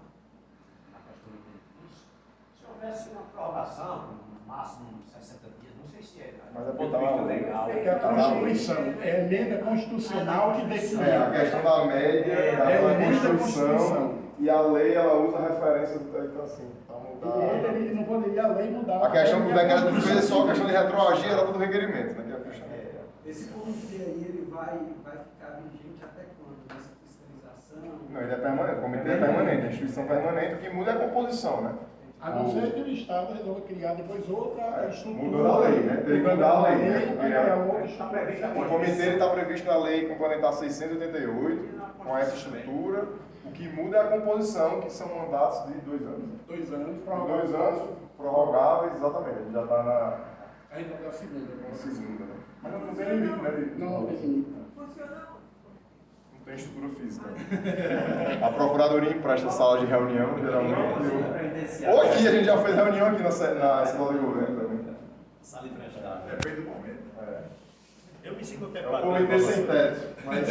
na questão do benefício, se houvesse uma prorrogação, no máximo 60 dias, não sei se é, mas é ponto de vista legal. É que a Constituição, é a emenda constitucional que define. A questão da média, da Constituição, e a lei, ela usa a referência do decreto assim. E ele não poderia a lei mudar. A questão do decreto fez é só a questão de retroagir a data do requerimento, né? Que é a questão. Esse comitê aí, ele vai ficar vigente até quando? Nessa fiscalização? Não, ele é permanente, o comitê é permanente, a instituição permanente, o que muda é a composição, né? A não ser que o Estado resolva criar depois outra estrutura. Mudou a lei, né? Tem que mudar a lei, né? O comitê está previsto na lei complementar 688, com essa estrutura. O que muda é a composição, que são mandatos de 2 anos. 2 anos, prorrogáveis. 2 anos, prorrogáveis, exatamente. A gente já está na ainda é a segunda. segunda, né? Mas não tem limite, né? Não tem limite. Não tem estrutura física. A Procuradoria empresta sala de reunião, geralmente. Ou aqui, a gente já fez reunião aqui na sala de governo também. Sala emprestada. Depende do momento. Eu me sinto até É um comitê sem teto. Mas...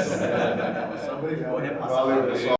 Valeu, Valeu, pessoal.